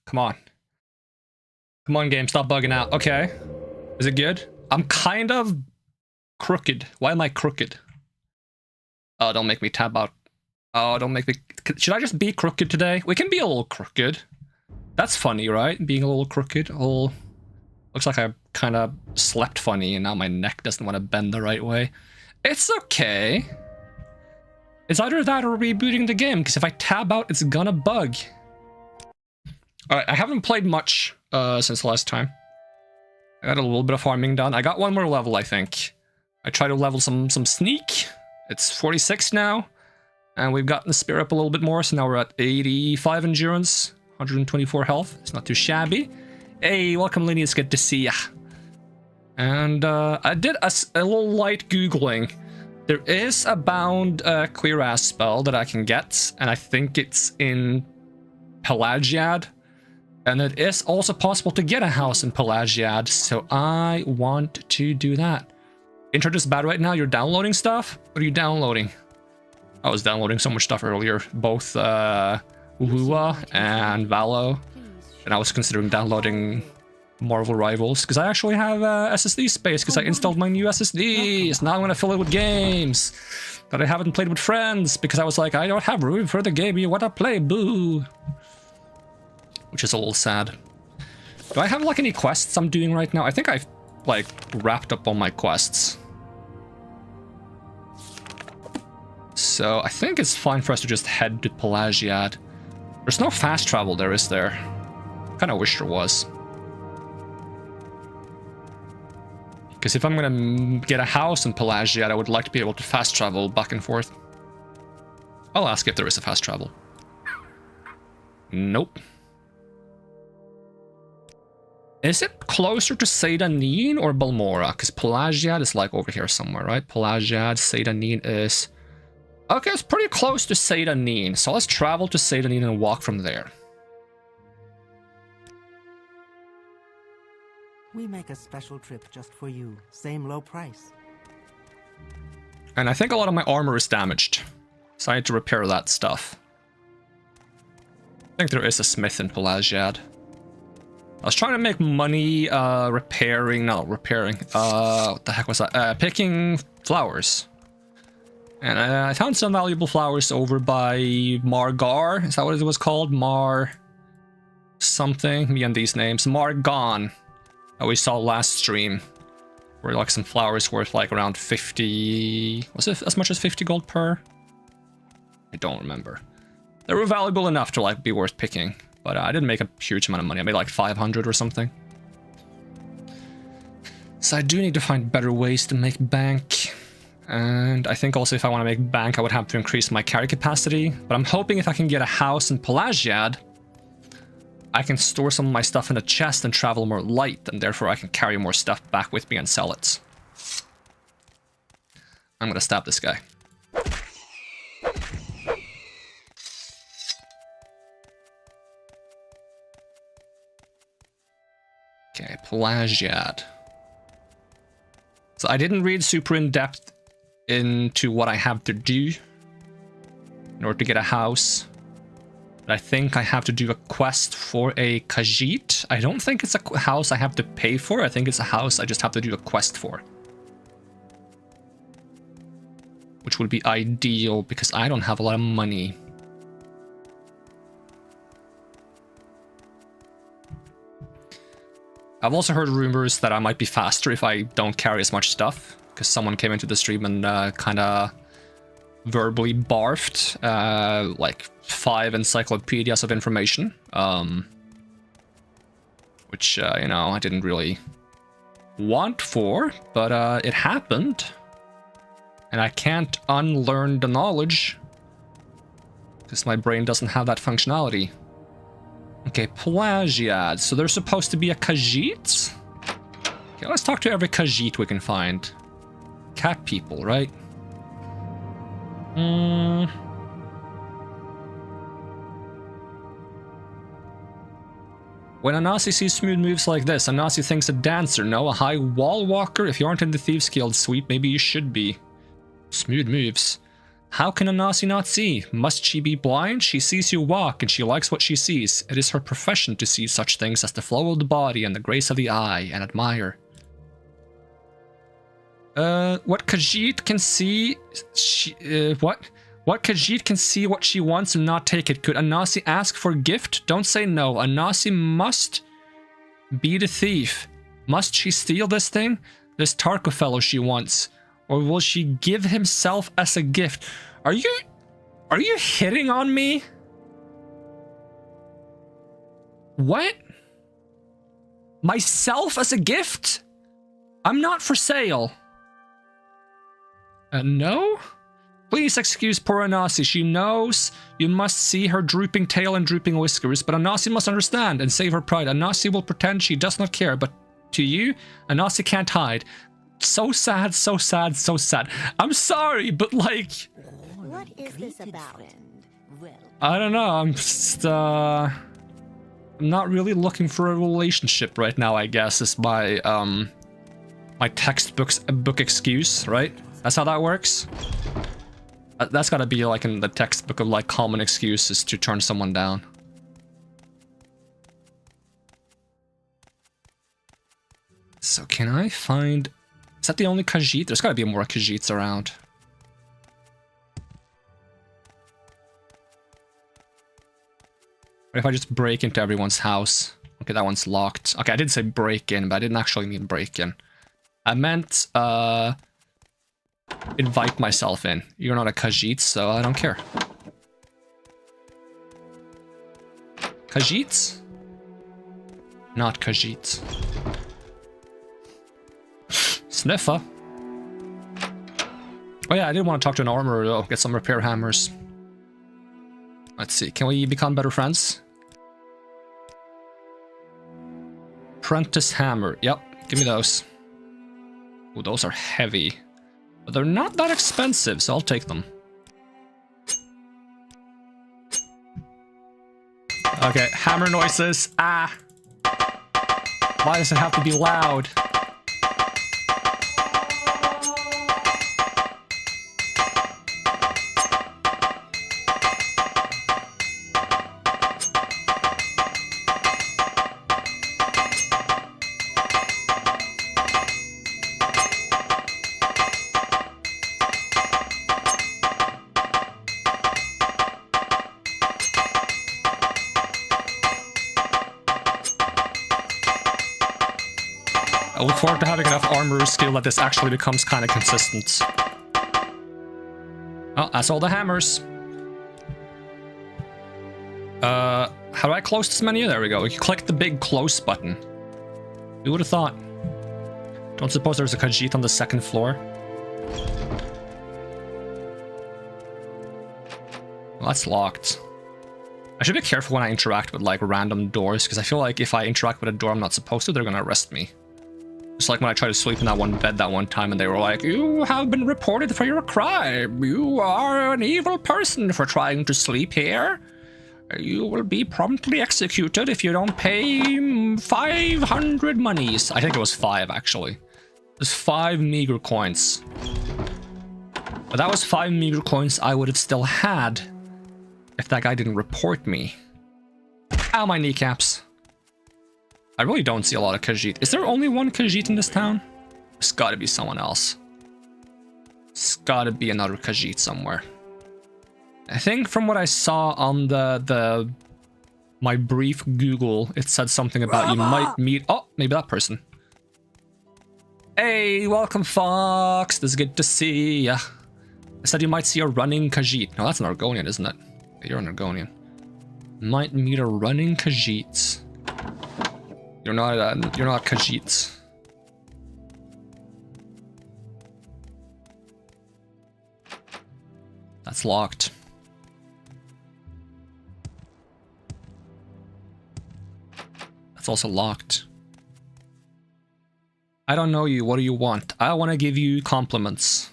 Come on. Come on, game. Stop bugging out. Okay. Is it good? I'm kind of crooked. Why am I crooked? Oh, don't make me tab out. Oh, don't make me... Should I just be crooked today? We can be a little crooked. That's funny, right? Being a little crooked. Oh, looks like I kind of slept funny and now my neck doesn't want to bend the right way. It's okay. It's either that or rebooting the game, because if I tab out, it's gonna bug. Alright, I haven't played much since last time. I got a little bit of farming done. I got one more level, I think. I tried to level some sneak. It's 46 now. And we've gotten the spear up a little bit more, so now we're at 85 endurance, 124 health. It's not too shabby. Hey, welcome, Lenny. It's good to see ya. And I did a little light Googling. There is a bound Cuirass spell that I can get, and I think it's in Pelagiad. And it is also possible to get a house in Pelagiad, so I want to do that. Internet is bad right now. You're downloading stuff? What are you downloading? I was downloading so much stuff earlier, both Uhua and Valo, and I was considering downloading Marvel Rivals, because I actually have SSD space, because I installed my new SSDs. Now I'm going to fill it with games that I haven't played with friends, because I was like, I don't have room for the game you want to play, boo. Which is a little sad. Do I have like any quests I'm doing right now? I think I've like wrapped up all my quests. So I think it's fine for us to just head to Pelagiad. There's no fast travel there, is there? Kind of wish there was. Because if I'm gonna get a house in Pelagiad, I would like to be able to fast travel back and forth. I'll ask if there is a fast travel. Nope. Is it closer to Seyda-Neen or Balmora? Because Pelagiad is like over here somewhere, right? Pelagiad, Seyda-Neen is... Okay, it's pretty close to Seyda-Neen. So let's travel to Seyda-Neen and walk from there. We make a special trip just for you. Same low price. And I think a lot of my armor is damaged. So I need to repair that stuff. I think there is a smith in Pelagiad. I was trying to make money what the heck was that? Picking flowers. And I found some valuable flowers over by Margar. Is that what it was called? Mar... something. Me and these names. Margon. That we saw last stream. Where like some flowers worth like around 50... Was it as much as 50 gold per? I don't remember. They were valuable enough to like be worth picking. But I didn't make a huge amount of money. I made like 500 or something. So I do need to find better ways to make bank. And I think also if I want to make bank, I would have to increase my carry capacity. But I'm hoping if I can get a house in Pelagiad, I can store some of my stuff in a chest and travel more light. And therefore I can carry more stuff back with me and sell it. I'm going to stab this guy. Okay, Pelagiad. So I didn't read super in depth into what I have to do in order to get a house. But I think I have to do a quest for a Khajiit. I don't think it's a house I have to pay for. I think it's a house I just have to do a quest for. Which would be ideal because I don't have a lot of money. I've also heard rumors that I might be faster if I don't carry as much stuff, because someone came into the stream and kind of verbally barfed like 5 encyclopedias of information, which, you know, I didn't really want for, but it happened, and I can't unlearn the knowledge, because my brain doesn't have that functionality. Okay, Pelagiad. So there's supposed to be a Khajiit? Okay, let's talk to every Khajiit we can find. Cat people, right? When a Nazi sees smooth moves like this, a Nazi thinks a dancer, no, a high wall walker. If you aren't in the Thieves Guild suite, maybe you should be. Smooth moves. How can Anasi not see? Must she be blind? She sees you walk, and she likes what she sees. It is her profession to see such things as the flow of the body and the grace of the eye, and admire. What Khajiit can see... what? What Khajiit can see what she wants and not take it. Could Anasi ask for a gift? Don't say no. Anasi must be the thief. Must she steal this thing? This Tarko fellow she wants. Or will she give himself as a gift? Are you hitting on me? What? Myself as a gift? I'm not for sale. No? Please excuse poor Anasi. She knows you must see her drooping tail and drooping whiskers, but Anasi must understand and save her pride. Anasi will pretend she does not care, but to you, Anasi can't hide. So sad, so sad, so sad. I'm sorry, but like... What is this about? I don't know, I'm just, I'm not really looking for a relationship right now, I guess, is my, my textbook excuse, right? That's how that works? That's gotta be like in the textbook of like common excuses to turn someone down. So can I find... Is that the only Khajiit? There's gotta be more Khajiits around. What if I just break into everyone's house? Okay, that one's locked. Okay, I did say break in, but I didn't actually mean break in. I meant, invite myself in. You're not a Khajiit, so I don't care. Khajiits? Not Khajiits. Sniffer. Oh yeah, I did want to talk to an armorer though, get some repair hammers. Let's see, can we become better friends? Apprentice hammer, yep, give me those. Ooh, those are heavy. But they're not that expensive, so I'll take them. Okay, hammer noises, ah! Why does it have to be loud? I look forward to having enough armor skill that this actually becomes kind of consistent. Oh, that's all the hammers. How do I close this menu? There we go. You click the big close button. Who would have thought? Don't suppose there's a Khajiit on the second floor? Well, that's locked. I should be careful when I interact with like random doors, because I feel like if I interact with a door I'm not supposed to, they're gonna arrest me. Just like when I tried to sleep in that one bed that one time and they were like, you have been reported for your crime. You are an evil person for trying to sleep here. You will be promptly executed if you don't pay 500 monies. I think it was 5 actually. There's 5 meager coins. But that was 5 meager coins I would have still had if that guy didn't report me. Ow, my kneecaps. I really don't see a lot of Khajiit. Is there only one Khajiit in this town? There's gotta be someone else. There's gotta be another Khajiit somewhere. I think from what I saw on my brief Google, it said something about you might meet... Oh, maybe that person. Hey, welcome Fox. This is good to see ya. I said you might see a running Khajiit. No, that's an Argonian, isn't it? You're an Argonian. Might meet a running Khajiit. You're not Khajiit. That's locked. That's also locked. I don't know you. What do you want? I want to give you compliments.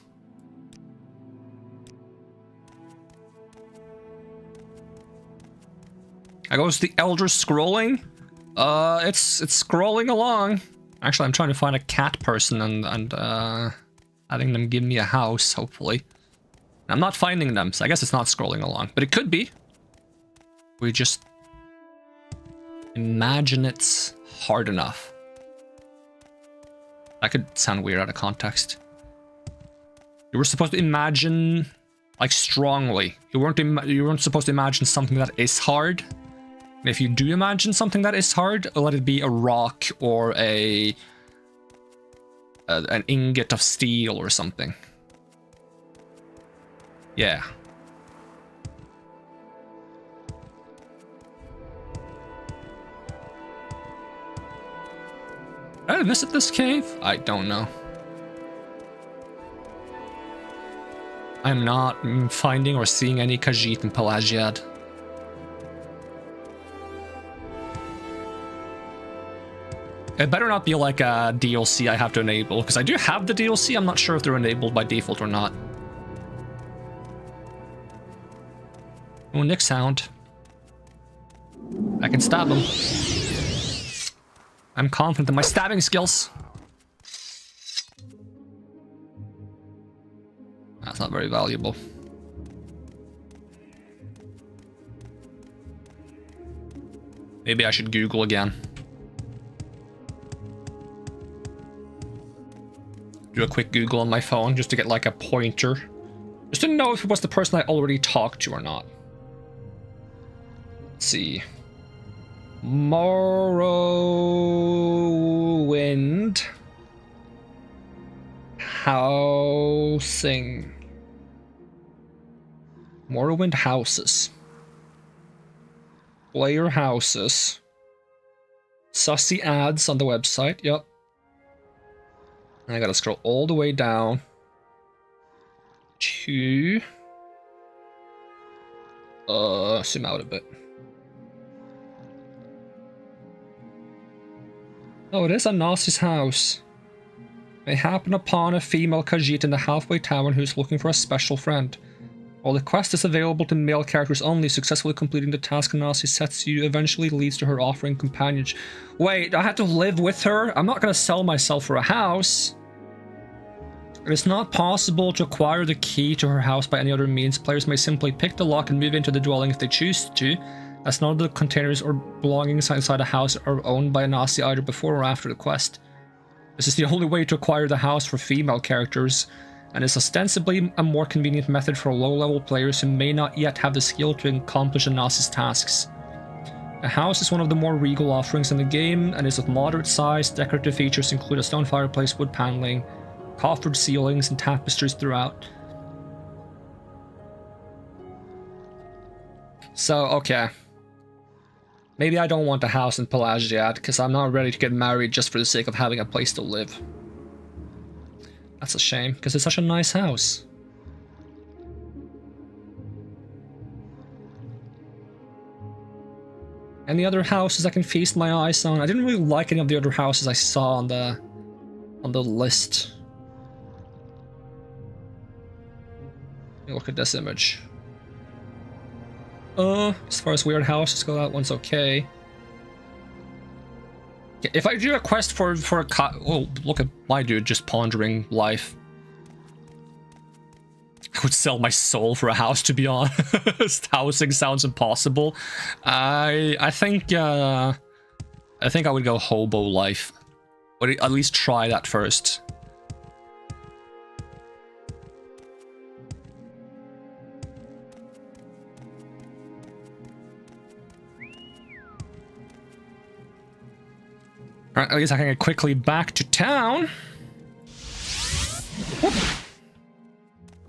I goes the Elder scrolling. It's scrolling along. Actually, I'm trying to find a cat person and having them give me a house, hopefully. I'm not finding them, so I guess it's not scrolling along. But it could be. We just imagine it's hard enough. That could sound weird out of context. You were supposed to imagine, like, strongly. You weren't supposed to imagine something that is hard. And if you do imagine something that is hard, let it be a rock or an ingot of steel or something. Yeah. Did I visit this cave? I don't know. I'm not finding or seeing any Khajiit in Pelagiad. It better not be like a DLC I have to enable, because I do have the DLC. I'm not sure if they're enabled by default or not. Oh, Nick sound. I can stab him. I'm confident in my stabbing skills. That's not very valuable. Maybe I should Google again. Do a quick Google on my phone just to get like a pointer. Just to know if it was the person I already talked to or not. Let's see. Morrowind. Housing. Morrowind houses. Player houses. Sussy ads on the website, yep. I gotta scroll all the way down to zoom out a bit. Oh, it is a Nazi's house. May happen upon a female Khajiit in the halfway tavern who's looking for a special friend. While the quest is available to male characters only, successfully completing the task Nazi sets you eventually leads to her offering companionship. Wait, I have to live with her? I'm not gonna sell myself for a house. It is not possible to acquire the key to her house by any other means. Players may simply pick the lock and move into the dwelling if they choose to, as none of the containers or belongings inside the house are owned by a Nazi either before or after the quest. This is the only way to acquire the house for female characters, and is ostensibly a more convenient method for low-level players who may not yet have the skill to accomplish a Nazi's tasks. The house is one of the more regal offerings in the game, and is of moderate size. Decorative features include a stone fireplace, wood paneling, coffered ceilings, and tapestries throughout. So, okay. Maybe I don't want a house in Pelagiad, because I'm not ready to get married just for the sake of having a place to live. That's a shame, because it's such a nice house. Any other houses I can feast my eyes on? I didn't really like any of the other houses I saw on the list. Let me look at this image. As far as weird houses go, that one's okay. If I do a quest for a oh, look at my dude just pondering life. I would sell my soul for a house, to be honest. Housing sounds impossible. I think I would go hobo life. But at least try that first. Alright, at least I can get quickly back to town. Whoop.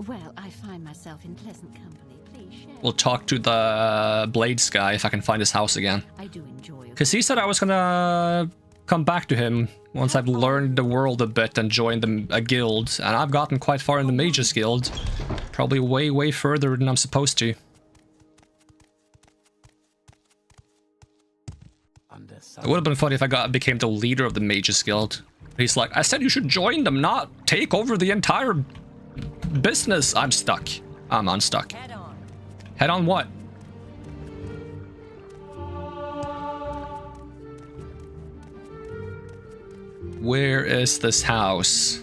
Well, I find myself in pleasant company. Please share. We'll talk to the Blades guy if I can find his house again. I do enjoy it. Because he said I was gonna come back to him once I've learned the world a bit and joined a guild. And I've gotten quite far in the Mages Guild. Probably way, way further than I'm supposed to. It would have been funny if I became the leader of the Mages Guild. He's like, I said you should join them, not take over the entire business. I'm stuck. I'm unstuck. Head on. Head on what? Where is this house?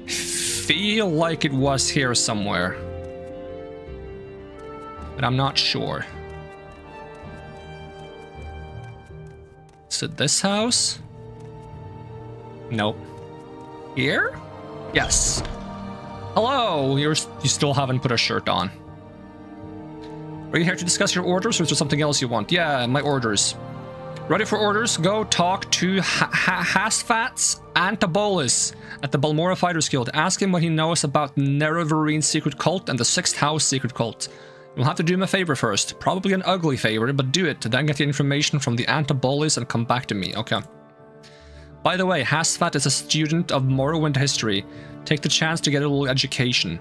Feel like it was here somewhere. but I'm not sure. Is it this house? Nope. Here? Yes. Hello! You still haven't put a shirt on. Are you here to discuss your orders, or is there something else you want? Yeah, my orders. Ready for orders? Go talk to Hasfat's Antabolus at the Balmora Fighters Guild. Ask him what he knows about Nerevarine secret cult and the 6th house secret cult. You'll have to do him a favor first. Probably an ugly favor, but do it. Then get the information from the Antabolus and come back to me. Okay. By the way, Hasfat is a student of Morrowind history. Take the chance to get a little education.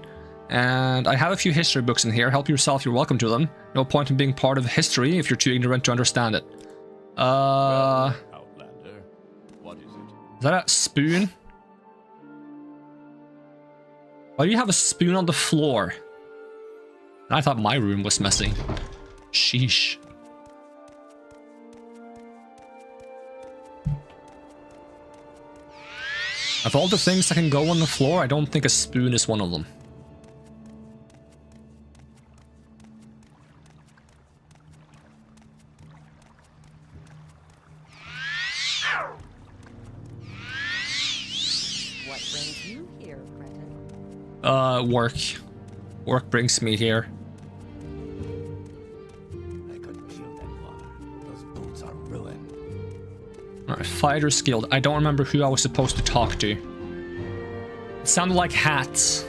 And I have a few history books in here. Help yourself, you're welcome to them. No point in being part of history if you're too ignorant to understand it. Outlander, what is it? Is that a spoon? Why do you have a spoon on the floor? I thought my room was messy. Sheesh. Of all the things that can go on the floor, I don't think a spoon is one of them. What brings you here, apprentice? Work. Work brings me here. I couldn't feel that blood. Those boots are ruined. Alright, Fighters Guild. I don't remember who I was supposed to talk to. It sounded like hats.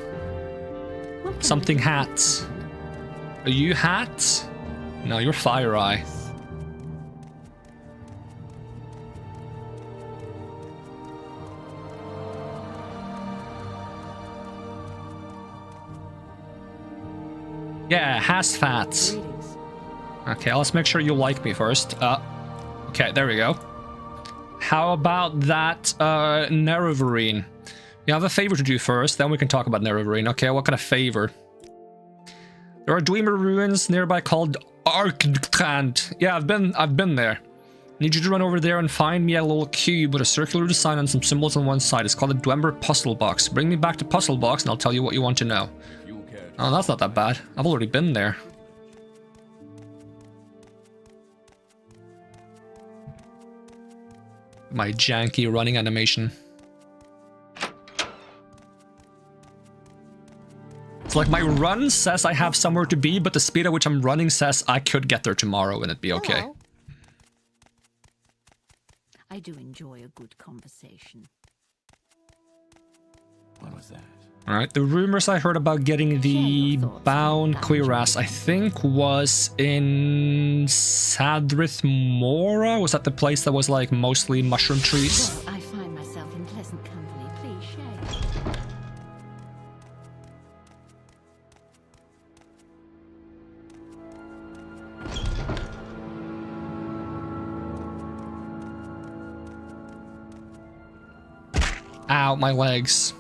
Something hats. Are you hats? No, you're Fire Eye. Yeah, Hasfats. Greetings. Okay, let's make sure you like me first. Okay, there we go. How about that, Nerevarine? You have a favor to do first, then we can talk about Nerevarine. Okay, what kind of favor? There are Dwemer ruins nearby called Arkhand. Yeah, I've been there. Need you to run over there and find me a little cube with a circular design and some symbols on one side. It's called a Dwemer Puzzle Box. Bring me back to Puzzle Box and I'll tell you what you want to know. You care. Oh, that's not that bad. I've already been there. My janky running animation. It's like my run says I have somewhere to be, but the speed at which I'm running says I could get there tomorrow and it'd be okay. Hello. I do enjoy a good conversation. What was that? Alright, the rumors I heard about getting the bound cuirass, I think, was in Sadrith Mora? Was that the place that was like mostly mushroom trees? Well, I find myself in pleasant company. Please share. Ow, my legs.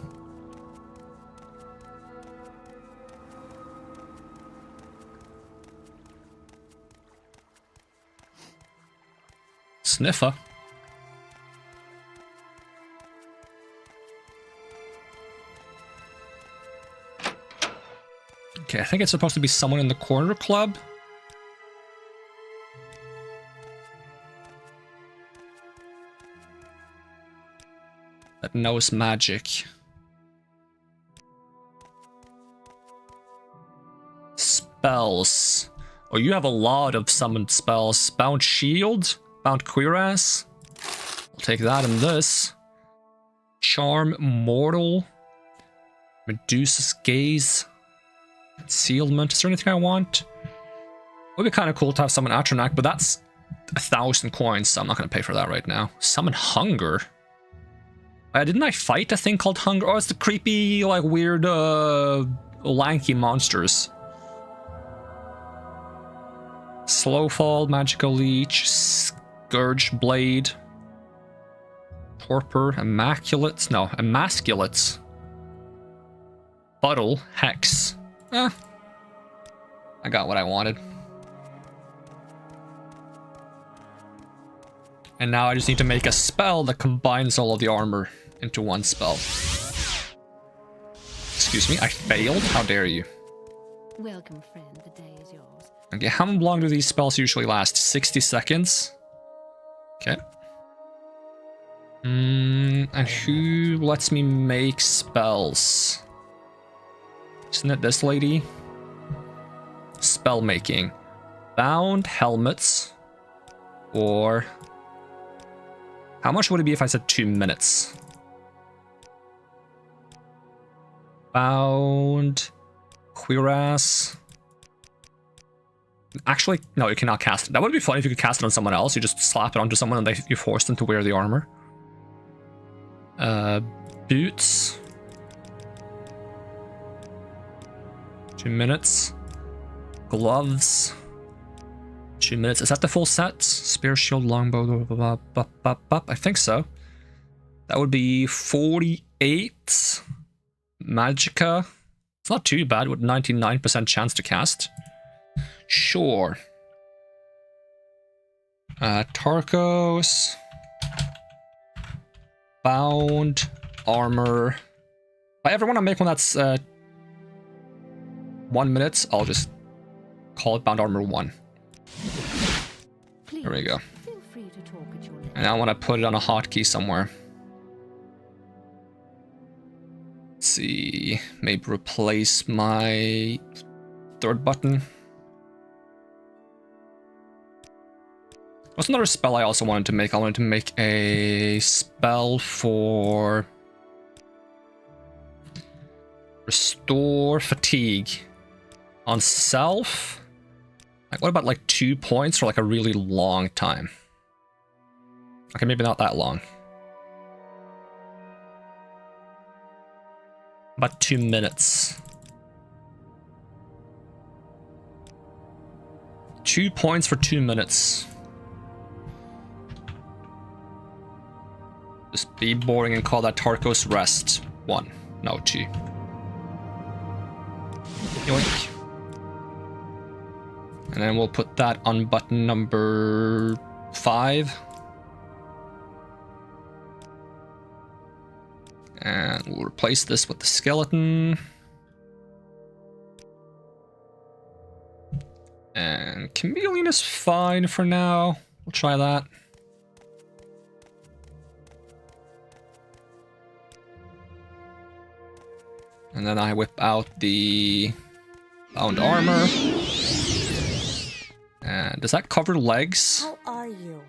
Sniffer. Okay, I think it's supposed to be someone in the corner club. That knows magic. Spells. Oh, you have a lot of summoned spells. Bound Shield? Bound Cuirass? I'll take that and this. Charm Mortal. Medusa's Gaze. Concealment. Is there anything I want? It would be kind of cool to have summon Atronak, but that's 1,000 coins, so I'm not going to pay for that right now. Summon Hunger. Didn't I fight a thing called Hunger? Oh, it's the creepy, like, weird, lanky monsters. Slowfall, Magical Leech, Scourge Blade, Torpor, Immaculates, no, Emasculates, Buttle, Hex. I got what I wanted. And now I just need to make a spell that combines all of the armor into one spell. Excuse me, I failed? How dare you? Welcome, friend. The day is yours. Okay, how long do these spells usually last? 60 seconds? Okay. And who lets me make spells? Isn't it this lady? Spell making. Bound helmets. Or... how much would it be if I said 2 minutes? Bound... cuirass... actually, no, you cannot cast it. That would be funny if you could cast it on someone else. You just slap it onto someone and you force them to wear the armor. Boots. 2 minutes. Gloves. 2 minutes. Is that the full set? Spear, shield, longbow, blah, blah, blah, blah. I think so. That would be 48. Magicka. It's not too bad with 99% chance to cast. Sure. Tarkos. Bound. Armor. If I ever want to make one that's 1 minute, I'll just call it Bound Armor 1. Please, There we go. feel free to talk at your leisure. And I want to put it on a hotkey somewhere. Let's see. Maybe replace my third button. What's another spell I also wanted to make? I wanted to make a spell for restore fatigue on self. Like, what about like 2 points for like a really long time? Okay, maybe not that long. About 2 minutes. 2 points for 2 minutes. Just be boring and call that Tarko's Rest 1. No, 2. Yoink. And then we'll put that on button number 5. And we'll replace this with the skeleton. And chameleon is fine for now. We'll try that. And then I whip out the bound armor. And does that cover legs? How are you?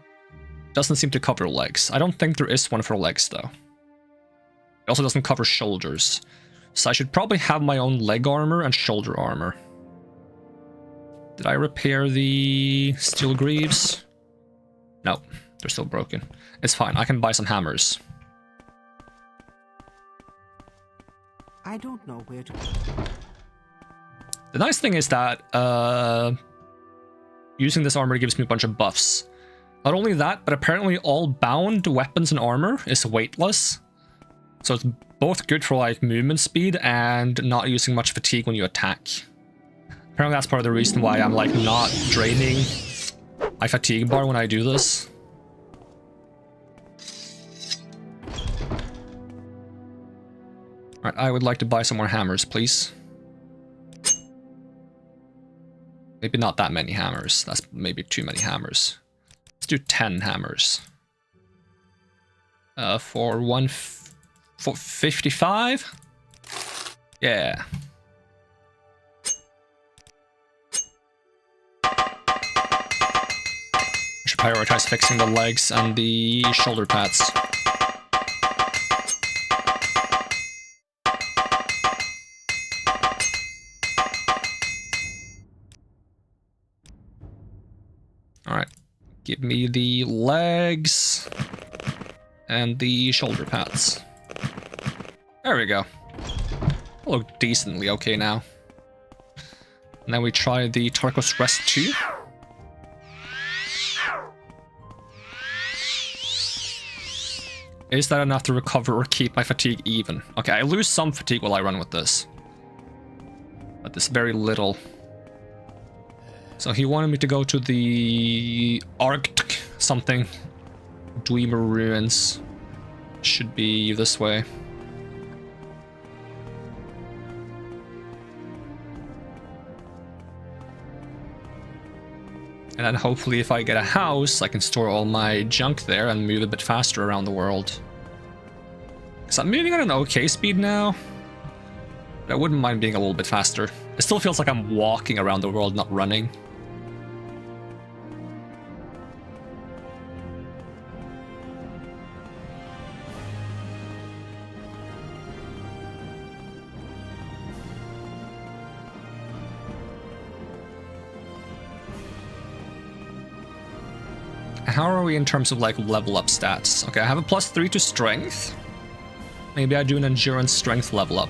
Doesn't seem to cover legs. I don't think there is one for legs though. It also doesn't cover shoulders. So I should probably have my own leg armor and shoulder armor. Did I repair the steel greaves? No, they're still broken. It's fine, I can buy some hammers. I don't know where to... The nice thing is that using this armor gives me a bunch of buffs. Not only that, but apparently all bound weapons and armor is weightless. So it's both good for like movement speed and not using much fatigue when you attack. Apparently that's part of the reason why I'm like not draining my fatigue bar when I do this. Alright, I would like to buy some more hammers, please. Maybe not that many hammers. That's maybe too many hammers. Let's do 10 hammers. For 55? Yeah. I should prioritize fixing the legs and the shoulder pads. Alright, give me the legs and the shoulder pads. There we go. Look decently okay now. And then we try the Tarko's Rest 2. Is that enough to recover or keep my fatigue even? Okay, I lose some fatigue while I run with this. But this very little. So he wanted me to go to the Arctic something. Dwemer Ruins. Should be this way. And then hopefully if I get a house, I can store all my junk there and move a bit faster around the world. Because I'm moving at an okay speed now. But I wouldn't mind being a little bit faster. It still feels like I'm walking around the world, not running. How are we in terms of like level up stats? Okay, I have a +3 to strength. Maybe I do an endurance strength level up.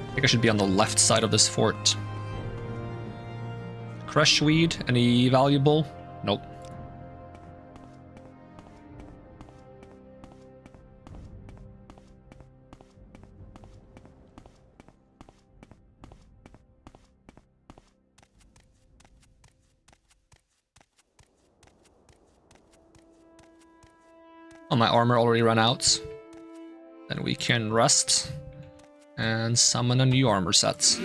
I think I should be on the left side of this fort. Crush weed, any valuable? Nope. Oh, my armor already ran out. Then we can rest and summon a new armor set.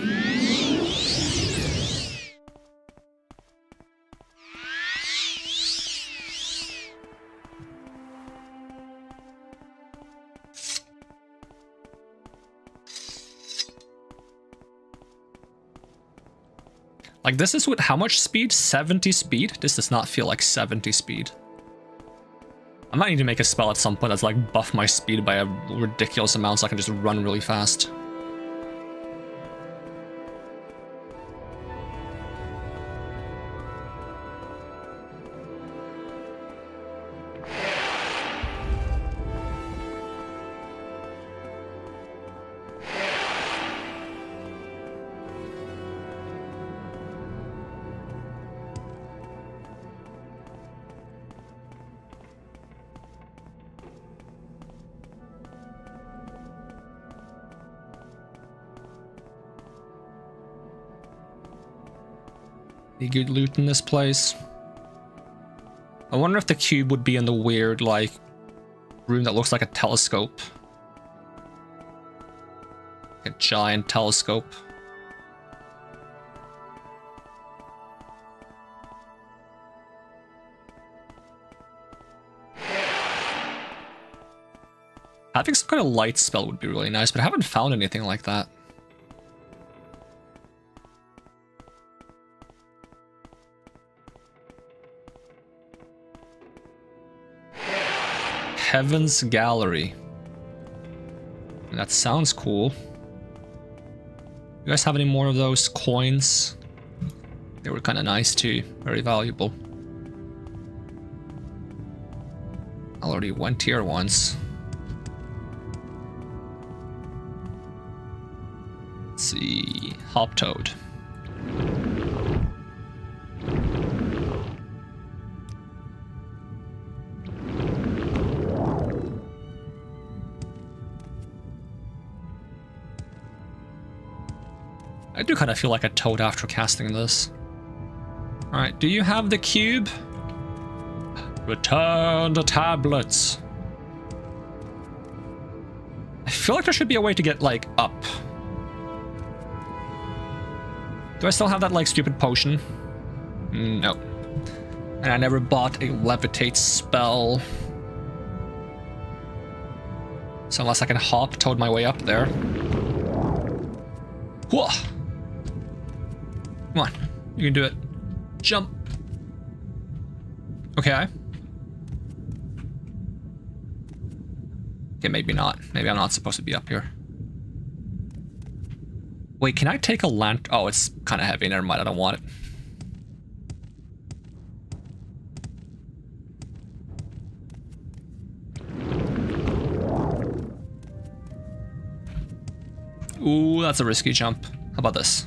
Like, this is with how much speed? 70 speed? This does not feel like 70 speed. I might need to make a spell at some point that's like buff my speed by a ridiculous amount so I can just run really fast. Any good loot in this place? I wonder if the cube would be in the weird, like, room that looks like a telescope. A giant telescope. Having some kind of light spell would be really nice, but I haven't found anything like that. Heaven's Gallery. That sounds cool. You guys have any more of those coins? They were kind of nice too. Very valuable. I already went here once. Let's see. Hop Toad. I do kind of feel like a toad after casting this. Alright, do you have the cube? Return the tablets. I feel like there should be a way to get, like, up. Do I still have that, like, stupid potion? No. And I never bought a levitate spell. So unless I can hop toad my way up there. Whoa! Come on, you can do it. Jump. Okay. Okay, maybe not. Maybe I'm not supposed to be up here. Wait, can I take a lantern? Oh, it's kind of heavy. Never mind, I don't want it. Ooh, that's a risky jump. How about this?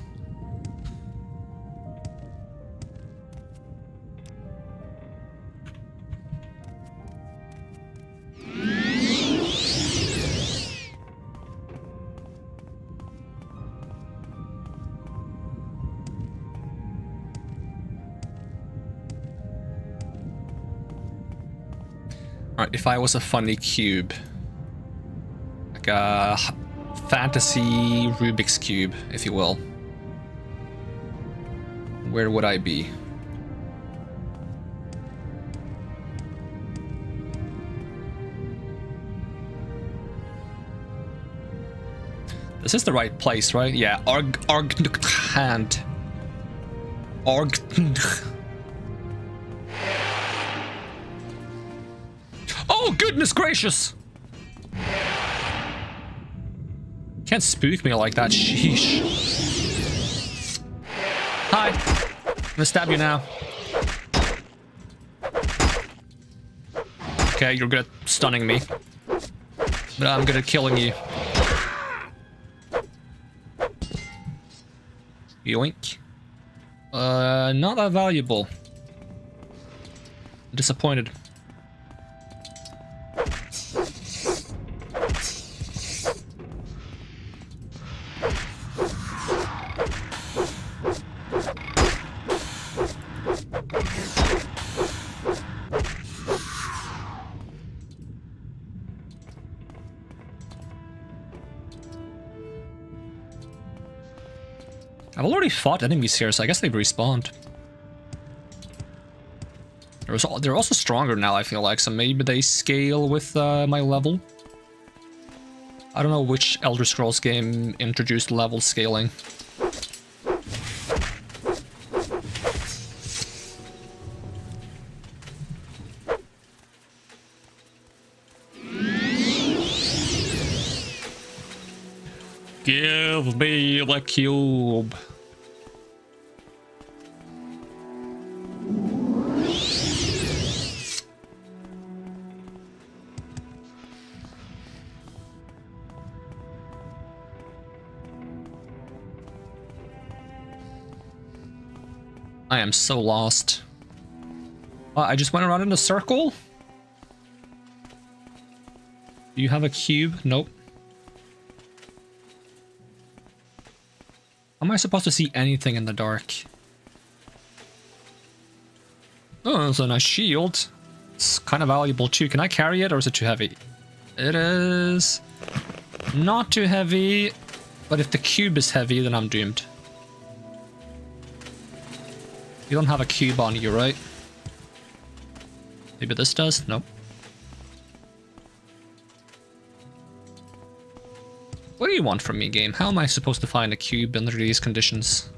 Alright, if I was a funny cube, like a fantasy Rubik's Cube, if you will. Where would I be? This is the right place, right? Yeah, hand. Oh, goodness gracious! Can't spook me like that, sheesh. Hi! I'm gonna stab you now. Okay, you're good at stunning me. But I'm good at killing you. Yoink. Not that valuable. Disappointed. I've already fought enemies here, so I guess they've respawned. They're also stronger now, I feel like, so maybe they scale with my level. I don't know which Elder Scrolls game introduced level scaling. Give me the cube. I am so lost. I just went around in a circle? Do you have a cube? Nope. How am I supposed to see anything in the dark? Oh, there's a nice shield. It's kind of valuable too. Can I carry it or is it too heavy? It is not too heavy, but if the cube is heavy, then I'm doomed. You don't have a cube on you, right? Maybe this does? Nope. What do you want from me, game? How am I supposed to find a cube under these conditions?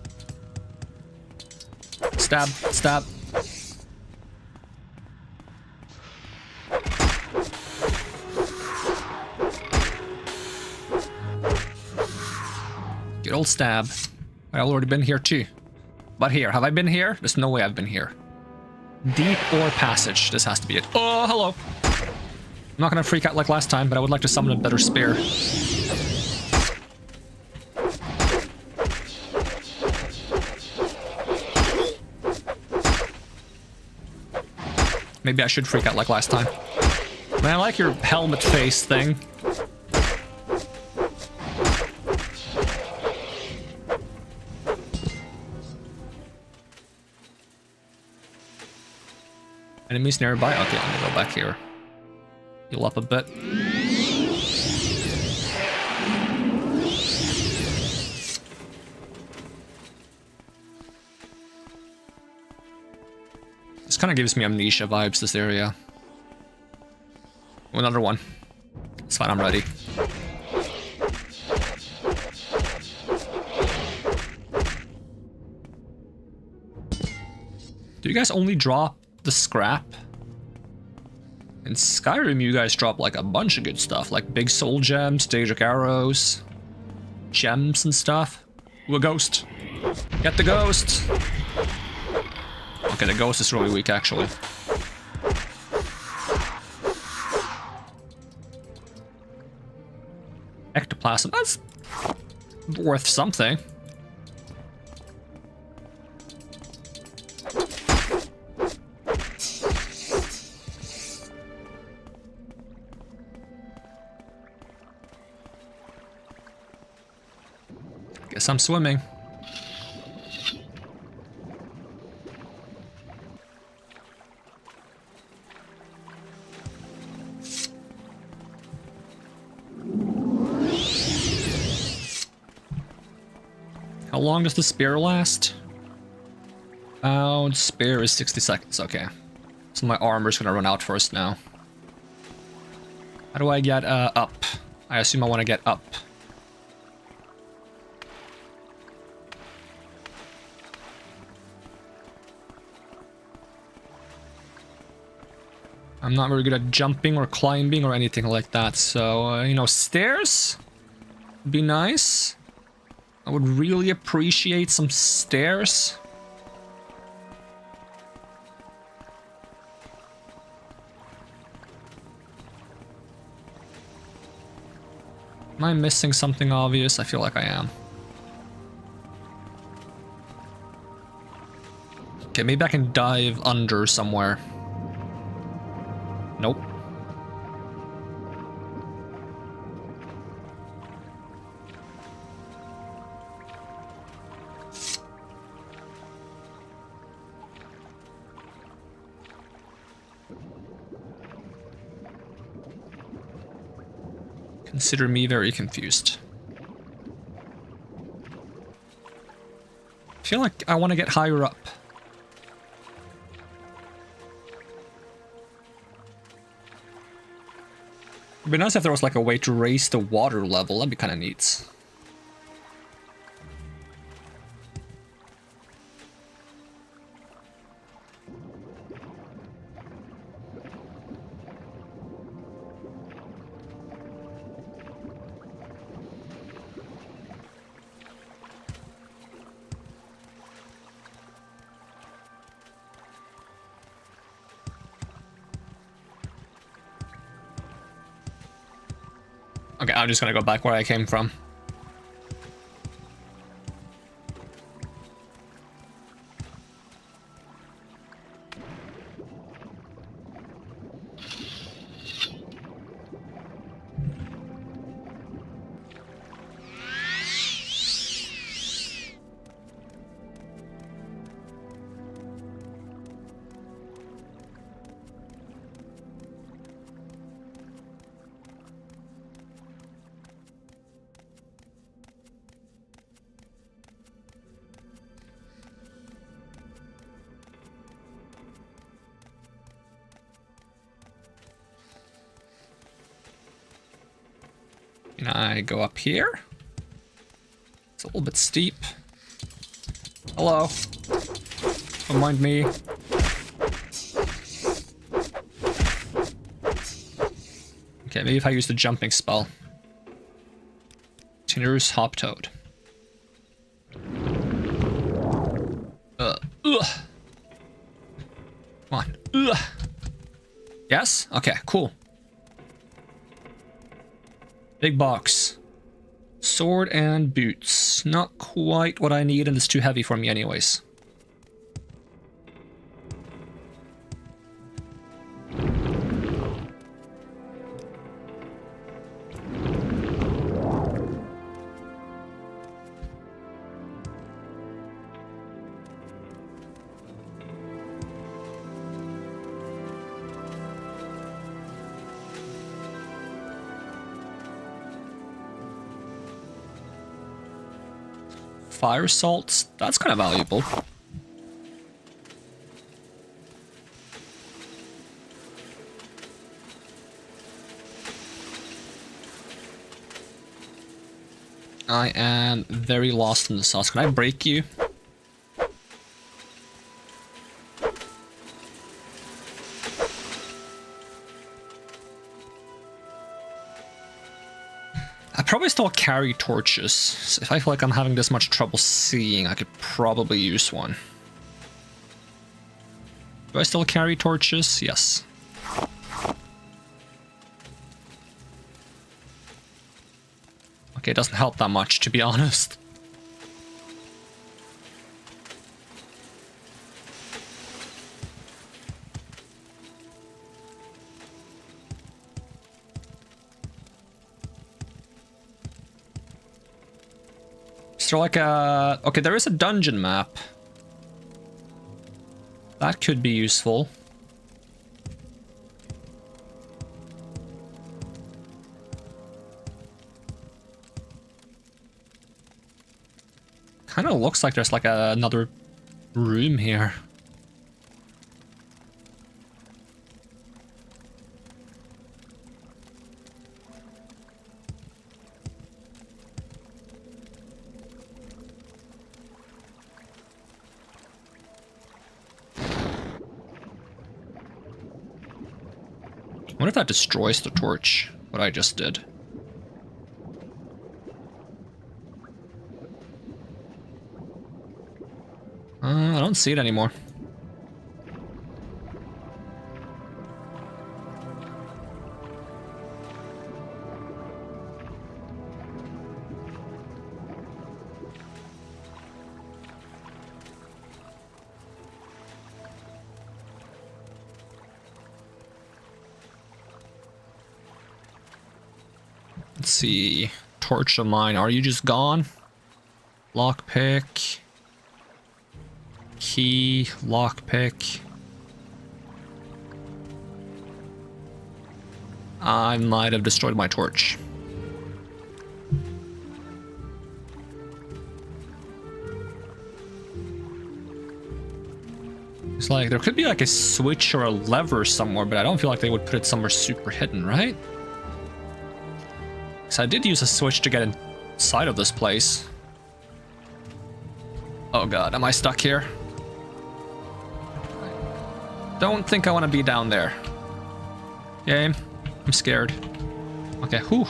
Stab, stab. Good old stab. I've already been here too. But here, have I been here? There's no way I've been here. Deep or passage, this has to be it. Oh, hello. I'm not gonna freak out like last time, but I would like to summon a better spear. Maybe I should freak out like last time. Man, I like your helmet face thing. Enemies nearby? Okay, let me go back here. Heal up a bit. This kind of gives me Amnesia vibes, this area. Oh, another one. It's fine, I'm ready. Do you guys only drop the scrap? In Skyrim, you guys drop like a bunch of good stuff, like big soul gems, Daedric arrows, gems and stuff. Ooh, a ghost. Get the ghost! Okay, the ghost is really weak, actually. Ectoplasm, that's worth something. Guess I'm swimming. How long does the spear last? Spare is 60 seconds, okay. So my armor's gonna run out first now. How do I get up? I assume I want to get up. I'm not very good at jumping or climbing or anything like that, so, you know, stairs would be nice. I would really appreciate some stairs. Am I missing something obvious? I feel like I am. Okay, maybe I can dive under somewhere. Nope. Consider me very confused. I feel like I want to get higher up. It'd be nice if there was like a way to raise the water level. That'd be kind of neat. Okay, I'm just gonna go back where I came from. Can I go up here? It's a little bit steep. Hello. Don't mind me. Okay, maybe if I use the jumping spell. Tinder's Hop Toad. Ugh. Come on. Ugh. Yes? Okay, cool. Big box. Sword and boots. Not quite what I need, and it's too heavy for me anyways. Fire salts, that's kind of valuable. I am very lost in the sauce. Can I break you? I probably still carry torches. So if I feel like I'm having this much trouble seeing, I could probably use one. Do I still carry torches? Yes. Okay, it doesn't help that much, to be honest. Is there like a... Okay, there is a dungeon map. That could be useful. Kind of looks like there's like another room here. What if that destroys the torch? What I just did. I don't see it anymore. Let's see. Torch of mine. Are you just gone? Lockpick. Key. Lockpick. I might have destroyed my torch. It's like there could be like a switch or a lever somewhere, but I don't feel like they would put it somewhere super hidden, right? So I did use a switch to get inside of this place. Oh god, am I stuck here? Don't think I want to be down there. Game, I'm scared. Okay, whew.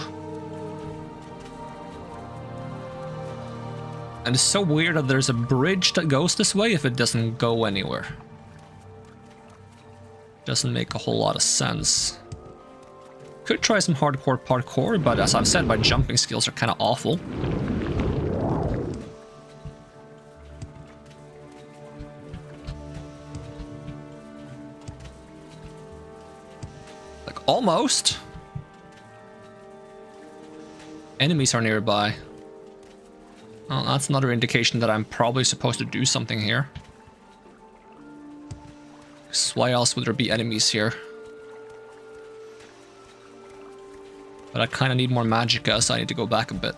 And it's so weird that there's a bridge that goes this way if it doesn't go anywhere. Doesn't make a whole lot of sense. Could try some hardcore parkour, but as I've said, my jumping skills are kind of awful. Like, almost. Enemies are nearby. Well, that's another indication that I'm probably supposed to do something here. 'Cause why else would there be enemies here? But I kind of need more magicka, so I need to go back a bit.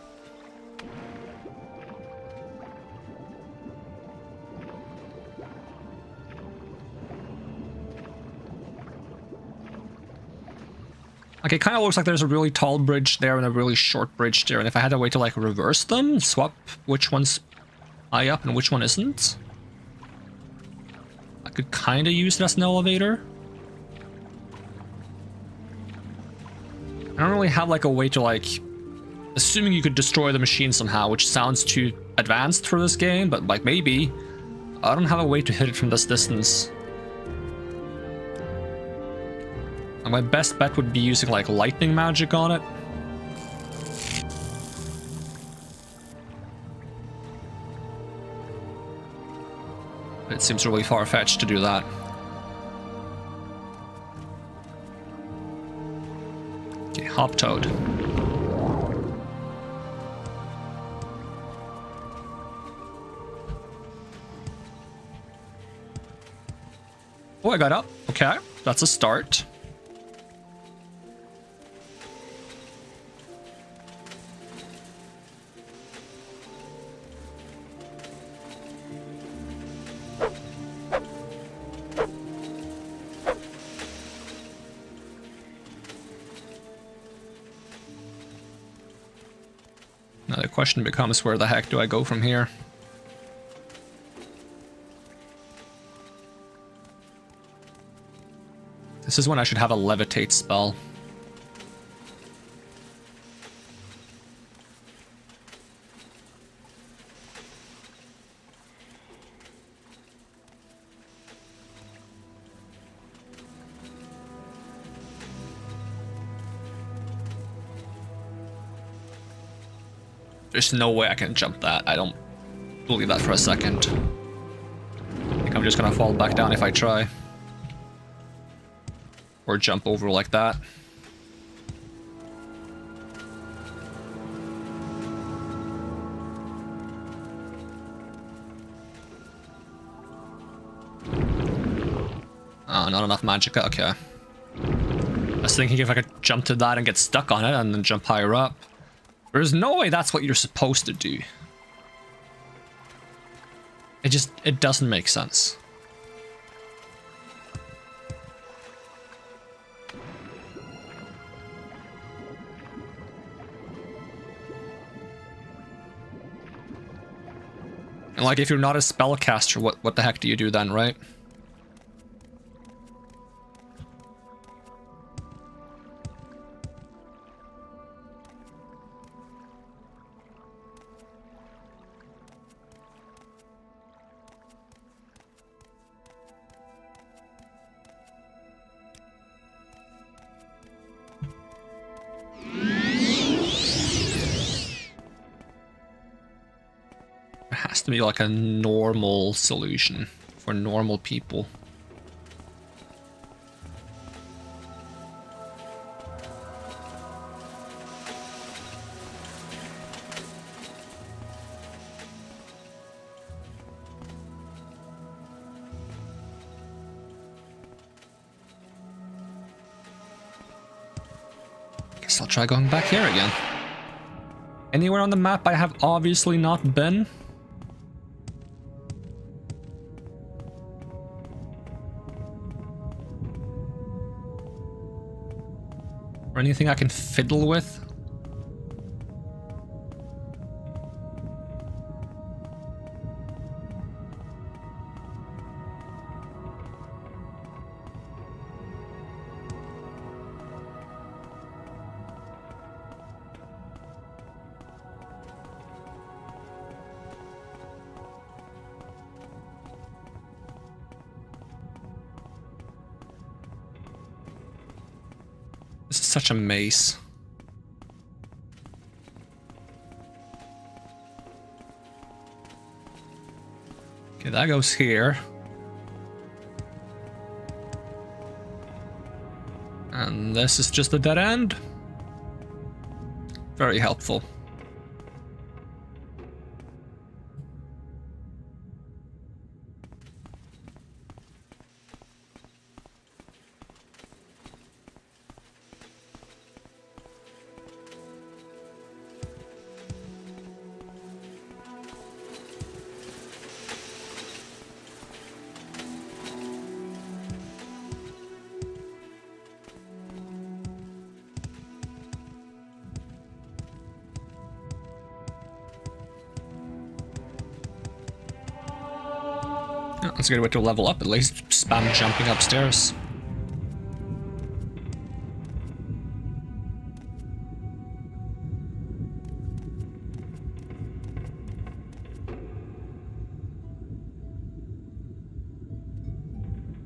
Okay, it kind of looks like there's a really tall bridge there and a really short bridge there. And if I had a way to like reverse them, swap which one's high up and which one isn't, I could kind of use it as an elevator. I don't really have like a way to like, assuming you could destroy the machine somehow, which sounds too advanced for this game, but like maybe, I don't have a way to hit it from this distance. And my best bet would be using like lightning magic on it. It seems really far-fetched to do that. Okay, Hop Toad. Oh, I got up. Okay, that's a start. Now the question becomes, where the heck do I go from here? This is when I should have a levitate spell. There's no way I can jump that. I don't believe that for a second. I think I'm just gonna fall back down if I try. Or jump over like that. Oh, not enough magicka, okay. I was thinking if I could jump to that and get stuck on it and then jump higher up. There's no way that's what you're supposed to do. It doesn't make sense. And like, if you're not a spellcaster, what the heck do you do then, right? Has to be like a normal solution for normal people. Guess I'll try going back here again. Anywhere on the map I have obviously not been? Or anything I can fiddle with? This is such a maze. Okay, that goes here. And this is just a dead end. Very helpful. That's a good way to level up, at least. Spam jumping upstairs.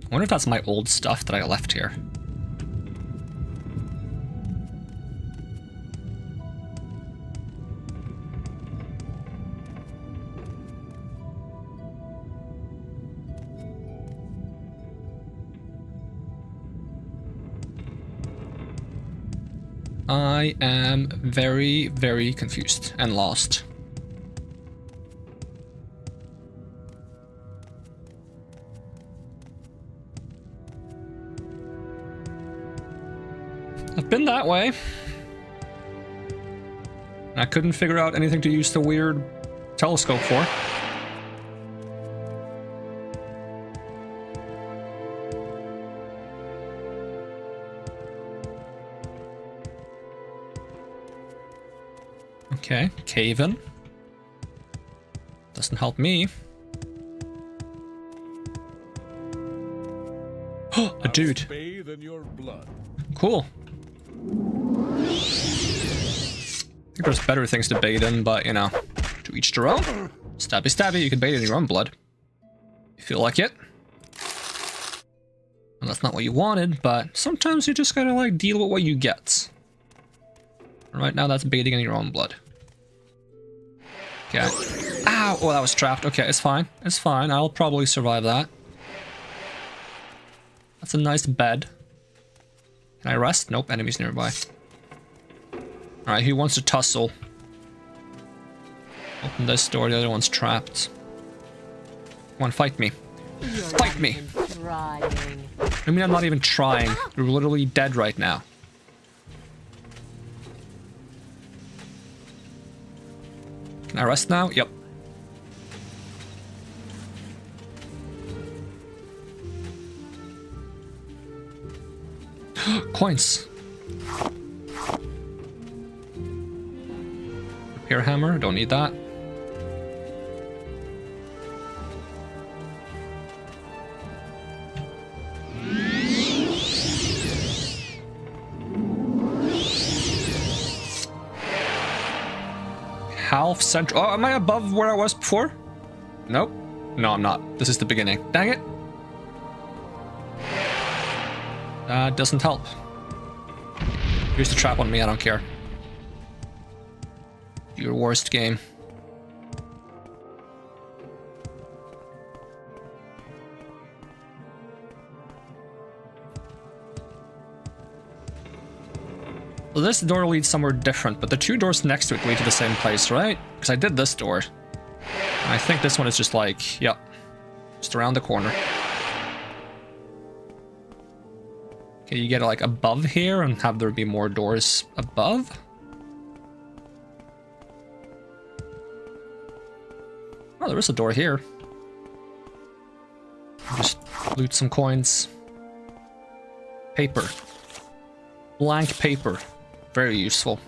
I wonder if that's my old stuff that I left here. I am very, very confused and lost. I've been that way. I couldn't figure out anything to use the weird telescope for. Okay, cave in. Doesn't help me. A dude. Bathe in your blood. Cool. I think there's better things to bathe in, but you know, to each their own. Stabby stabby, you can bathe in your own blood. You feel like it. Well, that's not what you wanted, but sometimes you just gotta like deal with what you get. Right now that's bathing in your own blood. Okay. Ow! Oh, that was trapped. Okay, it's fine. It's fine. I'll probably survive that. That's a nice bed. Can I rest? Nope, enemies nearby. Alright, who wants to tussle? Open this door, the other one's trapped. Come on, fight me. Fight me! I mean, I'm not even trying. You're literally dead right now. Can I rest now? Yep. Coins. Repair hammer, don't need that. Half central. Oh, am I above where I was before? Nope. No, I'm not. This is the beginning. Dang it. That doesn't help. Here's the trap on me, I don't care. Your worst game. Well, this door leads somewhere different, but the two doors next to it lead to the same place, right? Because I did this door. And I think this one is just like, yep, just around the corner. Okay, you get like above here and have there be more doors above. Oh, there is a door here. Just loot some coins. Paper. Blank paper. Very useful.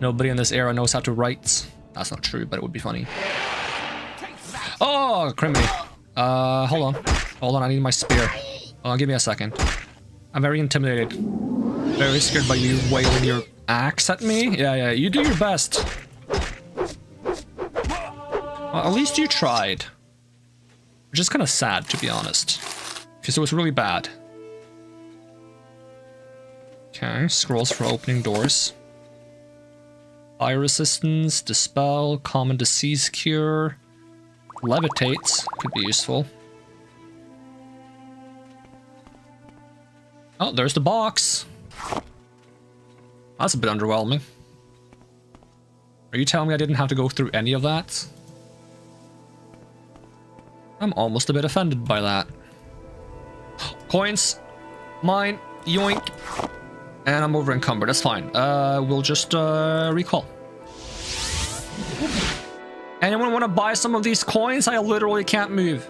Nobody in this era knows how to write. That's not true, but it would be funny. Oh, criminy. Hold on. Hold on, I need my spear. Give me a second. I'm very intimidated. Very scared by you wailing your axe at me. Yeah, you do your best. Well, at least you tried. Which is kind of sad, to be honest. Because it was really bad. Okay, scrolls for opening doors. Fire resistance, dispel, common disease cure. Levitates, could be useful. Oh, there's the box. That's a bit underwhelming. Are you telling me I didn't have to go through any of that? I'm almost a bit offended by that. Coins. Mine. Yoink. And I'm over encumbered. That's fine. We'll just recall. Anyone want to buy some of these coins? I literally can't move.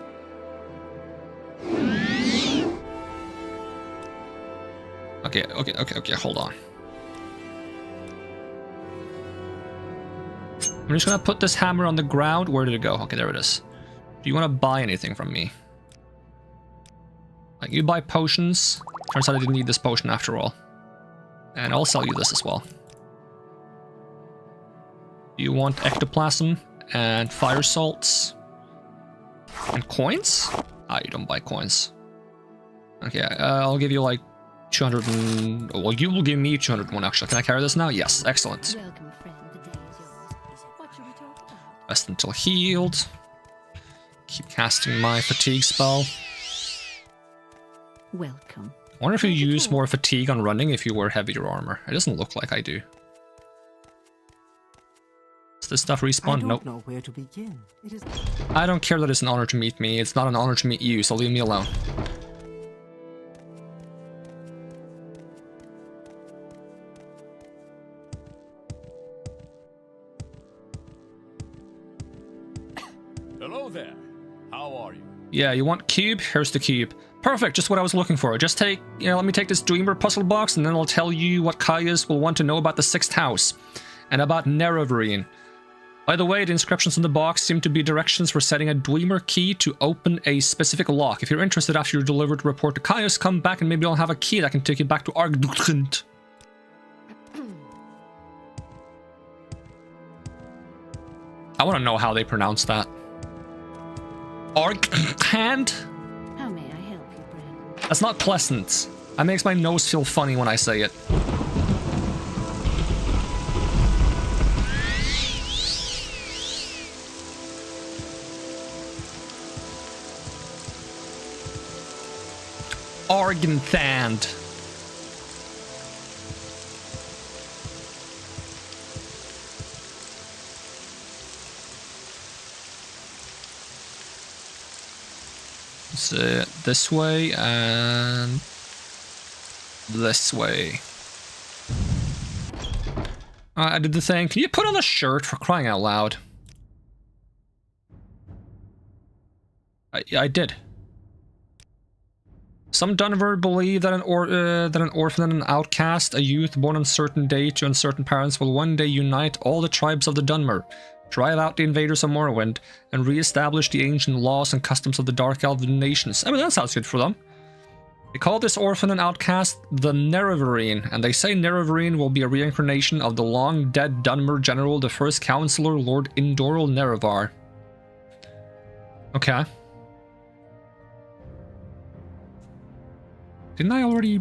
Okay, hold on. I'm just gonna put this hammer on the ground. Where did it go? Okay, there it is. Do you want to buy anything from me? Like, you buy potions. Turns out I didn't need this potion after all. And I'll sell you this as well. Do you want ectoplasm and fire salts? And coins? Ah, you don't buy coins. Okay, I'll give you like 200 and... Well, you will give me 201 actually. Can I carry this now? Yes, excellent. Welcome, friend. The day is yours. What should we talk about? Rest until healed. Keep casting my fatigue spell. Welcome. I wonder if you use more fatigue on running if you wear heavier armor. It doesn't look like I do. Does this stuff respawn? Nope. I don't know where to begin. It is... I don't care that it's an honor to meet me. It's not an honor to meet you, so leave me alone. Hello there. How are you? Yeah, you want cube? Here's the cube. Perfect, just what I was looking for. Just take, let me take this Dreamer puzzle box and then I'll tell you what Caius will want to know about the 6th house and about Nerevarine. By the way, the inscriptions on the box seem to be directions for setting a Dreamer key to open a specific lock. If you're interested after you deliver the report to Caius, come back and maybe I'll have a key that can take you back to Argduchent. I want to know how they pronounce that. Arghand? How may I help you, Brandon? That's not pleasant. That makes my nose feel funny when I say it. Argenthand. So this way and this way. I did the thing. Can you put on a shirt for crying out loud? I did. Some Dunmer believe that an orphan and an outcast, a youth born on a certain day to uncertain parents, will one day unite all the tribes of the Dunmer, drive out the invaders of Morrowind, and re-establish the ancient laws and customs of the Dark Elven nations. I mean, that sounds good for them. They call this orphan and outcast the Nerevarine, and they say Nerevarine will be a reincarnation of the long-dead Dunmer general, the first counselor, Lord Indoral Nerevar. Okay. Didn't I already...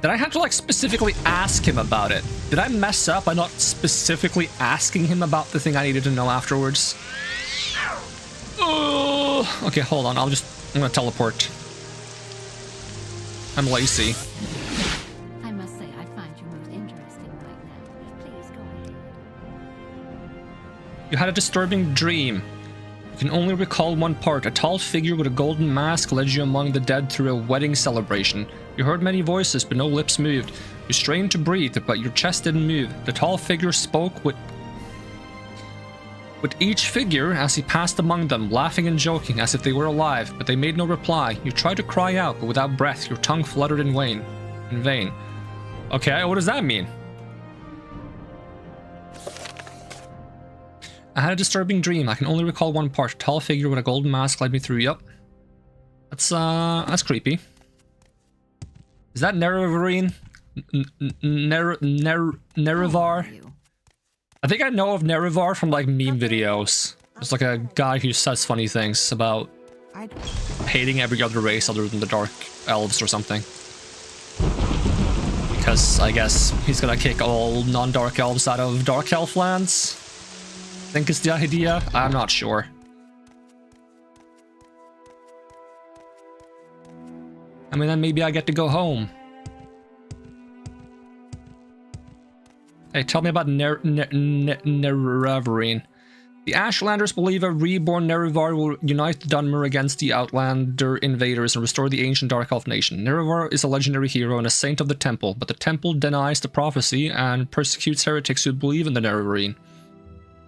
Did I have to, like, specifically ask him about it? Did I mess up by not specifically asking him about the thing I needed to know afterwards? Okay, hold on. I'm gonna teleport. I'm lazy. I must say, I find you most interesting right now. Please go ahead. You had a disturbing dream. You can only recall one part. A tall figure with a golden mask led you among the dead through a wedding celebration. You heard many voices, but no lips moved. You strained to breathe, but your chest didn't move. The tall figure spoke with each figure as he passed among them, laughing and joking as if they were alive, but they made no reply. You tried to cry out, but without breath, your tongue fluttered in vain. Okay, what does that mean? I had a disturbing dream. I can only recall one part. A tall figure with a golden mask led me through. Yup. That's creepy. Is that Nerevarine? Nerevar? I think I know of Nerevar from, like, meme videos. It's like a guy who says funny things about hating every other race other than the Dark Elves or something. Because I guess he's gonna kick all non-Dark Elves out of Dark Elf lands. I think is the idea. I'm not sure. I mean, then maybe I get to go home. Hey, tell me about Nerevarine. The Ashlanders believe a reborn Nerevar will unite the Dunmer against the Outlander invaders and restore the ancient Dark Elf nation. Nerevar is a legendary hero and a saint of the Temple, but the Temple denies the prophecy and persecutes heretics who believe in the Nerevarine.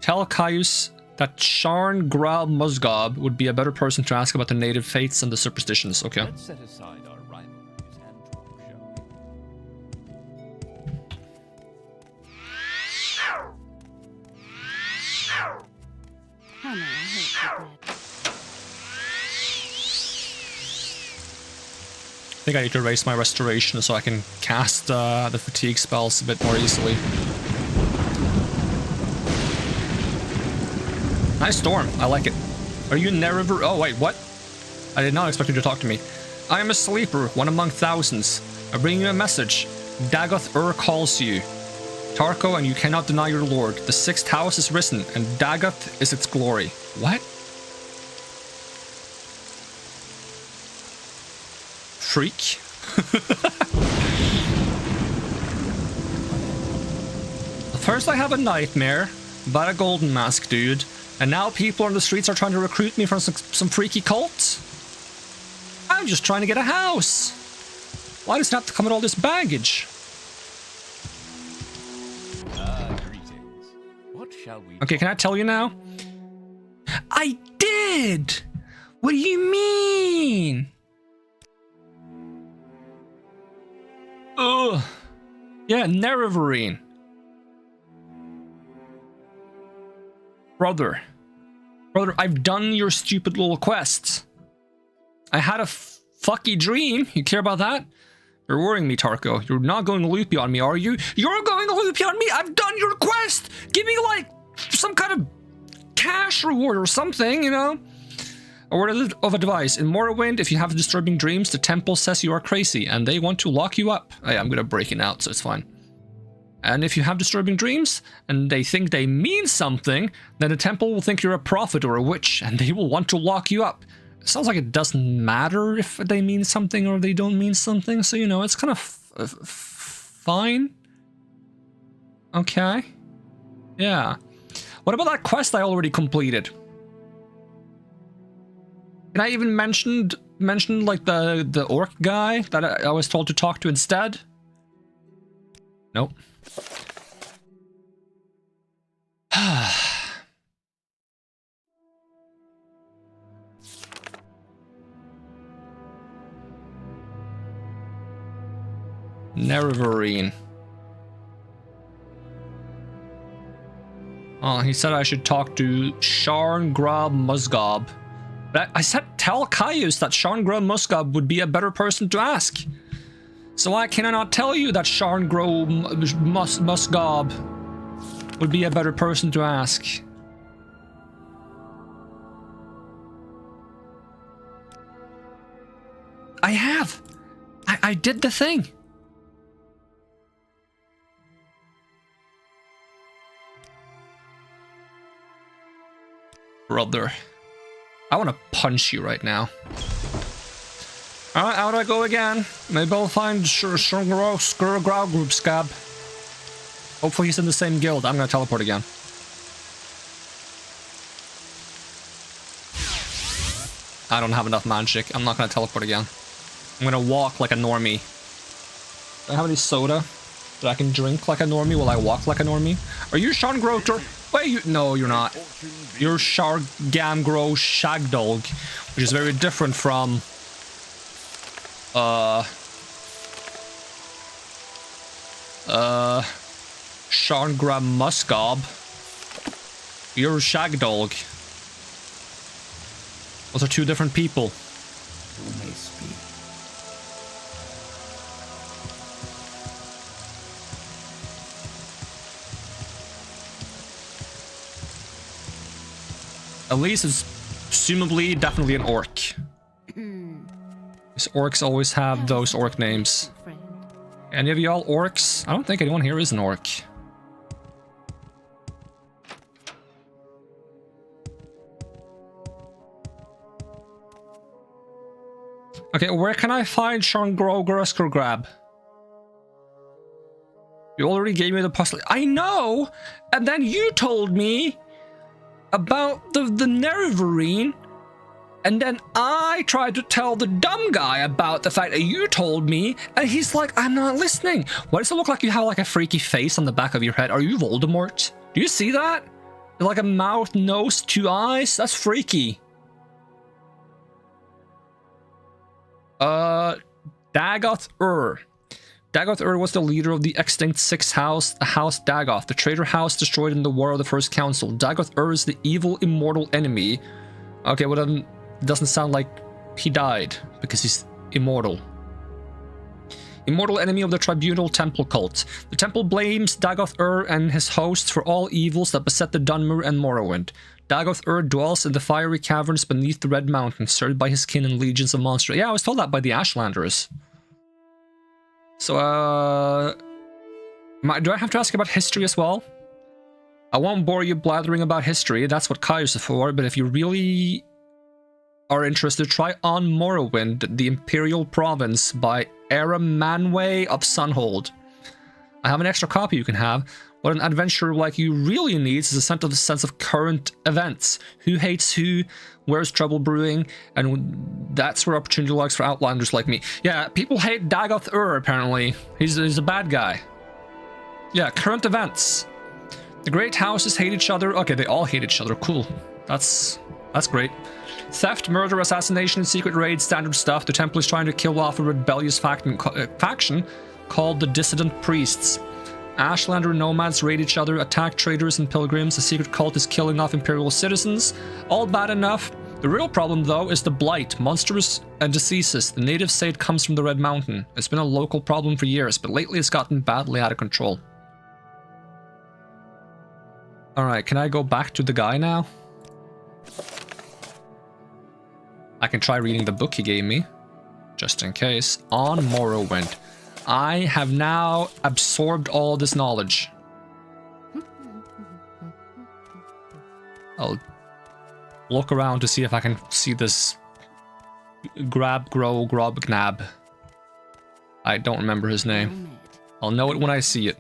Tell Caius that Sharn Grab Musgob would be a better person to ask about the native faiths and the superstitions. Okay. Let's set aside our rivalries and talk, shall we? Honey, I hope you're dead. I think I need to raise my restoration so I can cast the fatigue spells a bit more easily. Nice storm. I like it. Are you Nerevar? Oh, wait, what? I did not expect you to talk to me. I am a sleeper, one among thousands. I bring you a message. Dagoth calls you. Tarko, and you cannot deny your lord. The sixth house is risen, and Dagoth is its glory. What? Freak? First I have a nightmare about a golden mask dude, and now people on the streets are trying to recruit me from some freaky cult? I'm just trying to get a house. Why does it have to come with all this baggage? Greetings. What shall we Okay, can I tell you now? I did! What do you mean? Ugh. Yeah, Nerevarine. Brother, I've done your stupid little quests. I had a fucky dream. You care about that? You're worrying me, Tarko. You're not going loopy on me, are you? You're going loopy on me? I've done your quest! Give me, like, some kind of cash reward or something, you know? A word of advice. In Morrowind, if you have disturbing dreams, the temple says you are crazy, and they want to lock you up. Hey, I'm gonna break it out, so it's fine. And if you have disturbing dreams, and they think they mean something, then the temple will think you're a prophet or a witch, and they will want to lock you up. It sounds like it doesn't matter if they mean something or they don't mean something, so, you know, it's kind of fine. Okay. Yeah. What about that quest I already completed? Can I even mention like the orc guy that I was told to talk to instead? Nope. Nerevarine. Oh, he said I should talk to Sharn Grab Musgob. But I said tell Caius that Sharn Grab Musgob would be a better person to ask. So why can I not tell you that Sharn Grab Musgob would be a better person to ask? I have. I did the thing. Brother. I want to punch you right now. Alright, out I go again. Maybe I'll find Skrgrau Group Scab. Hopefully he's in the same guild. I'm gonna teleport again. I don't have enough magic. I'm not gonna teleport again. I'm gonna walk like a normie. Do I have any soda that I can drink like a normie while I walk like a normie? Are you Sean Groter? Wait, you... No, you're not. You're Shargamgro Shagdog, which is very different from... Sharngram Musgob. You're Shagdog. Those are two different people. Who may speak? At least it's presumably definitely an orc. These orcs always have those orc names. Any of y'all orcs? I don't think anyone here is an orc. Okay, where can I find Grab? You already gave me the puzzle. I know! And then you told me about the Nerevarine, and then I tried to tell the dumb guy about the fact that you told me, and he's like, I'm not listening. Why does it look like you have like a freaky face on the back of your head? Are you Voldemort? Do you see that? Like a mouth, nose, 2 eyes? That's freaky. Dagoth Ur. Dagoth Ur was the leader of the extinct Sixth House, the House Dagoth, the traitor house destroyed in the War of the First Council. Dagoth Ur is the evil, immortal enemy. Okay, well then, it doesn't sound like he died, because he's immortal. Immortal enemy of the Tribunal Temple cult. The temple blames Dagoth Ur and his hosts for all evils that beset the Dunmer and Morrowind. Dagoth Ur dwells in the fiery caverns beneath the Red Mountain, served by his kin and legions of monsters. Yeah, I was told that by the Ashlanders. So, do I have to ask about history as well? I won't bore you blathering about history, that's what Caius is for, but if you really are interested, try On Morrowind, the Imperial Province by Aram Manway of Sunhold. I have an extra copy you can have. What an adventurer like you really needs is a sense of current events. Who hates who, where's trouble brewing, and that's where opportunity lies for outlanders like me. Yeah, people hate Dagoth Ur, apparently. He's a bad guy. Yeah, current events. The great houses hate each other. Okay, they all hate each other. Cool. That's great. Theft, murder, assassination, secret raids, standard stuff. The temple is trying to kill off a rebellious faction called the Dissident Priests. Ashlander nomads raid each other, attack traders and pilgrims. The secret cult is killing off imperial citizens. All bad enough. The real problem, though, is the blight, monstrous and diseases. The natives say it comes from the Red Mountain. It's been a local problem for years, but lately it's gotten badly out of control. Alright, can I go back to the guy now? I can try reading the book he gave me, just in case. On Morrowind. I have now absorbed all this knowledge. I'll look around to see if I can see this Grobgnab. I don't remember his name. I'll know it when I see it.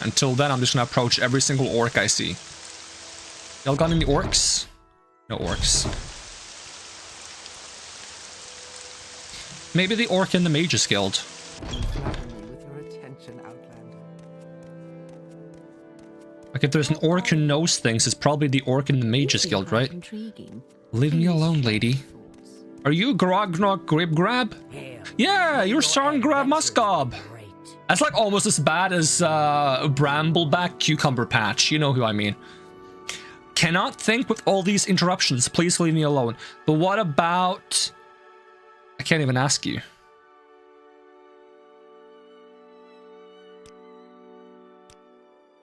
Until then, I'm just gonna approach every single orc I see. Y'all got any orcs? No orcs. Maybe the orc in the Mages Guild. You flatter me with your attention, Outlander. Like if there's an orc who knows things, it's probably the orc in the Mages Guild, right? Intriguing. Leave me alone, lady. Are you Grognog Grape Grab? Yeah, you're Sarn Grab Muscob. That's like almost as bad as Brambleback Cucumber Patch. You know who I mean. Cannot think with all these interruptions. Please leave me alone. But what about... I can't even ask you.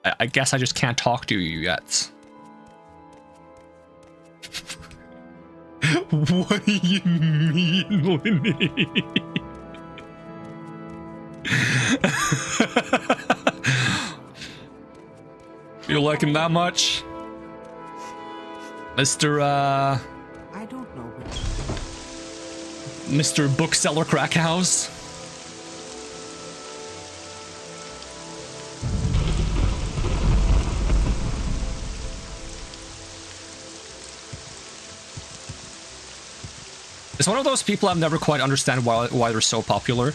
I guess I just can't talk to you yet. What do you mean, Winnie? You like him that much? Mr. I don't know. Mr. Bookseller Crackhouse? It's one of those people I've never quite understand why they're so popular.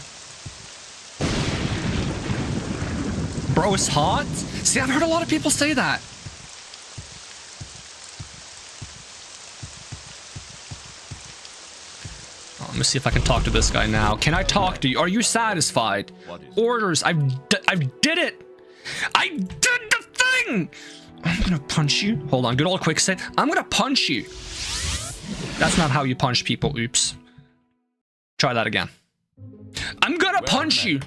Bro is hot? See, I've heard a lot of people say that. Oh, let me see if I can talk to this guy now. Can I talk to you? Are you satisfied? Orders. I did it. I did the thing. I'm gonna punch you. Hold on. Good old quick set. I'm gonna punch you. That's not how you punch people. Oops. Try that again. I'm gonna punch you.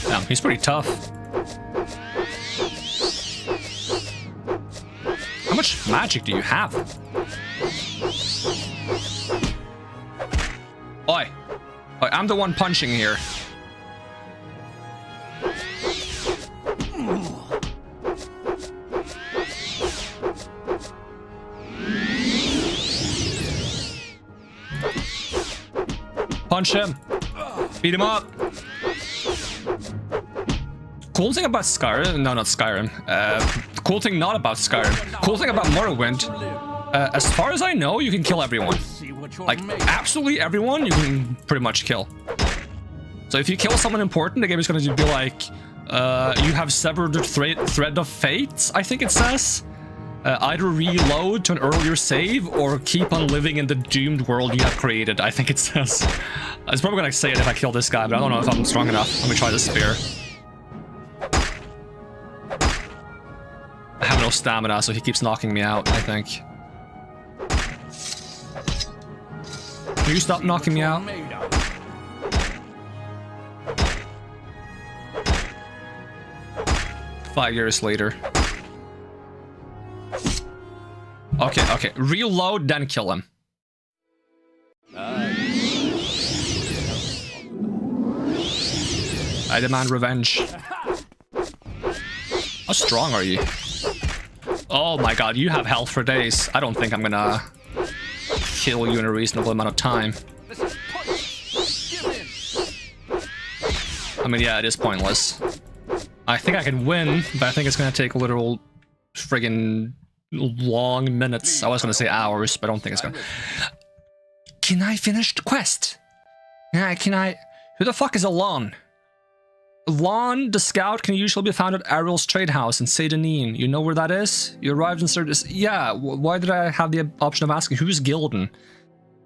Damn, he's pretty tough. How much magic do you have? Oi. Oi, I'm the one punching here. Punch him. Beat him up. Cool thing about Skyrim, no, not Skyrim. Cool thing not about Skyrim. Cool thing about Morrowind. As far as I know, you can kill everyone. Like, absolutely everyone you can pretty much kill. So if you kill someone important, the game is going to be like, you have severed the thread of fate, I think it says. Either reload to an earlier save or keep on living in the doomed world you have created, I think it says. I was probably going to say it if I kill this guy, but I don't know if I'm strong enough. Let me try the spear. I have no stamina, so he keeps knocking me out, I think. Can you stop knocking me out? Five years later. Okay, okay. Reload, then kill him. I demand revenge. How strong are you? Oh my god, you have health for days. I don't think I'm gonna kill you in a reasonable amount of time. I mean, yeah, it is pointless. I think I can win, but I think it's gonna take literal friggin' long minutes. I was gonna say hours, but I don't think it's gonna. Can I finish the quest? Yeah, can I? Who the fuck is Alon? Alon, the scout, can usually be found at Ariel's trade house in Saint-Denis. You know where that is? You arrived in service. Yeah, why did I have the option of asking? Who's Gildan?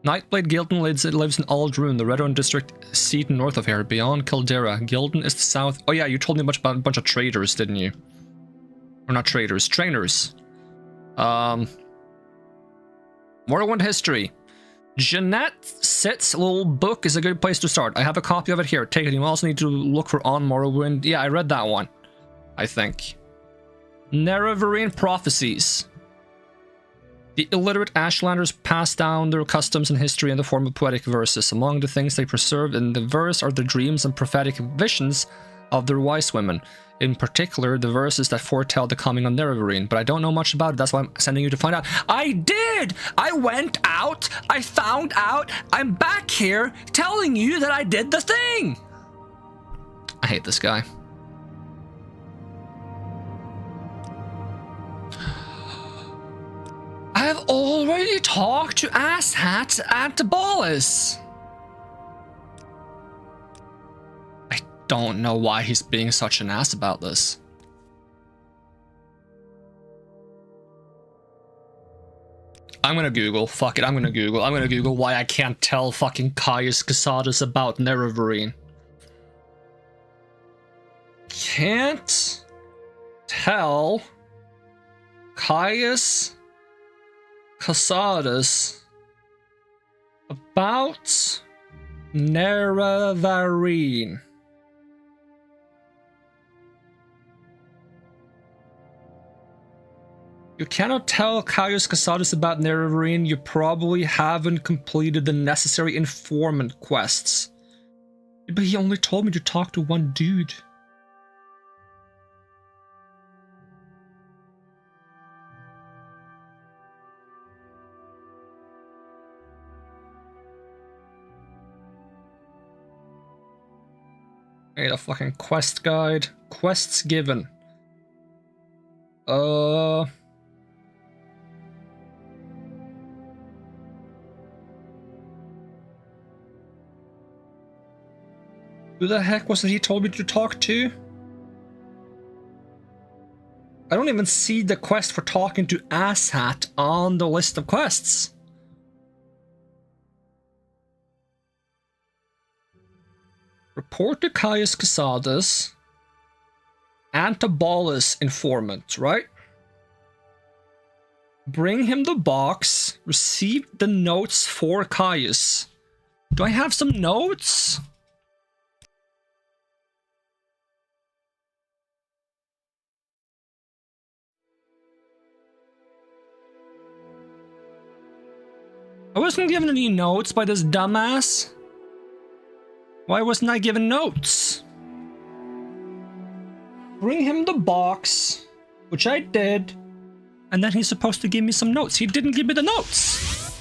Nightblade Gildan lives in Aldrune, the Redon district seat north of here, beyond Caldera. Gildan is the south. Oh yeah, you told me much about a bunch of traders, didn't you? Or not traders, trainers. Morrowind history. Jeanette Sitt's little book is a good place to start. I have a copy of it here. Take it. You also need to look for On Morrowind. Yeah, I read that one, I think. Nerevarine Prophecies. The illiterate Ashlanders pass down their customs and history in the form of poetic verses. Among the things they preserve in the verse are the dreams and prophetic visions of their wise women. In particular, the verses that foretell the coming of Nerevarine, but I don't know much about it. That's why I'm sending you to find out. I did! I went out, I found out, I'm back here telling you that I did the thing! I hate this guy. have already talked to Asshat at the Ballis. I don't know why he's being such an ass about this. I'm gonna Google. Fuck it, I'm gonna Google. I'm gonna Google why I can't tell fucking Caius Casadas about Nerevarine. Can't tell Caius Casadas about Nerevarine. You cannot tell Caius Casadas about Nerevarine. You probably haven't completed the necessary informant quests. But he only told me to talk to one dude. I need a fucking quest guide. Quests given. Who the heck was it he told me to talk to? I don't even see the quest for talking to Asshat on the list of quests. Report to Caius Casadas. Antabolus informant, right? Bring him the box. Receive the notes for Caius. Do I have some notes? I wasn't given any notes by this dumbass. Why wasn't I given notes? Bring him the box, which I did, and then he's supposed to give me some notes. He didn't give me the notes.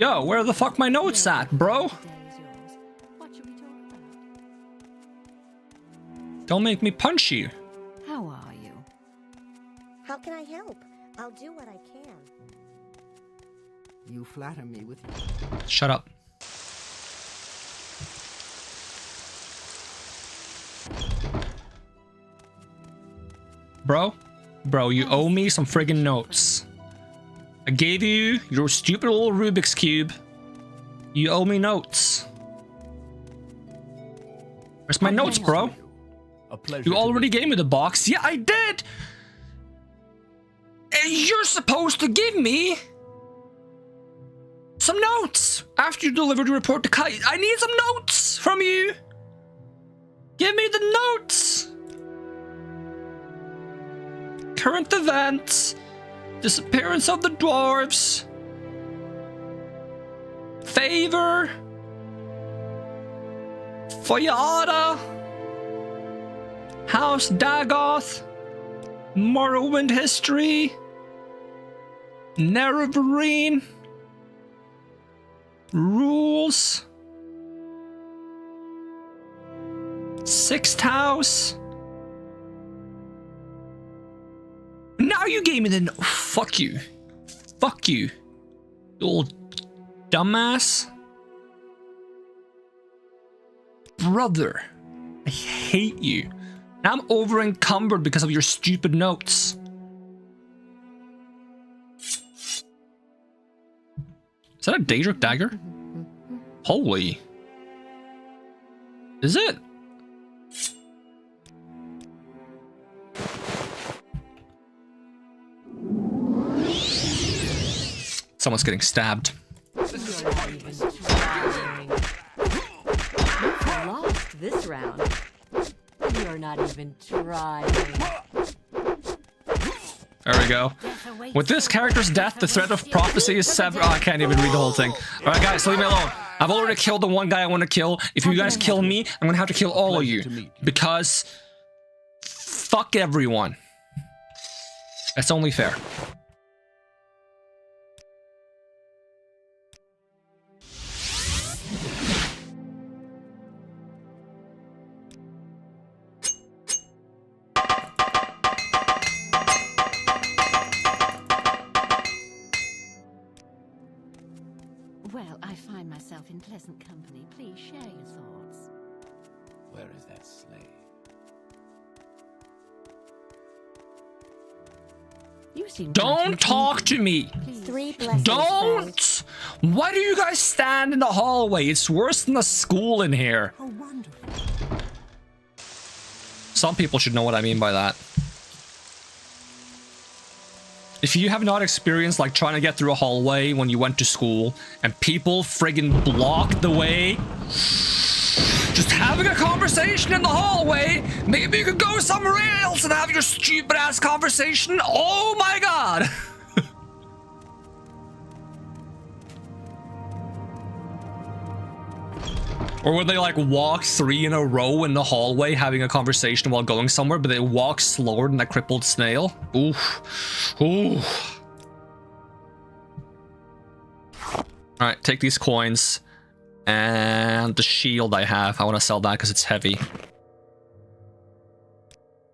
Yo, where the fuck my notes at, bro? What should we talk about? Don't make me punch you. How are you? How can I help? I'll do what I can. You flatter me with your... Shut up. Bro, you owe me some friggin' notes. I gave you your stupid little Rubik's Cube. You owe me notes. Where's my notes, bro? A pleasure. You already gave me the box. Yeah, I did! And you're supposed to give me some notes after you delivered the report to Kai. I need some notes from you. Give me the notes. Current events. Disappearance of the dwarves. Favor. Foyada. House Dagoth. Morrowind history. Nerevarine. Rules. Sixth house. Now you gave me the no. Fuck you. Fuck you. You old dumbass. Brother. I hate you. Now I'm over encumbered because of your stupid notes. Is that a Daedric dagger? Holy. Is it? Someone's getting stabbed. You're not even trying. You lost this round. You're not even trying. There we go. With this character's death, the threat of prophecy is severed. Oh, I can't even read the whole thing. Alright guys, leave me alone. I've already killed the one guy I want to kill. If you guys kill me, I'm gonna have to kill all of you. Because fuck everyone. That's only fair. myself in pleasant company. Please share your thoughts. Where is that slave? You seem Don't talk to me. 3 blessings. friend. Don't! Why do you guys stand in the hallway? It's worse than a school in here. Oh, wonderful. Some people should know what I mean by that. If you have not experienced like trying to get through a hallway when you went to school and people friggin' blocked the way, just having a conversation in the hallway, maybe you could go somewhere else and have your stupid ass conversation. Oh my god. Or would they like walk 3 in a row in the hallway having a conversation while going somewhere, but they walk slower than a crippled snail? Oof. Oof. Alright, take these coins. And the shield I have. I want to sell that because it's heavy.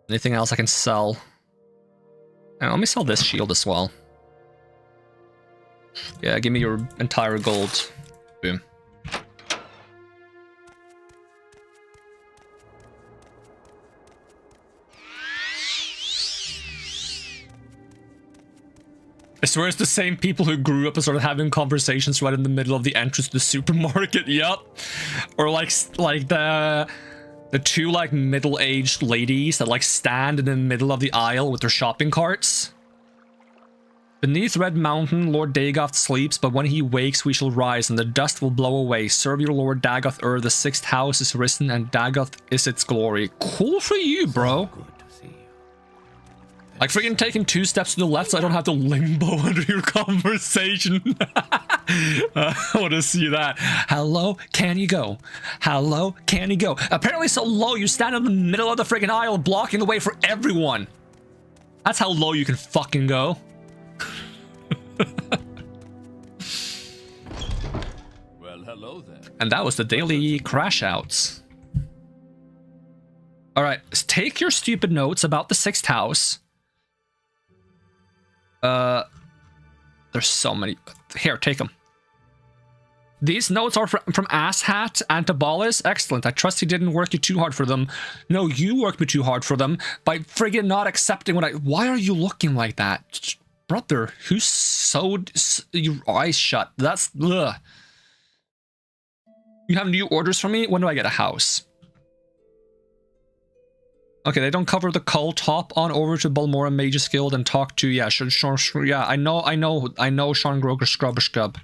Anything else I can sell? And let me sell this shield as well. Yeah, give me your entire gold. Boom. I swear it's the same people who grew up and started having conversations right in the middle of the entrance to the supermarket. Yup. Or like the two like middle-aged ladies that like stand in the middle of the aisle with their shopping carts. Beneath Red Mountain, Lord Dagoth sleeps, but when he wakes we shall rise and the dust will blow away. Serve your Lord Dagoth the 6th house is risen and Dagoth is its glory. Cool for you, bro. Good to see you. Like freaking taking 2 steps to the left so I don't have to limbo under your conversation. I want to see that. Hello, can you go? Hello, can you go? Apparently so low you stand in the middle of the freaking aisle blocking the way for everyone. That's how low you can fucking go. Well, hello there. And that was the daily crash outs. Alright, take your stupid notes about the 6th house. There's so many. Here, take them. These notes are from Asshat and Tabalis. Excellent. I trust he didn't work you too hard for them. No, you worked me too hard for them by friggin' not accepting what I... Why are you looking like that? Brother, who sewed your eyes shut? That's... Ugh. You have new orders for me? When do I get a house? Okay, they don't cover the cult. Hop on over to Balmora Mage's Guild and talk to... Yeah, yeah, I know Sean Groker Scrubber Scrub.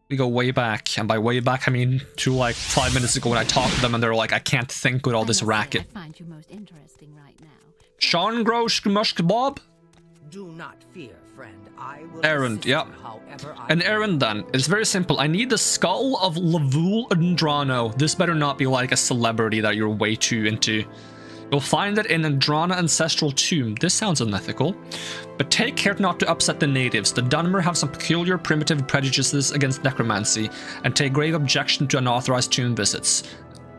We go way back, and by way back I mean to like 5 minutes ago when I talked to them and they're like, I can't think with all this racket. I find you most interesting right now. Sean Grosh Mush Kebab? Do not fear, friend. I will Errand, assist yeah. you however I An can. errand then. It's very simple. I need the skull of Lavul Andrano. This better not be like a celebrity that you're way too into. You'll find it in Andrana Ancestral Tomb. This sounds unethical. But take care not to upset the natives. The Dunmer have some peculiar primitive prejudices against necromancy and take grave objection to unauthorized tomb visits.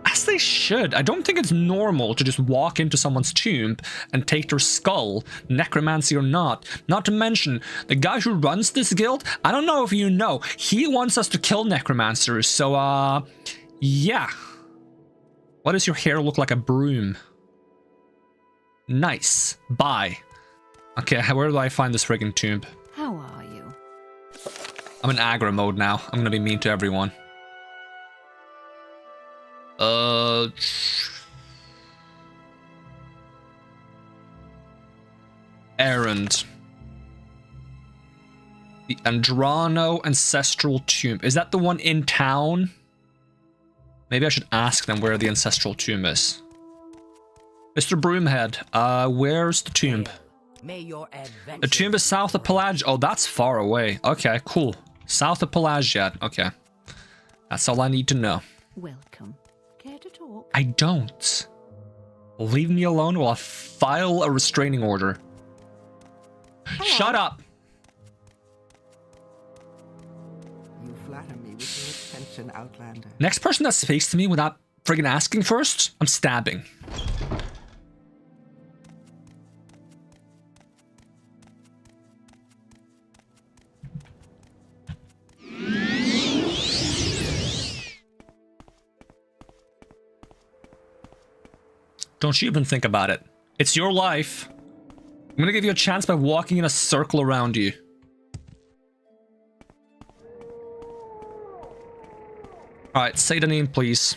As they should. I don't think it's normal to just walk into someone's tomb and take their skull, necromancy or not. Not to mention, the guy who runs this guild, I don't know if you know, he wants us to kill necromancers, so, yeah. Why does your hair look like a broom? Nice. Bye. Okay, where do I find this friggin' tomb? How are you? I'm in aggro mode now. I'm gonna be mean to everyone. Errand. The Andrano Ancestral Tomb. Is that the one in town? Maybe I should ask them where the Ancestral Tomb is. Mr. Broomhead, where's the tomb? May your The tomb is south of Pelagia. Oh, that's far away. Okay, cool. South of Pelagia. Okay. That's all I need to know. Welcome. Care to talk? I don't. Leave me alone while I file a restraining order. Shut up! You flatter me with your attention, Outlander. Next person that speaks to me without friggin' asking first, I'm stabbing. Don't you even think about it. It's your life. I'm gonna give you a chance by walking in a circle around you. Alright, say the name, please.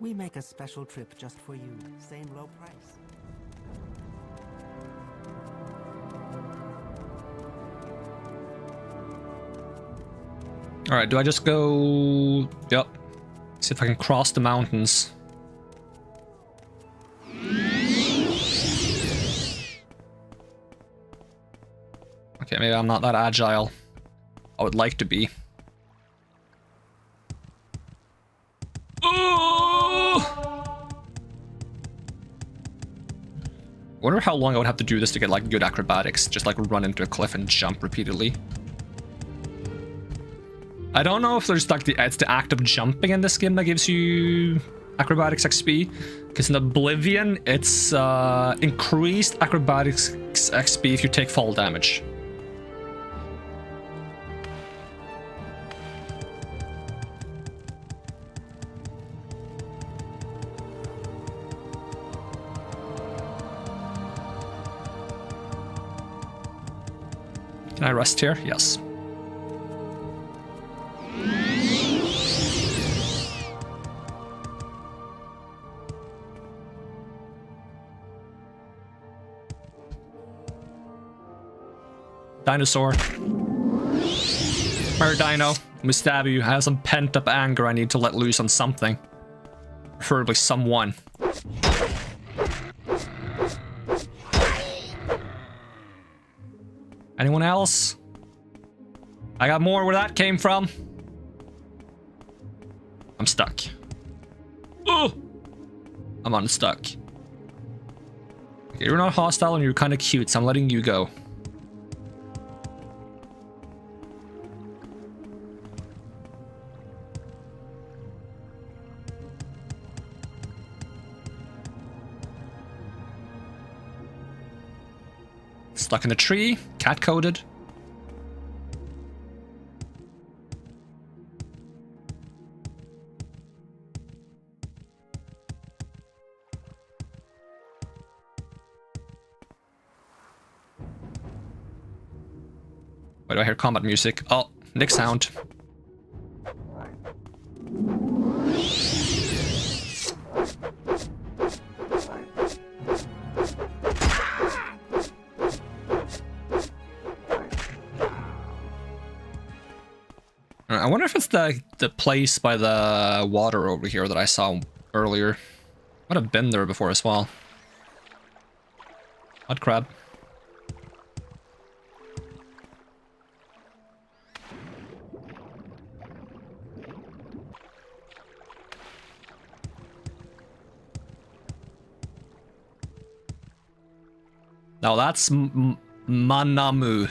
We make a special trip just for you. Same low price. Alright, do I just go... Yep. See if I can cross the mountains. Okay, maybe I'm not that agile. I would like to be. Wonder how long I would have to do this to get like good acrobatics. Just like run into a cliff and jump repeatedly. I don't know if there's like it's the act of jumping in this game that gives you acrobatics XP. Because in Oblivion, it's increased acrobatics XP if you take fall damage. Can I rest here? Yes. Dinosaur. Or Dino. Let me stab you. I have some pent up anger I need to let loose on something. Preferably someone. Anyone else? I got more where that came from. I'm stuck. Oh! I'm unstuck. Okay, you're not hostile and you're kind of cute, so I'm letting you go. Stuck in a tree, cat-coded. Why do I hear combat music? Oh, Nick sound. I wonder if it's the place by the water over here that I saw earlier. Might have been there before as well. Mud crab. Now that's Manamu.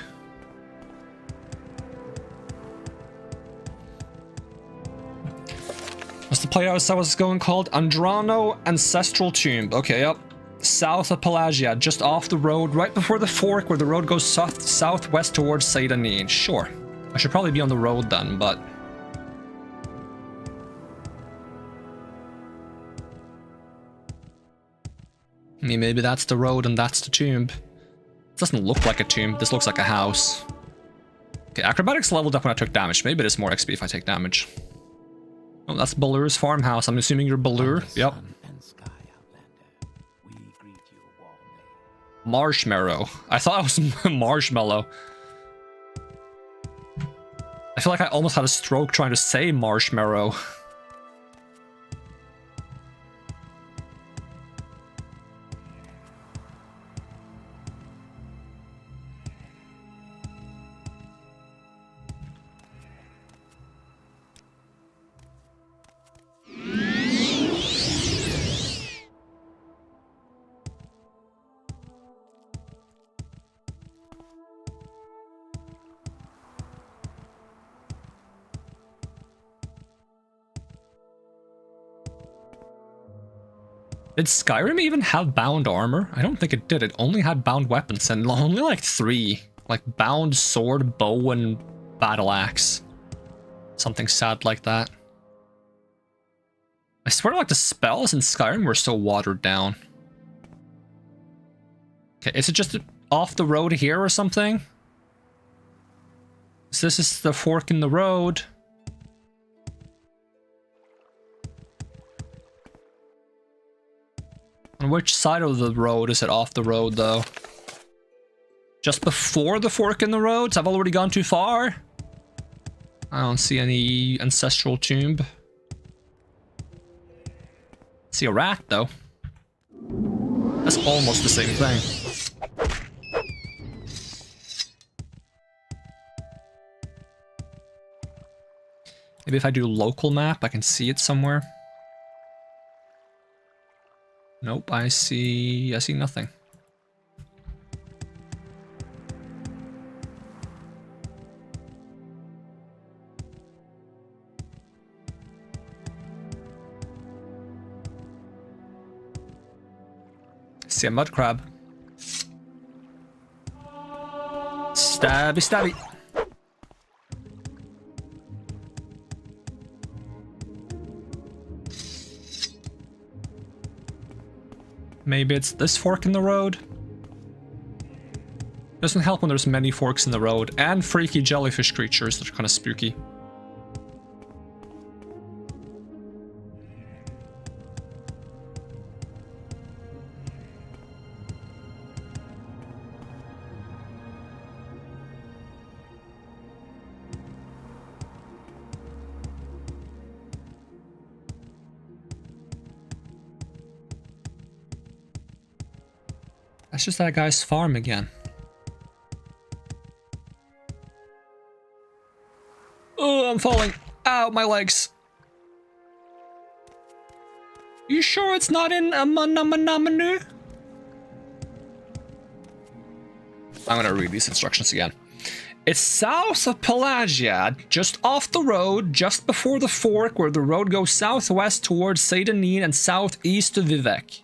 What's the playhouse I was going called? Andrano Ancestral Tomb. Okay, yep. South of Pelagia, just off the road, right before the fork where the road goes southwest towards Seidanin. Sure. I should probably be on the road then, but... I mean, maybe that's the road and that's the tomb. It doesn't look like a tomb. This looks like a house. Okay, acrobatics leveled up when I took damage. Maybe it is more XP if I take damage. Oh, that's Balur's farmhouse. I'm assuming you're Balur. Yep. Marshmallow. I thought it was marshmallow. I feel like I almost had a stroke trying to say marshmallow. Did Skyrim even have bound armor? I don't think it did. It only had bound weapons and only like 3. Like bound sword, bow, and battle axe. Something sad like that. I swear like the spells in Skyrim were so watered down. Okay, is it just off the road here or something? So this is the fork in the road. On which side of the road is it off the road though? Just before the fork in the road? I've already gone too far? I don't see any ancestral tomb. See a rat though. That's almost the same thing. Maybe if I do local map, I can see it somewhere. Nope, I see nothing. See a mud crab. Stabby, stabby. Maybe it's this fork in the road? Doesn't help when there's many forks in the road and freaky jellyfish creatures that are kind of spooky. That's just that guy's farm again. Oh, I'm falling. Ow, my legs. You sure it's not in a menu? I'm gonna read these instructions again. It's south of Pelagia, just off the road, just before the fork where the road goes southwest towards Seydanin and southeast to Vivek.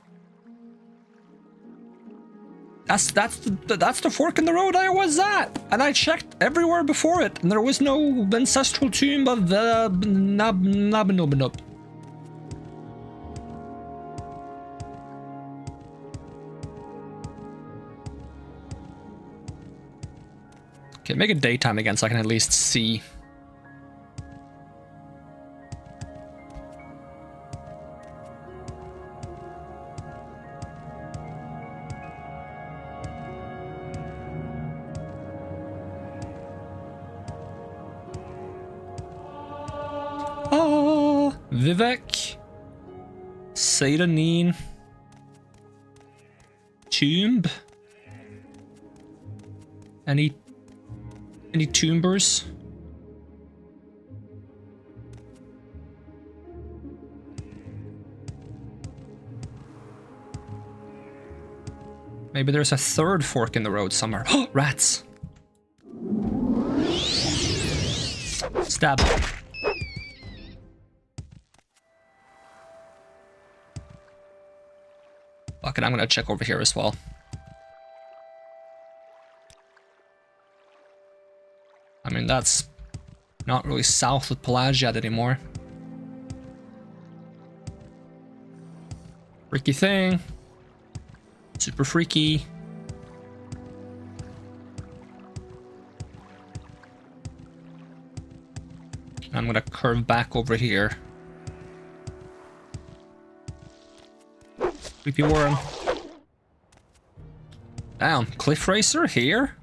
That's the fork in the road I was at, and I checked everywhere before it, and there was no ancestral tomb of the Nabnubnub. Okay, make it daytime again so I can at least see. Vivek, Seydanin, Tomb. Any tombers? Maybe there's a third fork in the road somewhere. Oh, rats! Stab. Okay, I'm gonna check over here as well. I mean, that's not really south of Pelagia anymore. Freaky thing. Super freaky. I'm gonna curve back over here. Creepy worm. Damn, cliff racer here?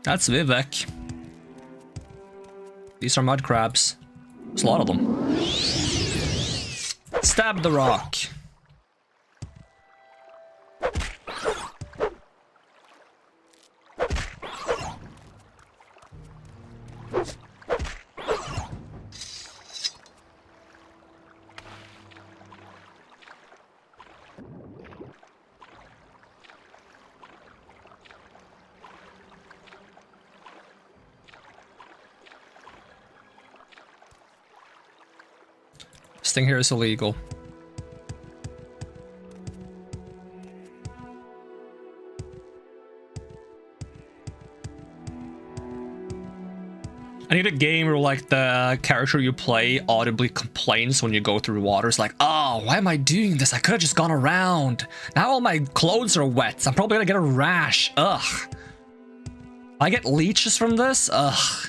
That's Vivek. These are mud crabs. There's a lot of them. Stab the rock. Harvesting here is illegal. I need a game where like the character you play audibly complains when you go through water. It's like, oh, why am I doing this? I could have just gone around. Now all my clothes are wet. I'm probably gonna get a rash. Ugh. I get leeches from this? Ugh.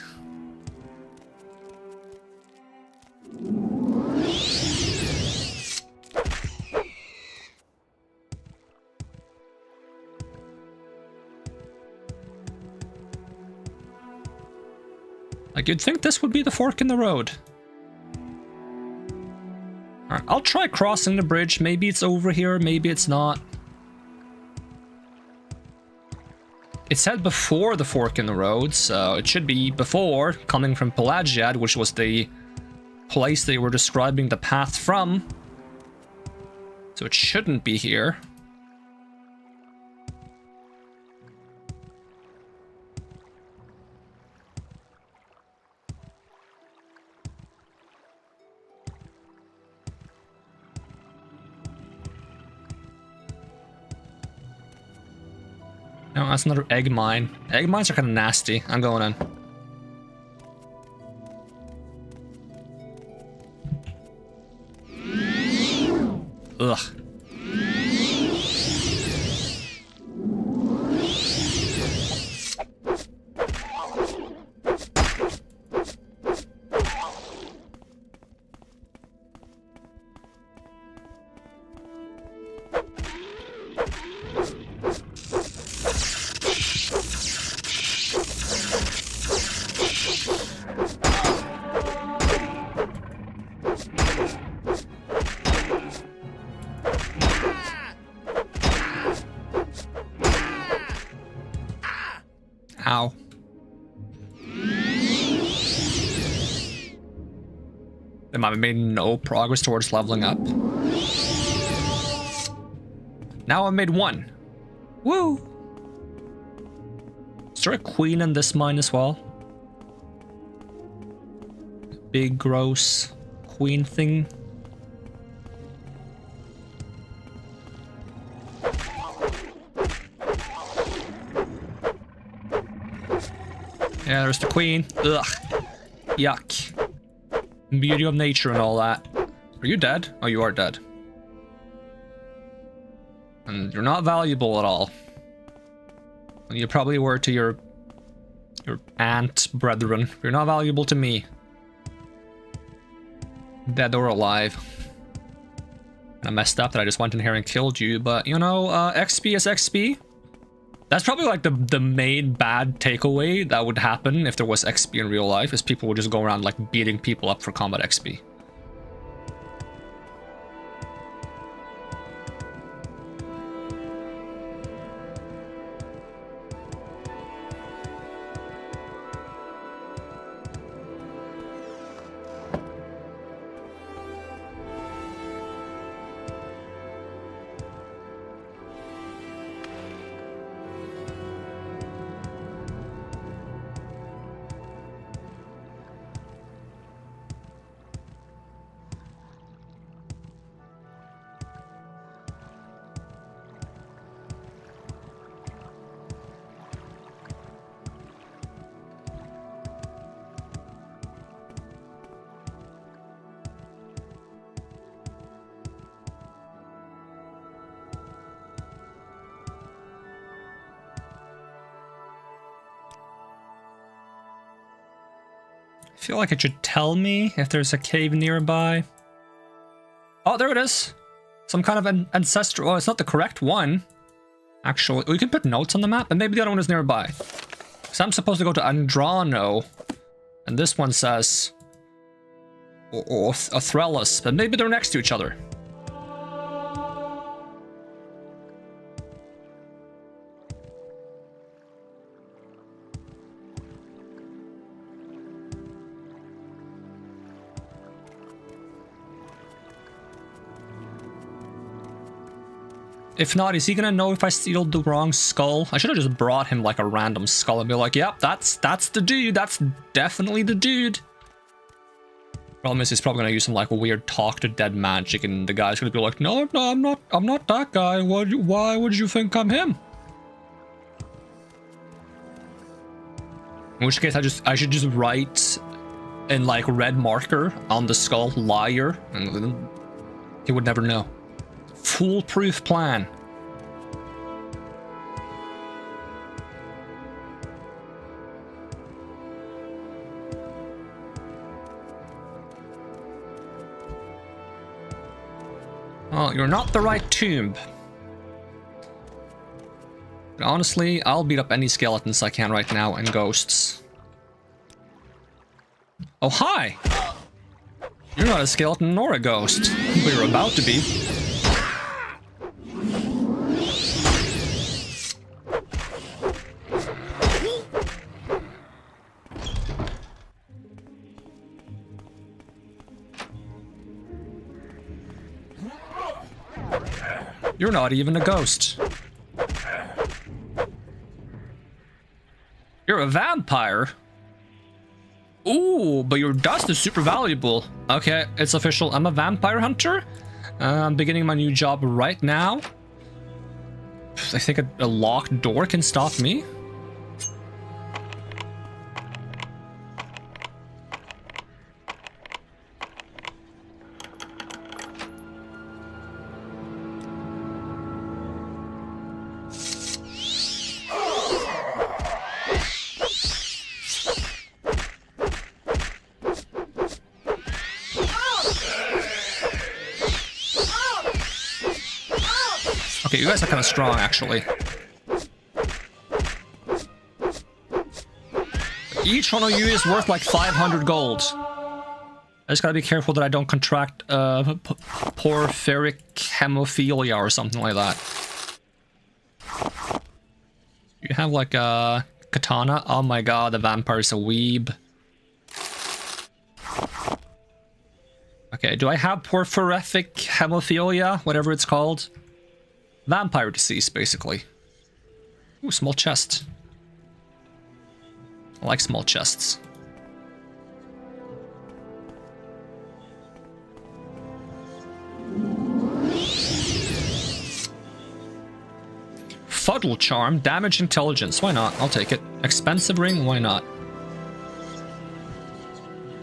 Like, you'd think this would be the fork in the road. Alright, I'll try crossing the bridge. Maybe it's over here, maybe it's not. It said before the fork in the road, so it should be before, coming from Pelagiad, which was the place they were describing the path from. So it shouldn't be here. No, that's another egg mine. Egg mines are kind of nasty. I'm going in. Ugh. Ow. They might have made no progress towards leveling up. Now I've made one. Woo! Is there a queen in this mine as well? Big, gross queen thing. Yeah, there's the queen. Ugh. Yuck. Beauty of nature and all that. Are you dead? Oh, you are dead. And you're not valuable at all. And you probably were to your ant brethren. You're not valuable to me. Dead or alive. I messed up that I just went in here and killed you, but you know, XP is XP. That's probably like the main bad takeaway that would happen if there was XP in real life, is people would just go around like beating people up for combat XP. I feel like it should tell me if there's a cave nearby. Oh, there it is. Some kind of an ancestral... Oh, it's not the correct one. Actually, we can put notes on the map, and maybe the other one is nearby. So I'm supposed to go to Andrano. And this one says... Othrellis, but maybe they're next to each other. If not, is he gonna know if I steal the wrong skull? I should have just brought him like a random skull and be like, yep, that's the dude. That's definitely the dude. Problem is, he's probably gonna use some like weird talk to dead magic, and the guy's gonna be like, "No, no, I'm not that guy. Why would you think I'm him?" In which case, I should just write in like red marker on the skull, liar, and then he would never know. Foolproof plan. Oh, you're not the right tomb. But honestly, I'll beat up any skeletons I can right now and ghosts. Oh, hi! You're not a skeleton nor a ghost, but you're about to be. You're not even a ghost. You're a vampire? Ooh, but your dust is super valuable. Okay, it's official. I'm a vampire hunter. I'm beginning my new job right now. I think a locked door can stop me. Okay, you guys are kind of strong, actually. Each one of you is worth like 500 gold. I just gotta be careful that I don't contract porphyric hemophilia or something like that. You have like a katana? Oh my god, the vampire's a weeb. Okay, do I have porphyric hemophilia? Whatever it's called. Vampire disease, basically. Ooh, small chest. I like small chests. Fuddle charm, damage intelligence. Why not? I'll take it. Expensive ring, why not?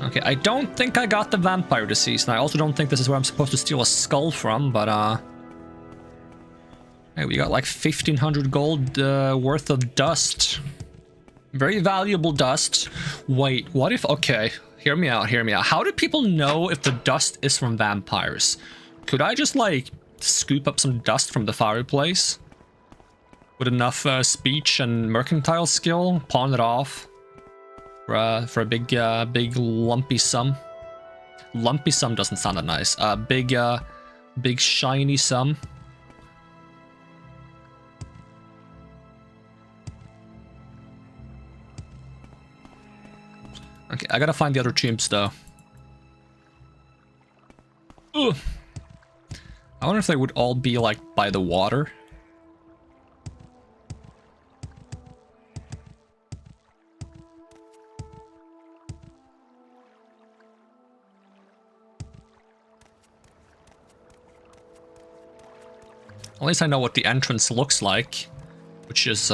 Okay, I don't think I got the vampire disease, and I also don't think this is where I'm supposed to steal a skull from, but hey, we got like 1500 gold worth of dust. Very valuable dust. Wait, what if... Okay, hear me out, hear me out. How do people know if the dust is from vampires? Could I just, like, scoop up some dust from the fireplace? With enough speech and mercantile skill? Pawn it off? For a big lumpy sum? Lumpy sum doesn't sound that nice. Big shiny sum. Okay, I gotta find the other tombs though. Ugh. I wonder if they would all be like by the water. At least I know what the entrance looks like, which is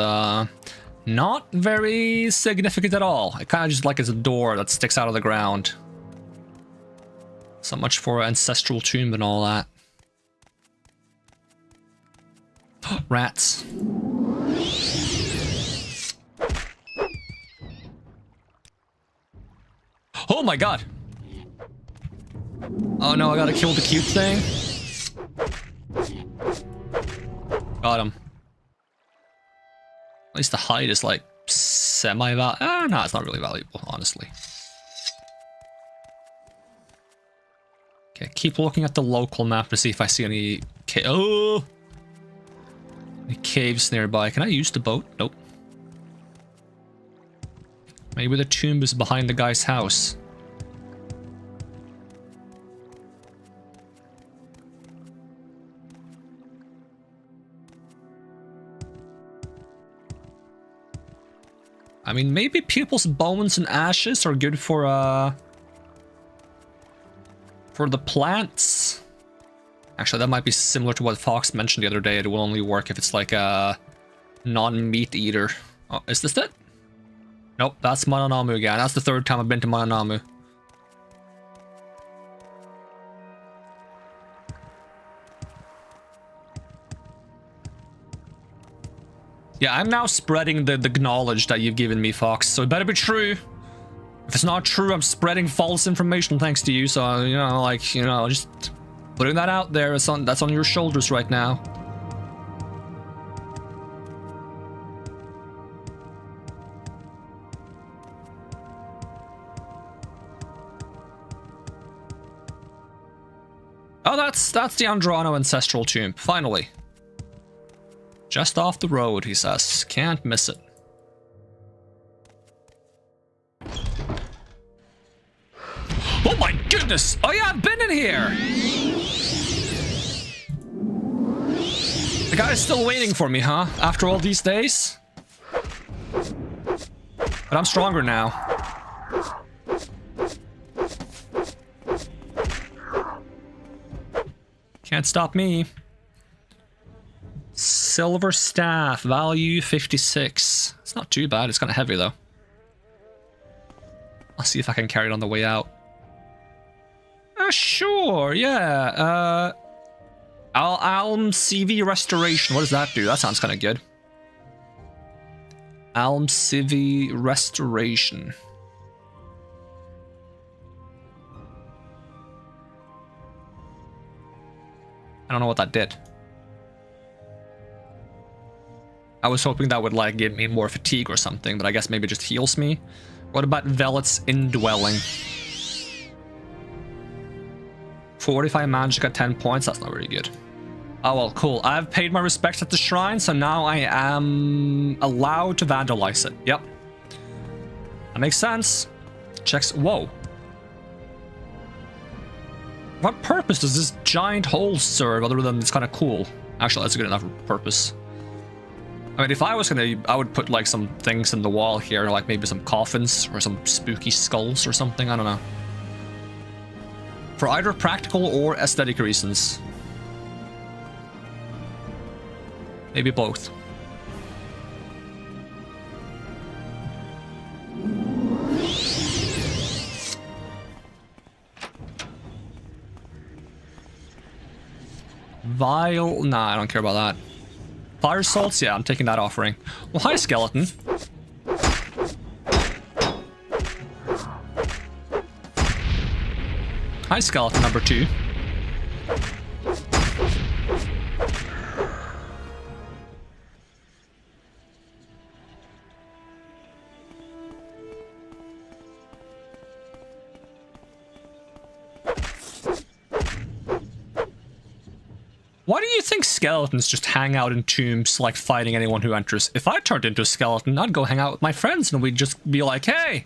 not very significant at all. It kind of just like it's a door that sticks out of the ground. So much for ancestral tomb and all that. Rats. Oh my god! Oh no, I gotta kill the cute thing. Got him. At least the hide is like semi-valuable. No, it's not really valuable, honestly. Okay, keep looking at the local map to see if I see any any caves nearby. Can I use the boat? Nope. Maybe the tomb is behind the guy's house. I mean, maybe people's bones and ashes are good for, For the plants... Actually, that might be similar to what Fox mentioned the other day. It will only work if it's like a non-meat eater. Oh, is this it? Nope, that's Mananamu again. That's the third time I've been to Mananamu. Yeah, I'm now spreading the knowledge that you've given me, Fox, so it better be true. If it's not true, I'm spreading false information thanks to you, so, you know, like, you know, just putting that out there. That's on your shoulders right now. Oh, that's the Andrano ancestral tomb, finally. Just off the road, he says. Can't miss it. Oh my goodness! Oh yeah, I've been in here! The guy's still waiting for me, huh? After all these days? But I'm stronger now. Can't stop me. Silver staff, value 56. It's not too bad, it's kind of heavy though. I'll see if I can carry it on the way out. Sure, yeah. Alm CV restoration, what does that do? That sounds kind of good. Alm CV restoration. I don't know what that did. I was hoping that would like give me more fatigue or something, but I guess maybe it just heals me. What about Velet's Indwelling? 45 magic at 10 points, that's not very good. Oh well, cool. I've paid my respects at the shrine, so now I am allowed to vandalize it. Yep. That makes sense. Checks, whoa. What purpose does this giant hole serve other than it's kind of cool? Actually, that's a good enough purpose. I mean, if I was gonna, I would put like some things in the wall here, like maybe some coffins or some spooky skulls or something, I don't know. For either practical or aesthetic reasons. Maybe both. Vile, nah, I don't care about that. Fire salts, yeah, I'm taking that offering. Well, hi, skeleton. Hi, skeleton number 2. Why do you think skeletons just hang out in tombs, like fighting anyone who enters? If I turned into a skeleton, I'd go hang out with my friends and we'd just be like, hey,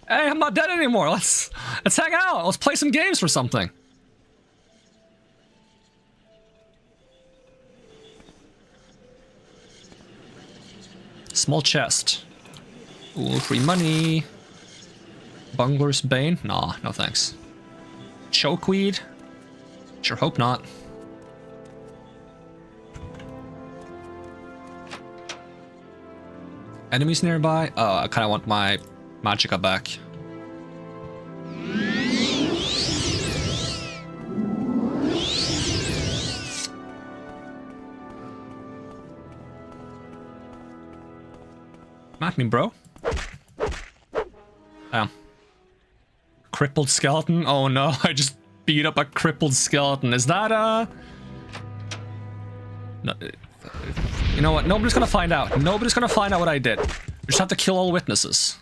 I'm not dead anymore. Let's hang out. Let's play some games or something. Small chest. Ooh, free money. Bungler's Bane? Nah, no thanks. Chokeweed? Sure hope not. Enemies nearby? Oh, I kind of want my magicka back. Come at me, bro. Damn. Crippled skeleton? Oh no, I just beat up a crippled skeleton. Is that no, you know what? Nobody's gonna find out. Nobody's gonna find out what I did. We just have to kill all witnesses.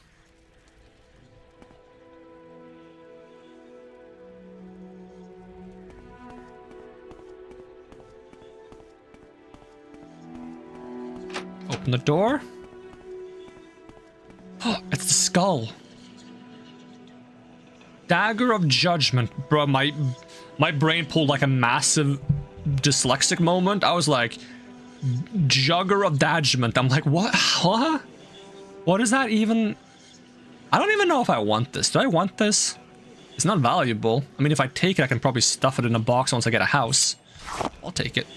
Open the door. Oh, it's the skull. Dagger of Judgment. Bro, my brain pulled like a massive dyslexic moment. I was like, Jugger of Judgment. I'm like, what? Huh? What is that even? I don't even know if I want this. Do I want this? It's not valuable. I mean, if I take it, I can probably stuff it in a box once I get a house. I'll take it.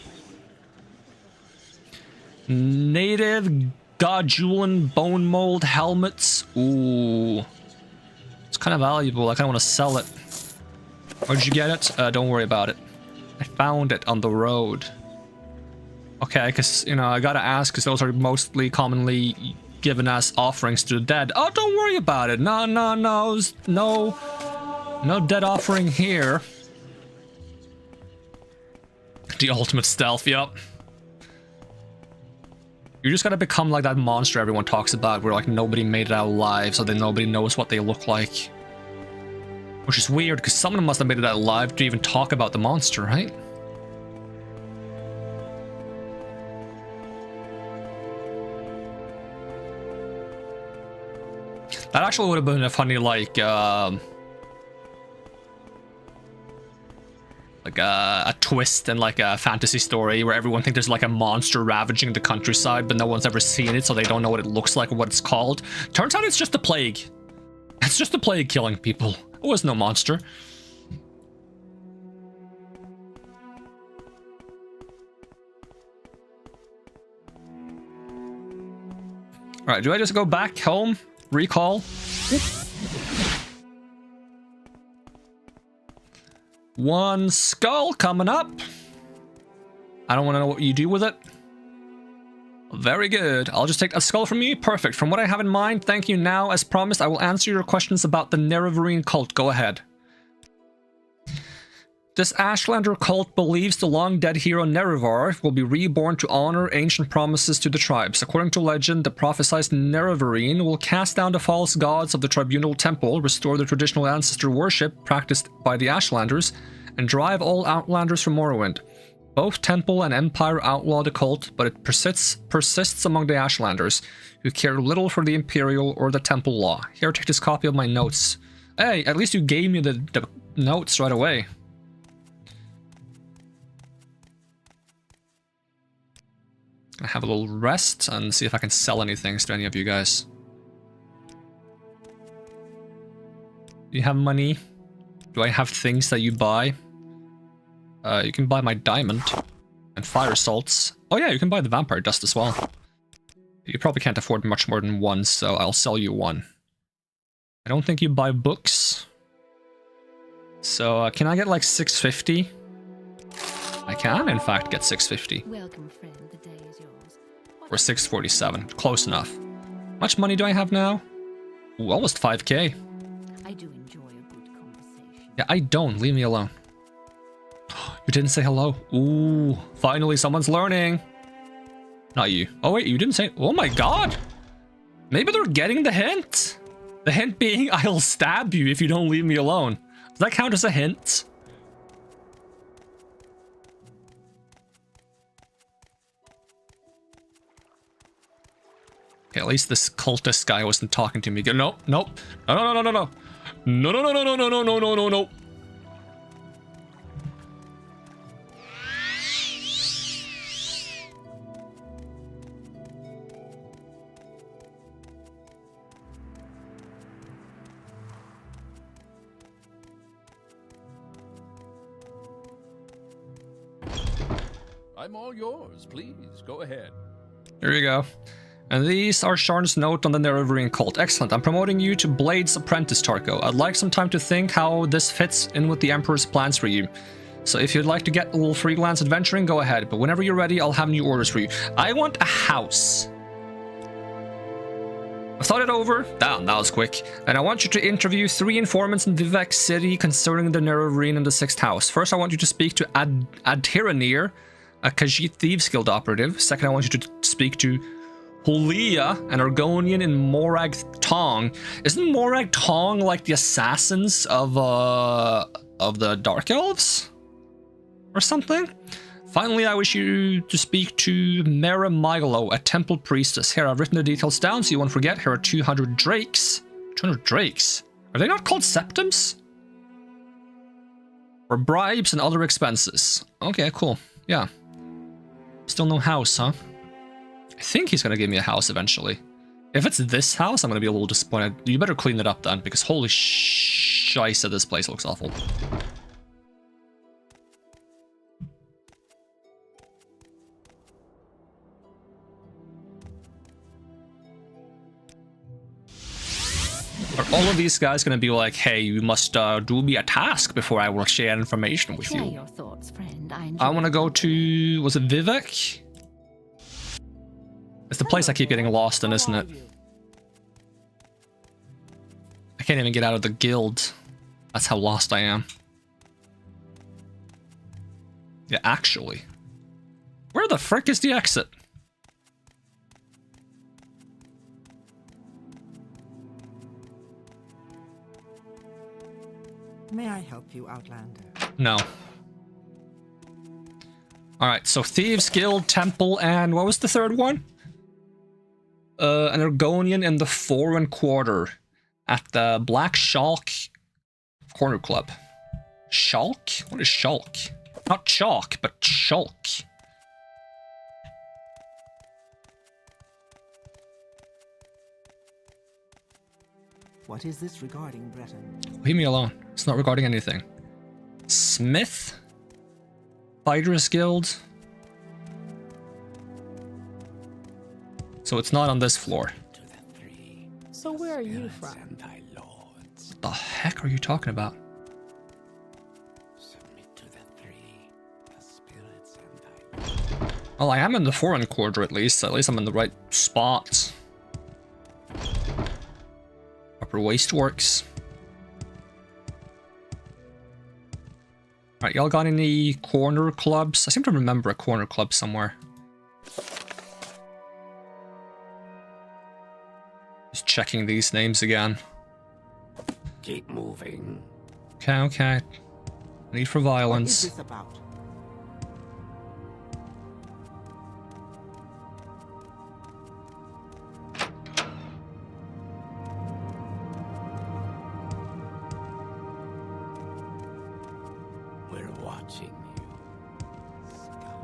Native Gajulan bone mold helmets. Ooh. It's kind of valuable. I kind of want to sell it. Where'd you get it? Don't worry about it. I found it on the road. Okay, because, you know, I gotta ask, because those are mostly commonly given as offerings to the dead. Oh, don't worry about it. No dead offering here. The ultimate stealth, yup. You just gotta become like that monster everyone talks about, where like nobody made it out alive, so then nobody knows what they look like. Which is weird, because someone must have made it out alive to even talk about the monster, right? That actually would have been a funny, like a twist in like a fantasy story where everyone thinks there's like a monster ravaging the countryside, but no one's ever seen it, so they don't know what it looks like or what it's called. Turns out it's just a plague. It's just a plague killing people. It was no monster. Alright, do I just go back home? Recall? One skull coming up. I don't want to know what you do with it. Very good. I'll just take a skull from you. Perfect. From what I have in mind, thank you. Now, as promised, I will answer your questions about the Nerevarine cult. Go ahead. This Ashlander cult believes the long-dead hero Nerevar will be reborn to honor ancient promises to the tribes. According to legend, the prophesied Nerevarine will cast down the false gods of the Tribunal Temple, restore the traditional ancestor worship practiced by the Ashlanders, and drive all Outlanders from Morrowind. Both Temple and Empire outlaw the cult, but it persists among the Ashlanders, who care little for the Imperial or the Temple law. Here, take this copy of my notes. Hey, at least you gave me the notes right away. Gonna have a little rest and see if I can sell anything to any of you guys. Do you have money? Do I have things that you buy? You can buy my diamond and fire salts. Oh yeah, you can buy the vampire dust as well. You probably can't afford much more than one, so I'll sell you one. I don't think you buy books. So can I get like 650? I can, in fact, get 650. Welcome, friend. The day is yours. Or 647. Close enough. How much money do I have now? Ooh, almost 5k. I do enjoy a good conversation. Yeah, I don't. Leave me alone. You didn't say hello. Ooh, finally someone's learning. Not you. Oh wait, you didn't say... Oh my god. Maybe they're getting the hint. The hint being, I'll stab you if you don't leave me alone. Does that count as a hint? Okay, at least this cultist guy wasn't talking to me. No, no, no, no, no, no, no, no, no, no, no, no, no, no, no, no, no, no. I'm all yours. Please, go ahead. Here you go. And these are Sharn's note on the Nerevarine cult. Excellent. I'm promoting you to Blade's apprentice, Tarko. I'd like some time to think how this fits in with the Emperor's plans for you. So if you'd like to get a little freelance adventuring, go ahead. But whenever you're ready, I'll have new orders for you. I want a house. I've thought it over. Damn, that was quick. And I want you to interview 3 informants in Vivek City concerning the Nerevarine and the 6th house. First, I want you to speak to Adhiranir, a Khajiit Thieves Guild operative. Second, I want you to speak to Hulia, an Argonian in Morag Tong. Isn't Morag Tong like the assassins of the Dark Elves? Or something? Finally, I wish you to speak to Mera Milo, a temple priestess. Here, I've written the details down so you won't forget. Here are 200 drakes. 200 drakes? Are they not called septums? Or bribes and other expenses. Okay, cool. Yeah. Still no house, huh? I think he's gonna give me a house eventually. If it's this house, I'm gonna be a little disappointed. You better clean it up then, because holy shit. Scheisse, this place looks awful. Are all of these guys gonna be like, hey, you must do me a task before I will share information with Share you? your thoughts, friend. I want to go to... was it Vivek? It's the place I keep getting lost in, isn't it? I can't even get out of the guild. That's how lost I am. Yeah, actually. Where the frick is the exit? May I help you, Outlander? No. Alright, so Thieves Guild, Temple, and what was the third one? An Argonian in the Foreign Quarter at the Black Shalk Corner Club. Shalk? What is Shalk? Not chalk, but Shalk. What is this regarding, Breton? Leave me alone. It's not regarding anything. Smith? Fighters Guild? So it's not on this floor. So where are you from? What the heck are you talking about? Well, I am in the Foreign Quarter at least. At least I'm in the right spot. Upper Wasteworks. Alright, y'all got any corner clubs? I seem to remember a corner club somewhere. Just checking these names again. Keep moving. Okay, okay. Need for What is violence. this about? We're watching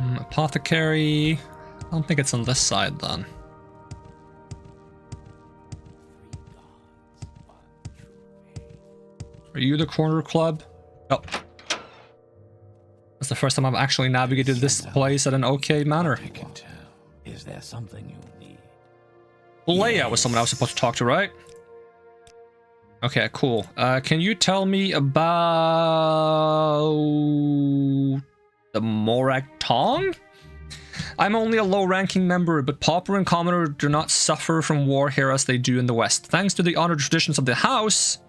you. Apothecary. I don't think it's on this side then. Are you the corner club? Oh. That's the first time I've actually navigated this place at an okay manner. I can tell. Is there something you need? Leia was someone I was supposed to talk to, right? Okay, cool. Can you tell me about the Morag Tong? I'm only a low-ranking member, but Pauper and Commoner do not suffer from war here as they do in the West. Thanks to the honored traditions of the House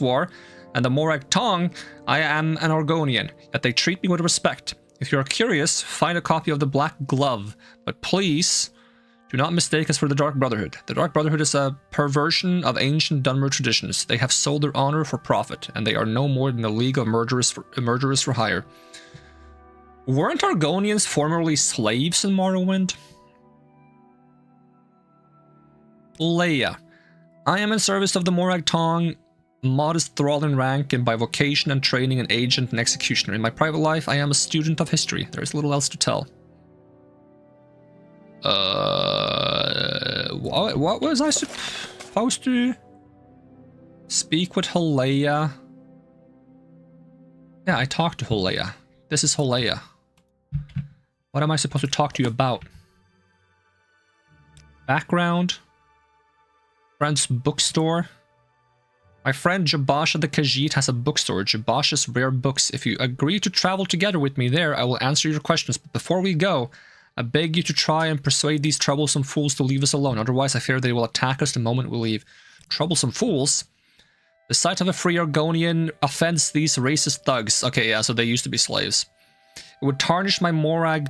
War, and the Morag Tong, I am an Argonian, yet they treat me with respect. If you are curious, find a copy of the Black Glove, but please do not mistake us for the Dark Brotherhood. The Dark Brotherhood is a perversion of ancient Dunmer traditions. They have sold their honor for profit, and they are no more than a league of murderers for hire. Weren't Argonians formerly slaves in Morrowind? Leia. I am in service of the Morag Tong, modest thrall in rank, and by vocation and training an agent and executioner. In my private life, I am a student of history. There is little else to tell. What was I supposed to speak with Haleia? Yeah, I talked to Haleia. This is Haleia. What am I supposed to talk to you about? Background? Friend's bookstore? My friend Jabasha the Khajiit has a bookstore, Jabasha's Rare Books. If you agree to travel together with me there, I will answer your questions. But before we go, I beg you to try and persuade these troublesome fools to leave us alone. Otherwise, I fear they will attack us the moment we leave. Troublesome fools? The sight of a free Argonian offends these racist thugs. Okay, yeah, so they used to be slaves. It would tarnish my Morag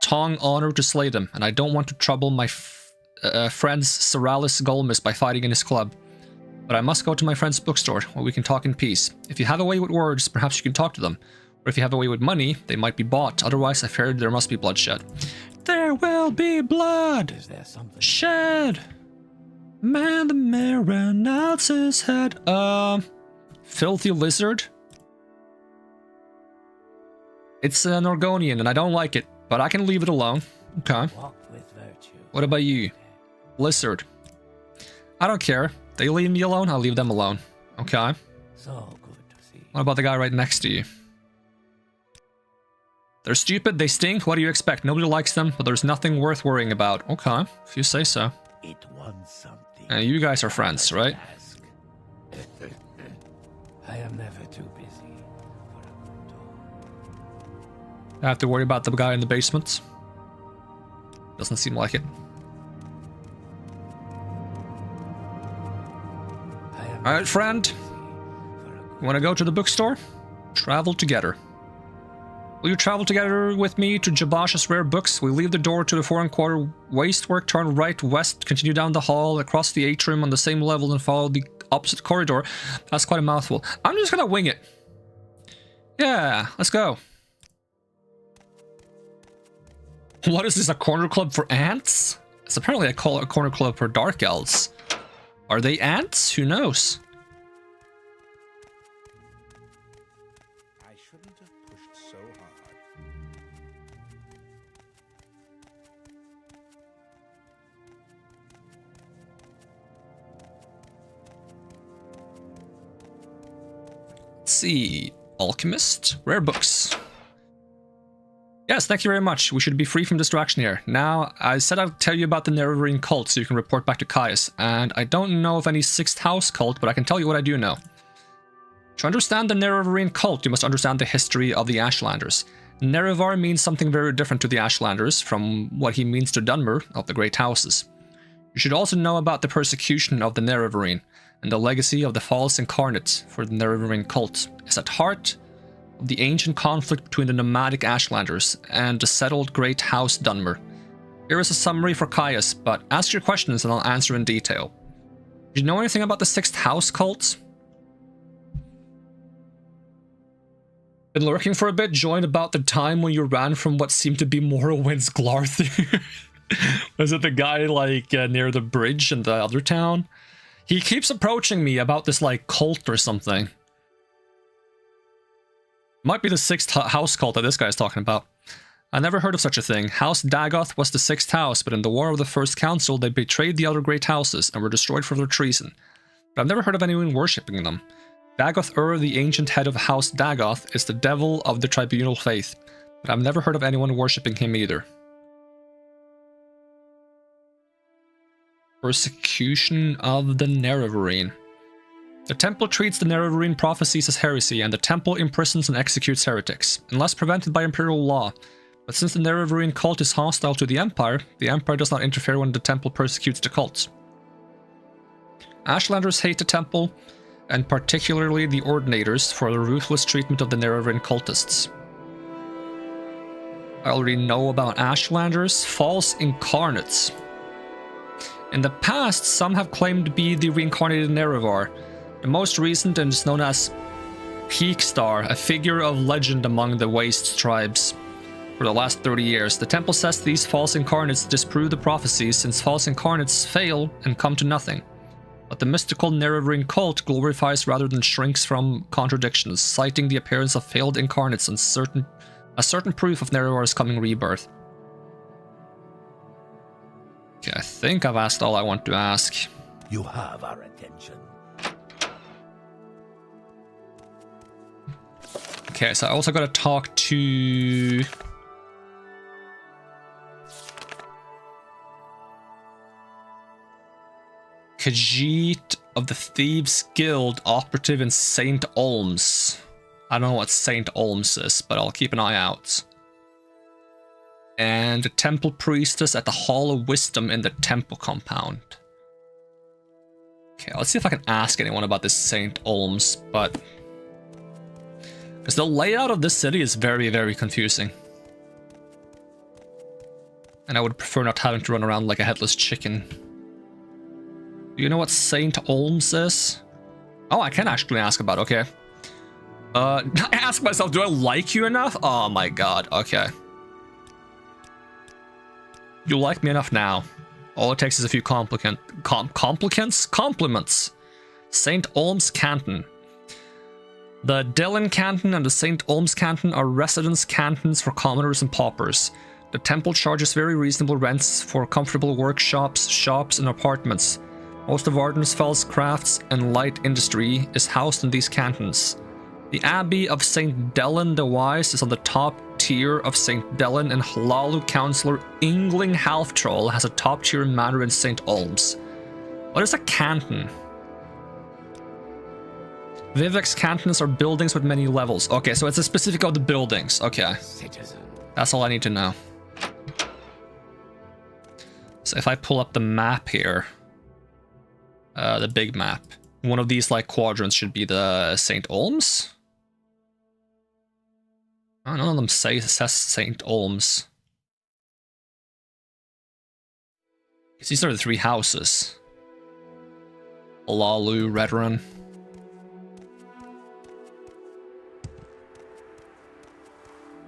Tong honor to slay them, and I don't want to trouble my friend's Seralis Golmis by fighting in his club. But I must go to my friend's bookstore, where we can talk in peace. If you have a way with words, perhaps you can talk to them. Or if you have a way with money, they might be bought. Otherwise, I fear there must be bloodshed. There will be blood! Is there something? Shed! Man the mirror nods his head. Filthy lizard? It's an Argonian, and I don't like it, but I can leave it alone. Okay. Walk with virtue. What about you? Lizard. I don't care. They leave me alone, I'll leave them alone. Okay. So good to see. What about the guy right next to you? They're stupid, they stink, what do you expect? Nobody likes them, but there's nothing worth worrying about. Okay, if you say so. It wants something. And you guys are friends, right? Ask. I am never too busy for a good talk. I have to worry about the guy in the basement. Doesn't seem like it. Alright, friend. You want to go to the bookstore? Travel together. Will you travel together with me to Jabash's Rare Books? We leave the door to the foreign quarter, wastework, turn right west, continue down the hall, across the atrium on the same level and follow the opposite corridor. That's quite a mouthful. I'm just gonna wing it. Yeah, let's go. What is this, a corner club for ants? It's apparently a corner club for dark elves. Are they ants? Who knows? I shouldn't have pushed so hard. Let's see. Alchemist. Rare books. Yes, thank you very much. We should be free from distraction here. Now, I said I'd tell you about the Nerevarine cult so you can report back to Caius. And I don't know of any 6th house cult, but I can tell you what I do know. To understand the Nerevarine cult, you must understand the history of the Ashlanders. Nerevar means something very different to the Ashlanders from what he means to Dunmer of the Great Houses. You should also know about the persecution of the Nerevarine, and the legacy of the false incarnate for the Nerevarine cult is at heart of the ancient conflict between the nomadic Ashlanders and the settled Great House Dunmer. Here is a summary for Caius, but ask your questions and I'll answer in detail. Do you know anything about the 6th house cult? Been lurking for a bit, joined about the time when you ran from what seemed to be Morrowind's Glarthir. Was it the guy like near the bridge in the other town? He keeps approaching me about this like cult or something. Might be the 6th house cult that this guy is talking about. I never heard of such a thing. House Dagoth was the 6th house, but in the War of the First Council, they betrayed the other great houses and were destroyed for their treason. But I've never heard of anyone worshipping them. Dagoth the ancient head of House Dagoth, is the devil of the tribunal faith, but I've never heard of anyone worshipping him either. Persecution of the Nerevarine. The Temple treats the Nerevarine prophecies as heresy, and the Temple imprisons and executes heretics, unless prevented by imperial law. But since the Nerevarine cult is hostile to the Empire does not interfere when the Temple persecutes the cult. Ashlanders hate the Temple, and particularly the Ordinators, for their ruthless treatment of the Nerevarine cultists. I already know about Ashlanders. False incarnates. In the past, some have claimed to be the reincarnated Nerevar. The most recent is known as Peakstar, a figure of legend among the Waste tribes. For the last 30 years, the Temple says these false incarnates disprove the prophecies since false incarnates fail and come to nothing. But the mystical Nerevarine cult glorifies rather than shrinks from contradictions, citing the appearance of failed incarnates and a certain proof of Nerevar's coming rebirth. Okay, I think I've asked all I want to ask. You have our attention. Okay, so I also gotta talk to... Khajiit of the Thieves Guild, operative in St. Olms. I don't know what St. Olms is, but I'll keep an eye out. And the Temple Priestess at the Hall of Wisdom in the Temple Compound. Okay, let's see if I can ask anyone about this St. Olms, but... because the layout of this city is very, very confusing. And I would prefer not having to run around like a headless chicken. Do you know what St. Olms is? Oh, I can actually ask about it, okay. I ask myself, do I like you enough? Oh my god, okay. You like me enough now. All it takes is a few compliments. St. Olms Canton. The Dillon Canton and the St. Olms Canton are residence cantons for commoners and paupers. The Temple charges very reasonable rents for comfortable workshops, shops, and apartments. Most of Vardensfeld's crafts and light industry is housed in these cantons. The Abbey of St. Dellen the Wise is on the top tier of St. Dellen, and Hlalu Councillor Ingling Halftroll has a top tier manor in St. Olms. What is a canton? Vivek's cantons are buildings with many levels. Okay, so it's a specific of the buildings. Okay. Citizen. That's all I need to know. So if I pull up the map here, the big map, one of these like quadrants should be the St. Olms. Oh, none of them says St. Olms. Because these are the three houses. Hlalu, Redrun.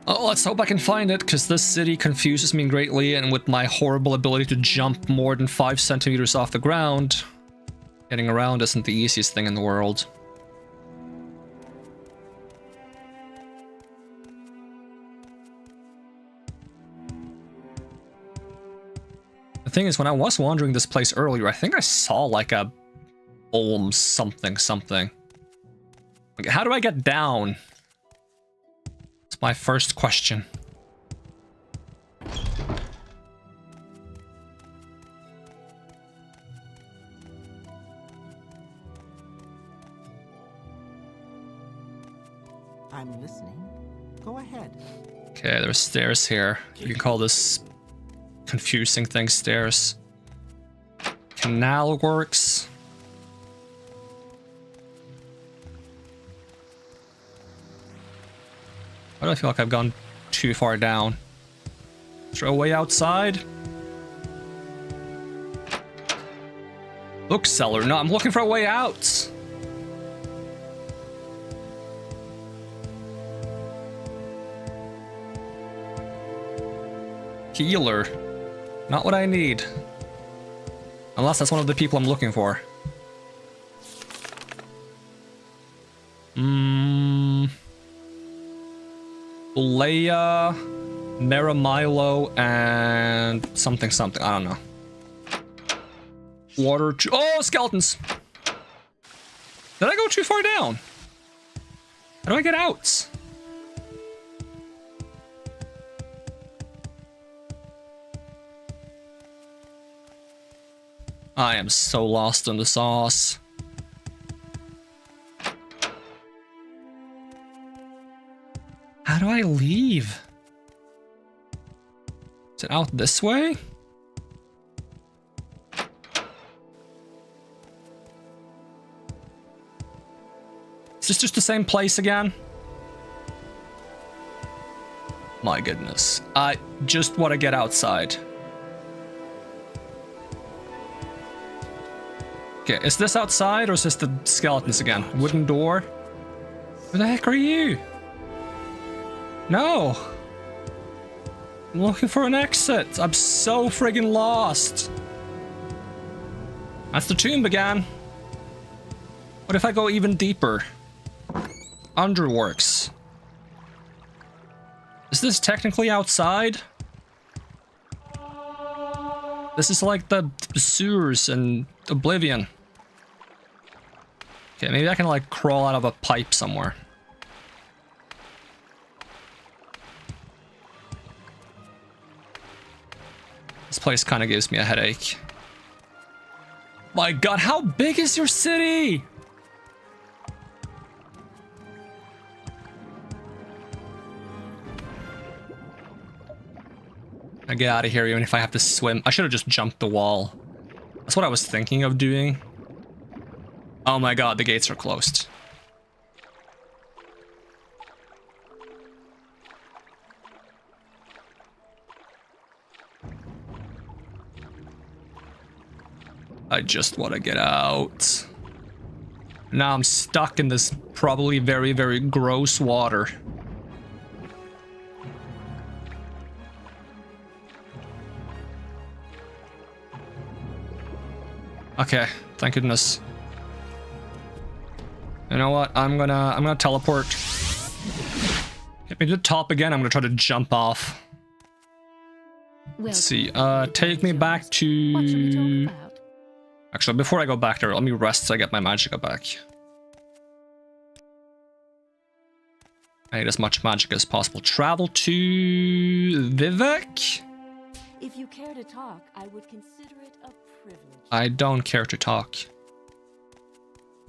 Oh, let's hope I can find it, because this city confuses me greatly, and with my horrible ability to jump more than 5 centimeters off the ground, getting around isn't the easiest thing in the world. The thing is, when I was wandering this place earlier, I think I saw like a Olm something. Okay, how do I get down? It's my first question. I'm listening. Go ahead. Okay, there's stairs here. You can call this confusing thing stairs. Canal works. Why do I feel like I've gone too far down? Is there a way outside? Bookseller. No, I'm looking for a way out. Healer. Not what I need. Unless that's one of the people I'm looking for. Leia, Maramilo, and something. I don't know. Water. Oh, skeletons! Did I go too far down? How do I get out? I am so lost in the sauce. How do I leave? Is it out this way? Is this just the same place again? My goodness. I just want to get outside. Okay, is this outside or is this the skeletons again? Wooden door? Where the heck are you? No! I'm looking for an exit. I'm so friggin' lost. That's the tomb again. What if I go even deeper? Underworks. Is this technically outside? This is like the sewers in Oblivion. Okay, maybe I can like crawl out of a pipe somewhere. This place kind of gives me a headache. My god, how big is your city? I get out of here even if I have to swim. I should have just jumped the wall. That's what I was thinking of doing. Oh my god, the gates are closed. I just want to get out. Now I'm stuck in this probably very, very gross water. Okay, thank goodness. You know what? I'm gonna teleport. Get me to the top again. I'm gonna try to jump off. Well, Let's see. Take me back what shall we to talk about? Actually, before I go back there, let me rest so I get my magicka back. I need as much magic as possible. Travel to Vivek? If you care to talk, I would consider it a privilege. I don't care to talk.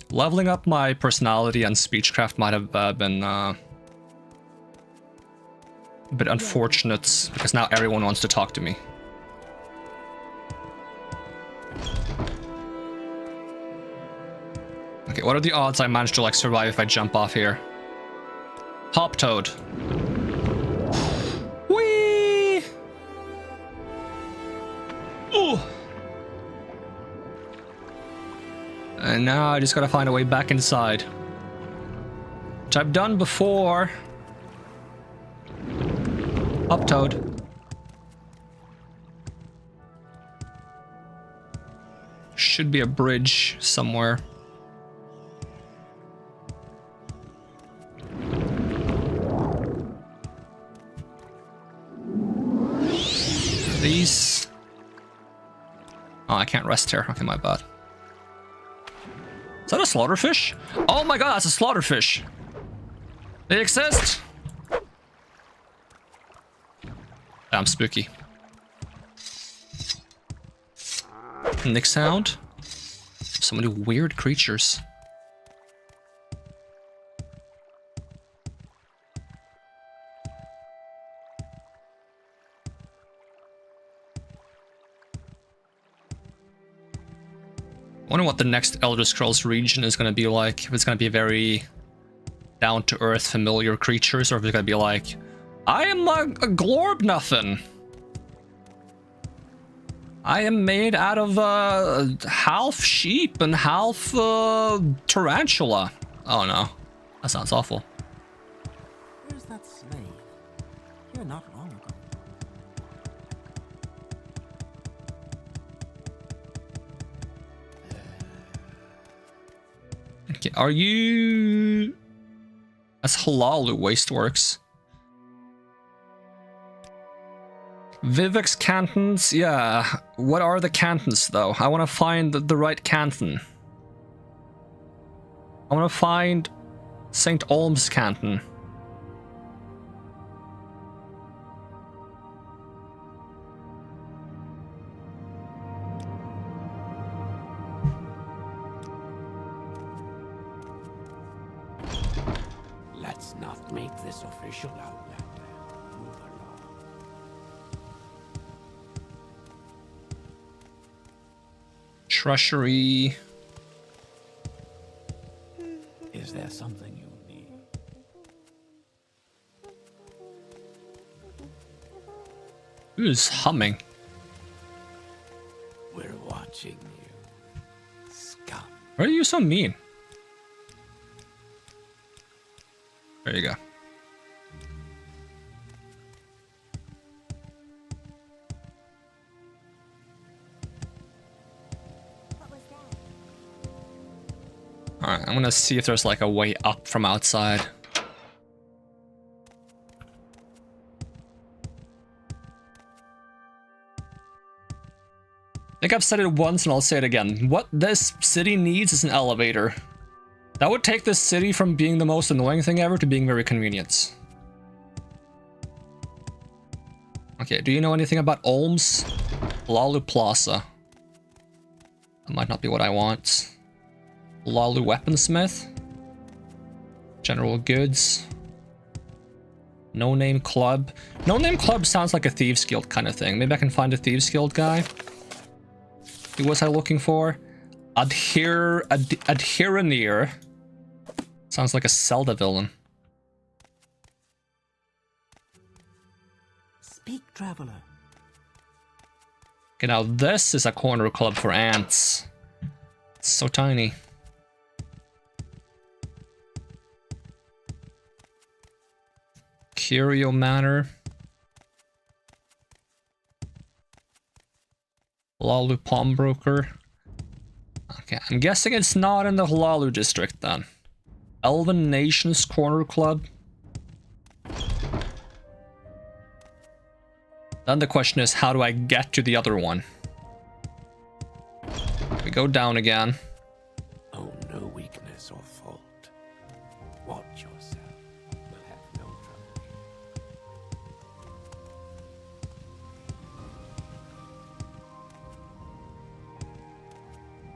Leveling up my personality and speechcraft might have been a bit unfortunate, because now everyone wants to talk to me. Okay, what are the odds I manage to like survive if I jump off here? Hop Toad. Whee! Ooh! And now I just gotta find a way back inside. Which I've done before. Hop Toad. Should be a bridge somewhere. These. Oh, I can't rest here. Okay, my bad. Is that a slaughterfish? Oh my god, that's a slaughterfish. They exist. Damn spooky. Nick sound. So many weird creatures. I wonder what the next Elder Scrolls region is going to be like. If it's going to be very down-to-earth, familiar creatures, or if it's going to be like, I am a glorb nothing. I am made out of half sheep and half tarantula. Oh no, that sounds awful. Where's that slave? Here not long ago. Okay, are you... That's Halalu Wasteworks. Vivek's cantons, yeah. What are the cantons, though? I want to find the right canton. I want to find St. Olm's Canton. Let's not make this official, Outlander. Move along. Treasury. Is there something you need? Who's humming? We're watching you, scum. Why are you so mean? There you go. What was that? Alright, I'm gonna see if there's like a way up from outside. I think I've said it once and I'll say it again. What this city needs is an elevator. That would take this city from being the most annoying thing ever to being very convenient. Okay, do you know anything about Olms? Lalu Plaza. That might not be what I want. Lalu Weaponsmith. General Goods. No Name Club. No Name Club sounds like a Thieves Guild kind of thing. Maybe I can find a Thieves Guild guy. Who was I looking for? Adherenir. Sounds like a Zelda villain. Speak, traveler. Okay, now this is a corner club for ants. It's so tiny. Curio Manor. Lalu Pawnbroker. Okay, I'm guessing it's not in the Halalu district then. Elven Nations Corner Club. Then the question is, how do I get to the other one? We go down again. Oh, no weakness or fault. Watch yourself. We'll have no trouble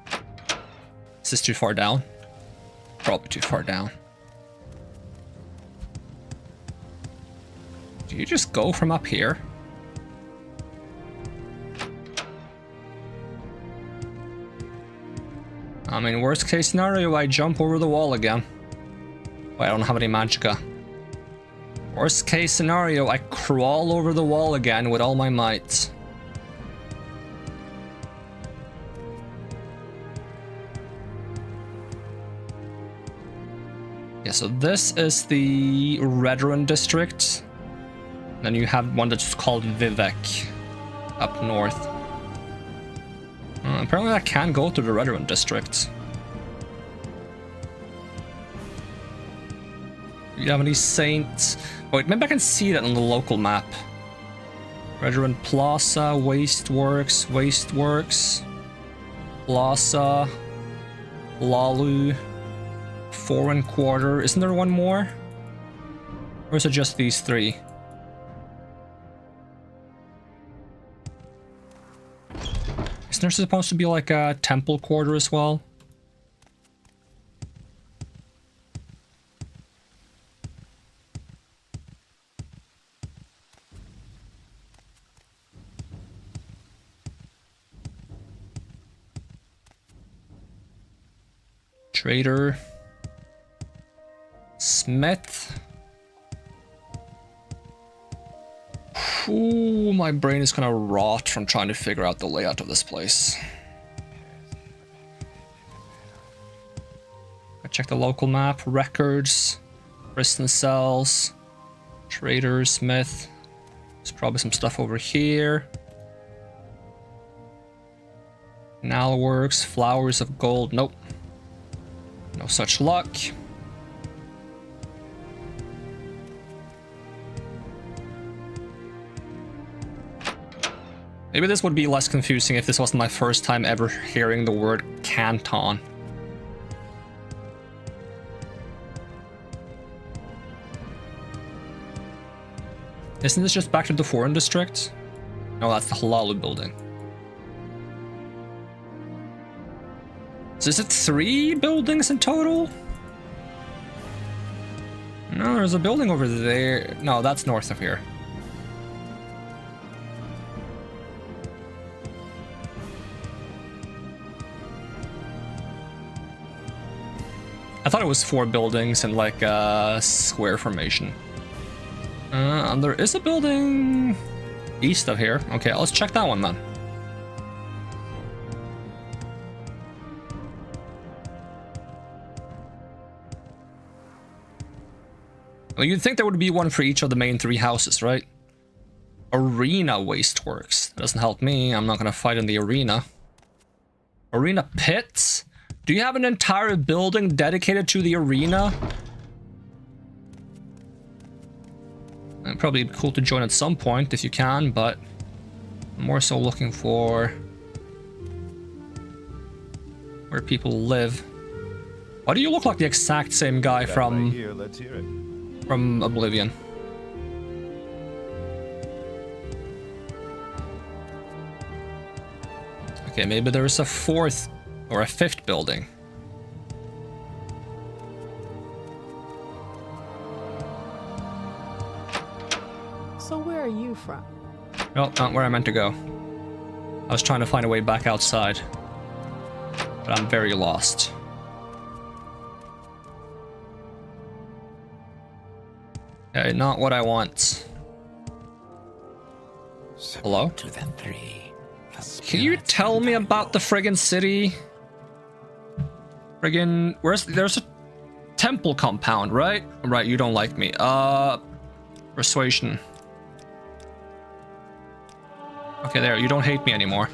here. Is this too far down? Probably too far down. Do you just go from up here? I mean, worst case scenario, I jump over the wall again. Wait, I don't have any magicka. Worst case scenario, I crawl over the wall again with all my might. Yeah, so this is the Redrun district. Then you have one that's called Vivek up north. Apparently I can go to the Redrun district. Do you have any saints? Wait, maybe I can see that on the local map. Redrun Plaza, Wasteworks, Plaza, Lalu, Foreign Quarter. Isn't there one more? Or is it just these three? Isn't there supposed to be like a temple quarter as well? Trader. Smith. Ooh, my brain is gonna rot from trying to figure out the layout of this place. I check the local map, records, prison cells, Trader, Smith. There's probably some stuff over here. Canal Works, Flowers of Gold. Nope. No such luck. Maybe this would be less confusing if this wasn't my first time ever hearing the word canton. Isn't this just back to the foreign district? No, that's the Halalu building. So is it 3 buildings in total? No, there's a building over there. No, that's north of here. I thought it was 4 buildings in like a square formation. And there is a building east of here. Okay, let's check that one then. Well, you'd think there would be one for each of the main 3 houses, right? Arena Wasteworks. That doesn't help me. I'm not gonna fight in the arena. Arena Pits? Do you have an entire building dedicated to the arena? It'd probably be cool to join at some point if you can, but I'm more so looking for where people live. Why do you look like the exact same guy from Oblivion? Okay, maybe there is a 4th or a 5th building. So where are you from? No, not where I meant to go. I was trying to find a way back outside, but I'm very lost. Okay, not what I want. Hello? To the 3. Can you tell me about the friggin' city? Friggin', there's a temple compound, right? Right, you don't like me. Persuasion. Okay, there, you don't hate me anymore.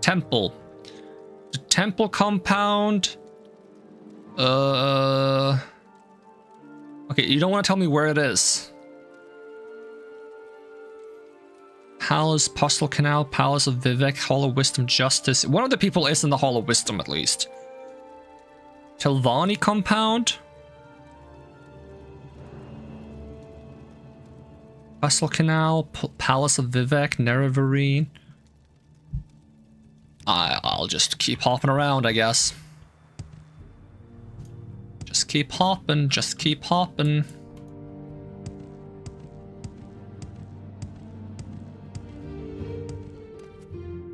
Temple. The temple compound. Okay, you don't want to tell me where it is. Palace, Postal Canal, Palace of Vivek, Hall of Wisdom, Justice. One of the people is in the Hall of Wisdom at least. Tilvani compound. Postal Canal, Palace of Vivek, Nerevarine. I'll just keep hopping around, I guess. Just keep hopping, just keep hopping.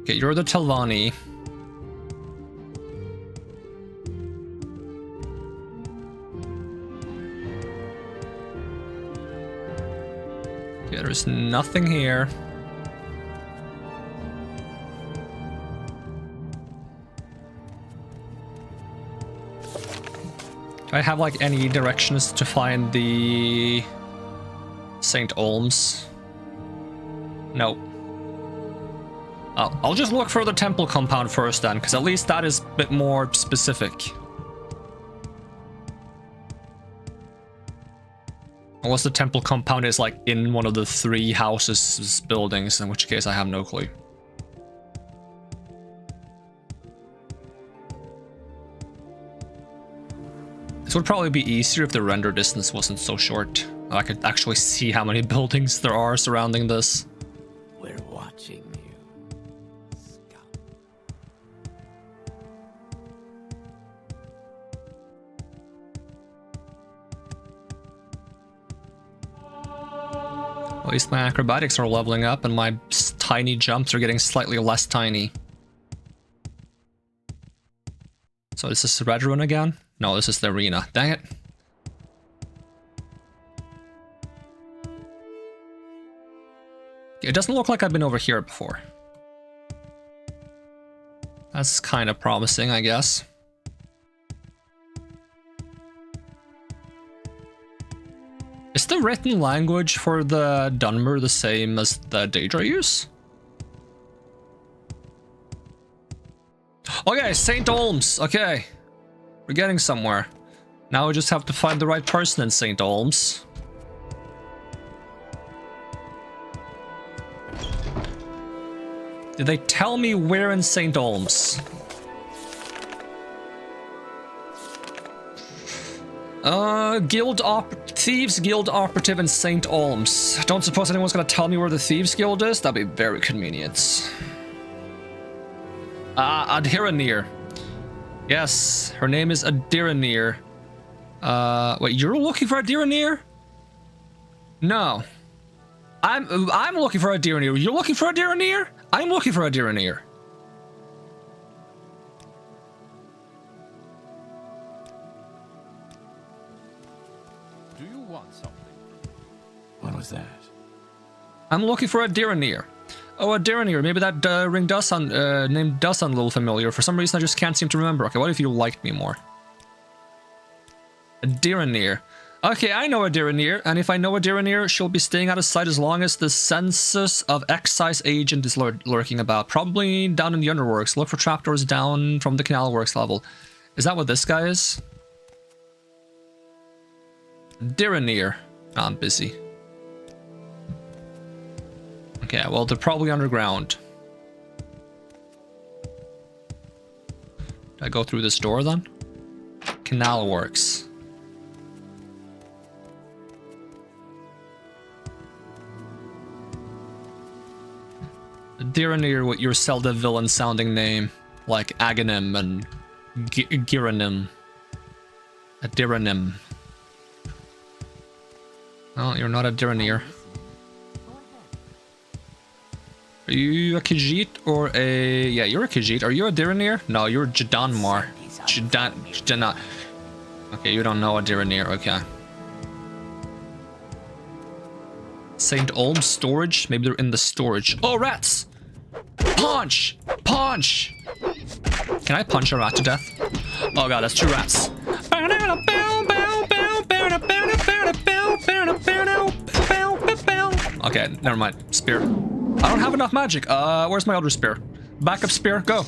Okay, you're the Tilvani. Okay, there's nothing here. Do I have like any directions to find the St. Olms? No. I'll just look for the temple compound first then, because at least that is a bit more specific. Unless the temple compound is like in one of the 3 houses buildings, in which case I have no clue. This would probably be easier if the render distance wasn't so short. I could actually see how many buildings there are surrounding this. We're watching you, scum. At least my acrobatics are leveling up and my tiny jumps are getting slightly less tiny. So is this the red rune again? No, this is the arena. Dang it. It doesn't look like I've been over here before. That's kind of promising, I guess. Is the written language for the Dunmer the same as the Daedra use? Okay, St. Olms. Okay. We're getting somewhere. Now we just have to find the right person in St. Olms. Did they tell me where in St. Olms? Thieves Guild operative in St. Olms. Don't suppose anyone's gonna tell me where the Thieves Guild is? That'd be very convenient. Adhiranir. Yes, her name is Adhiranir. Wait, you're looking for Adhiranir? No. I'm looking for Adhiranir. You're looking for Adhiranir? I'm looking for Adhiranir. Do you want something? What was that? I'm looking for Adhiranir. Oh, Adhiranir. Maybe that name does sound a little familiar. For some reason, I just can't seem to remember. Okay, what if you liked me more? Adhiranir. Okay, I know Adhiranir, and if I know Adhiranir, she'll be staying out of sight as long as the census of excise agent is lurking about. Probably down in the underworks. Look for trapdoors down from the canal works level. Is that what this guy is? Adhiranir. Oh, I'm busy. Okay, well, they're probably underground. Do I go through this door then? Canal works. Adhiranir with your Zelda villain sounding name, like Aghanim and Giranim. Adhiranim. Oh, you're not Adhiranir. Are you a Khajiit or a... Yeah, you're a Khajiit. Are you a Adhiranir? No, you're Jadanmar. Jadanat. Okay, you don't know Adhiranir. Okay. St. Olms storage? Maybe they're in the storage. Oh, rats! Punch! Punch! Can I punch a rat to death? Oh god, that's 2 rats. Okay, never mind. Spear. I don't have enough magic. Where's my other spear? Backup spear, go.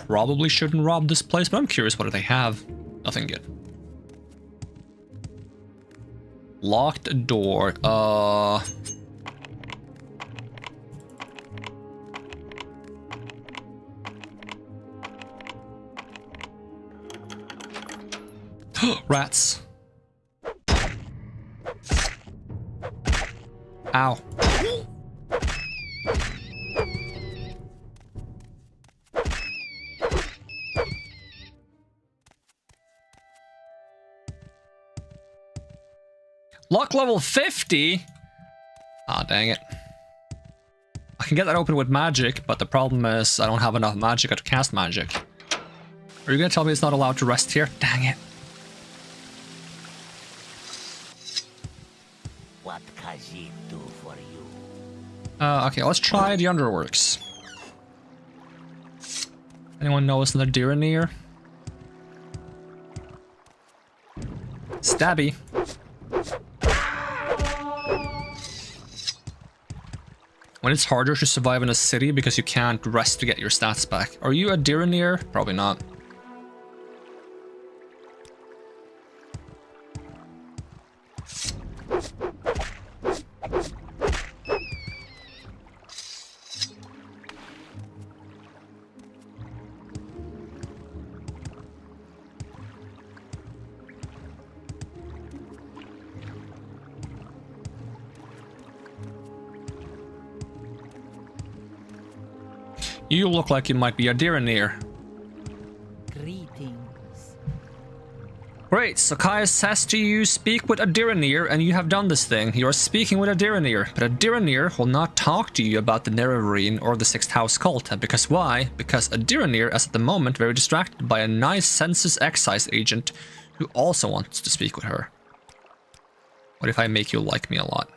probably shouldn't rob this place, but I'm curious what do they have. Nothing good. Locked door. Rats. Ow. Lock level 50? Ah, dang it. I can get that open with magic, but the problem is I don't have enough magic to cast magic. Are you gonna tell me it's not allowed to rest here? Dang it. What can she do for you? Okay, let's try the underworks. Anyone notice the deer near? Stabby. When it's harder to survive in a city because you can't rest to get your stats back. Are you a deer near? Probably not. You look like you might be a deer near. Greetings. Great, so Kai says to you, speak with a Diranir, and you have done this thing. You are speaking with a Diranir, but a Diranir will not talk to you about the Nerevarine or the Sixth House cult. And because why? Because a Diranir is at the moment very distracted by a nice census excise agent who also wants to speak with her. What if I make you like me a lot?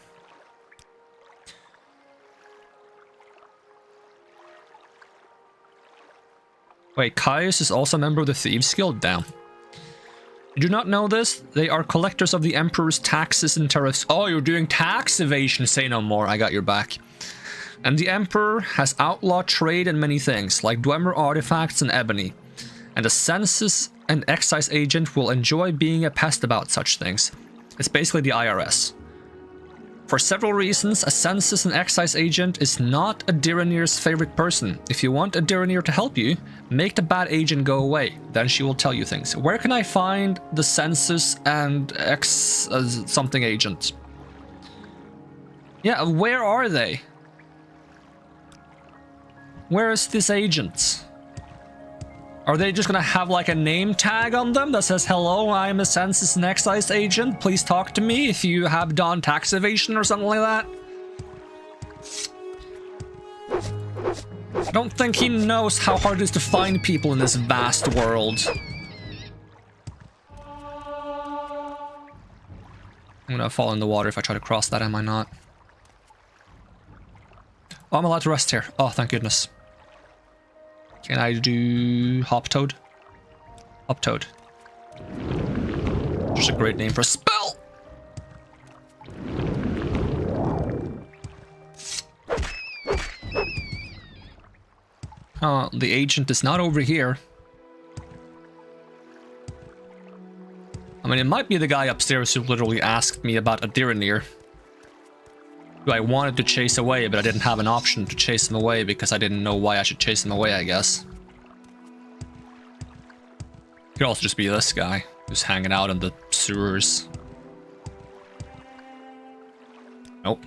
Wait, Caius is also a member of the Thieves Guild? Damn. You do not know this? They are collectors of the Emperor's taxes and tariffs. Oh, you're doing tax evasion. Say no more. I got your back. And the Emperor has outlawed trade in many things, like Dwemer artifacts and ebony. And a census and excise agent will enjoy being a pest about such things. It's basically the IRS. For several reasons, a census and excise agent is not a Diranir's favorite person. If you want a Diranir to help you, make the bad agent go away. Then she will tell you things. Where can I find the census and something agent? Yeah, where are they? Where is this agent? Are they just gonna have like a name tag on them that says, hello, I'm a census and excise agent. Please talk to me if you have done tax evasion or something like that? I don't think he knows how hard it is to find people in this vast world. I'm gonna fall in the water if I try to cross that, am I not? Oh, I'm allowed to rest here. Oh, thank goodness. Can I do Hop Toad? Hop Toad. Just a great name for a spell! Oh, the agent is not over here. I mean, it might be the guy upstairs who literally asked me about a Diranir, who I wanted to chase away, but I didn't have an option to chase him away because I didn't know why I should chase him away, I guess. Could also just be this guy who's hanging out in the sewers. Nope.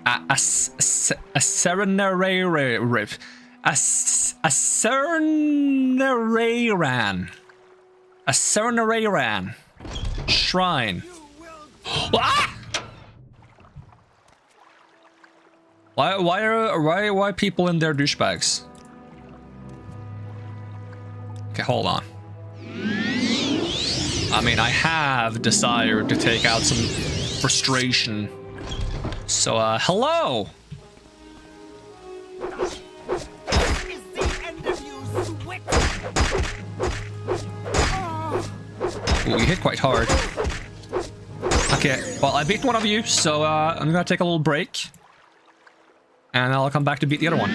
A Sereneraran. A Sereneraran. Shrine. Ah! Why are people in there douchebags? Okay, hold on. I mean, I have desired to take out some frustration. So, hello! Ooh, you hit quite hard. Okay, well, I beat one of you, so I'm gonna take a little break. And I'll come back to beat the other one.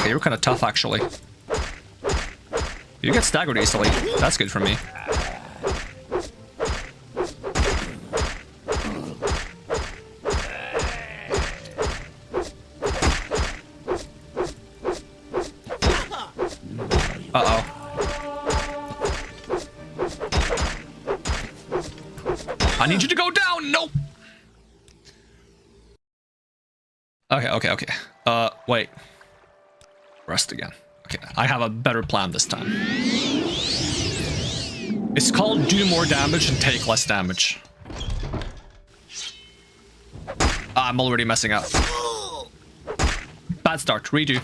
Okay, you're kind of tough, actually. You get staggered easily. That's good for me. Uh-oh. I need you to go down! Nope! Okay. Wait. Rest again. Okay, I have a better plan this time. It's called do more damage and take less damage. I'm already messing up. Bad start. Redo.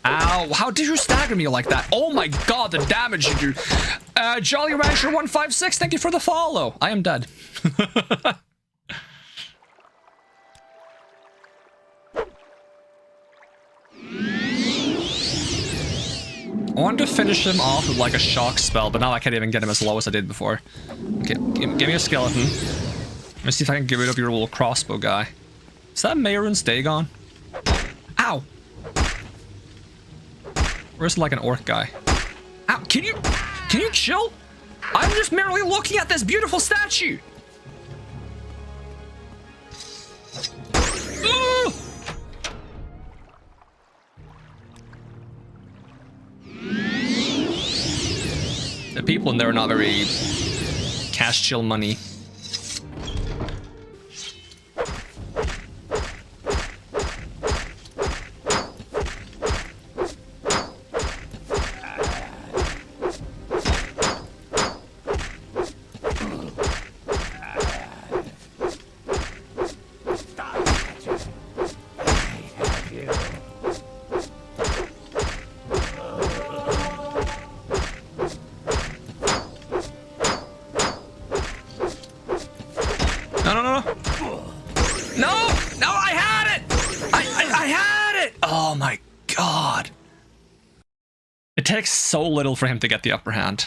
Ow, how did you stagger me like that? Oh my god, the damage you do. Jolly Rancher 156, thank you for the follow. I am dead. I wanted to finish him off with like a shock spell, but now I can't even get him as low as I did before. Okay, give me a skeleton. Let me see if I can get rid of your little crossbow guy. Is that Mayron's Dagon? Ow! Where's like an orc guy? Ow, can you chill? I'm just merely looking at this beautiful statue. Ooh! The people in there are not very cash chill money. It takes so little for him to get the upper hand.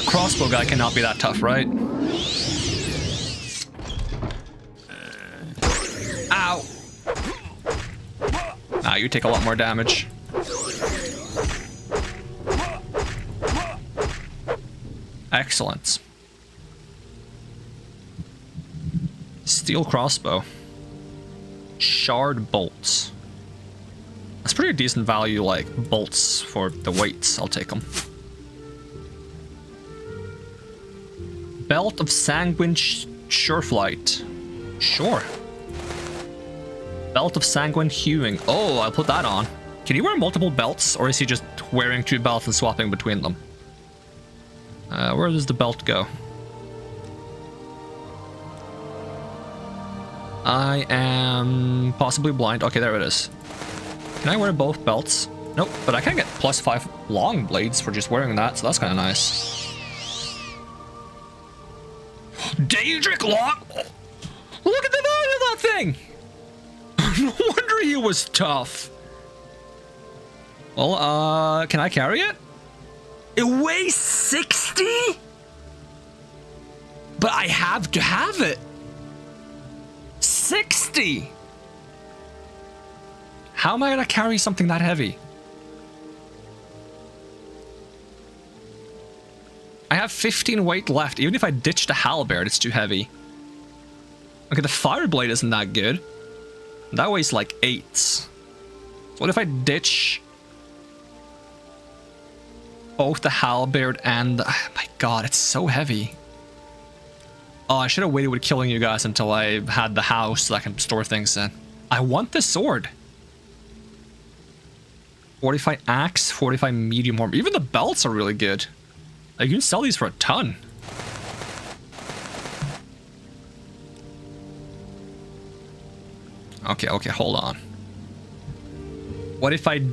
Crossbow guy cannot be that tough, right? Ow! Ah, you take a lot more damage. Excellent. Steel crossbow. Shard bolts. That's pretty decent value, like, bolts for the weights. I'll take them. Belt of Sanguine Sureflight. Sure. Belt of Sanguine Hewing. Oh, I'll put that on. Can he wear multiple belts, or is he just wearing two belts and swapping between them? Where does the belt go? I am possibly blind. Okay, there it is. Can I wear both belts? Nope, but I can get +5 long blades for just wearing that, so that's kind of nice. Daedric Long! Look at the value of that thing! No wonder he was tough. Well, can I carry it? It weighs 60? But I have to have it. 60! How am I gonna carry something that heavy? I have 15 weight left. Even if I ditch the halberd, it's too heavy. Okay, the fireblade isn't that good. That weighs like 8. So what if I ditch both the halberd and... Oh my god, it's so heavy. Oh, I should have waited with killing you guys until I had the house so I can store things in. I want this sword. 45 axe, 45 medium armor. Even the belts are really good. Like, you can sell these for a ton. Okay, hold on. What if I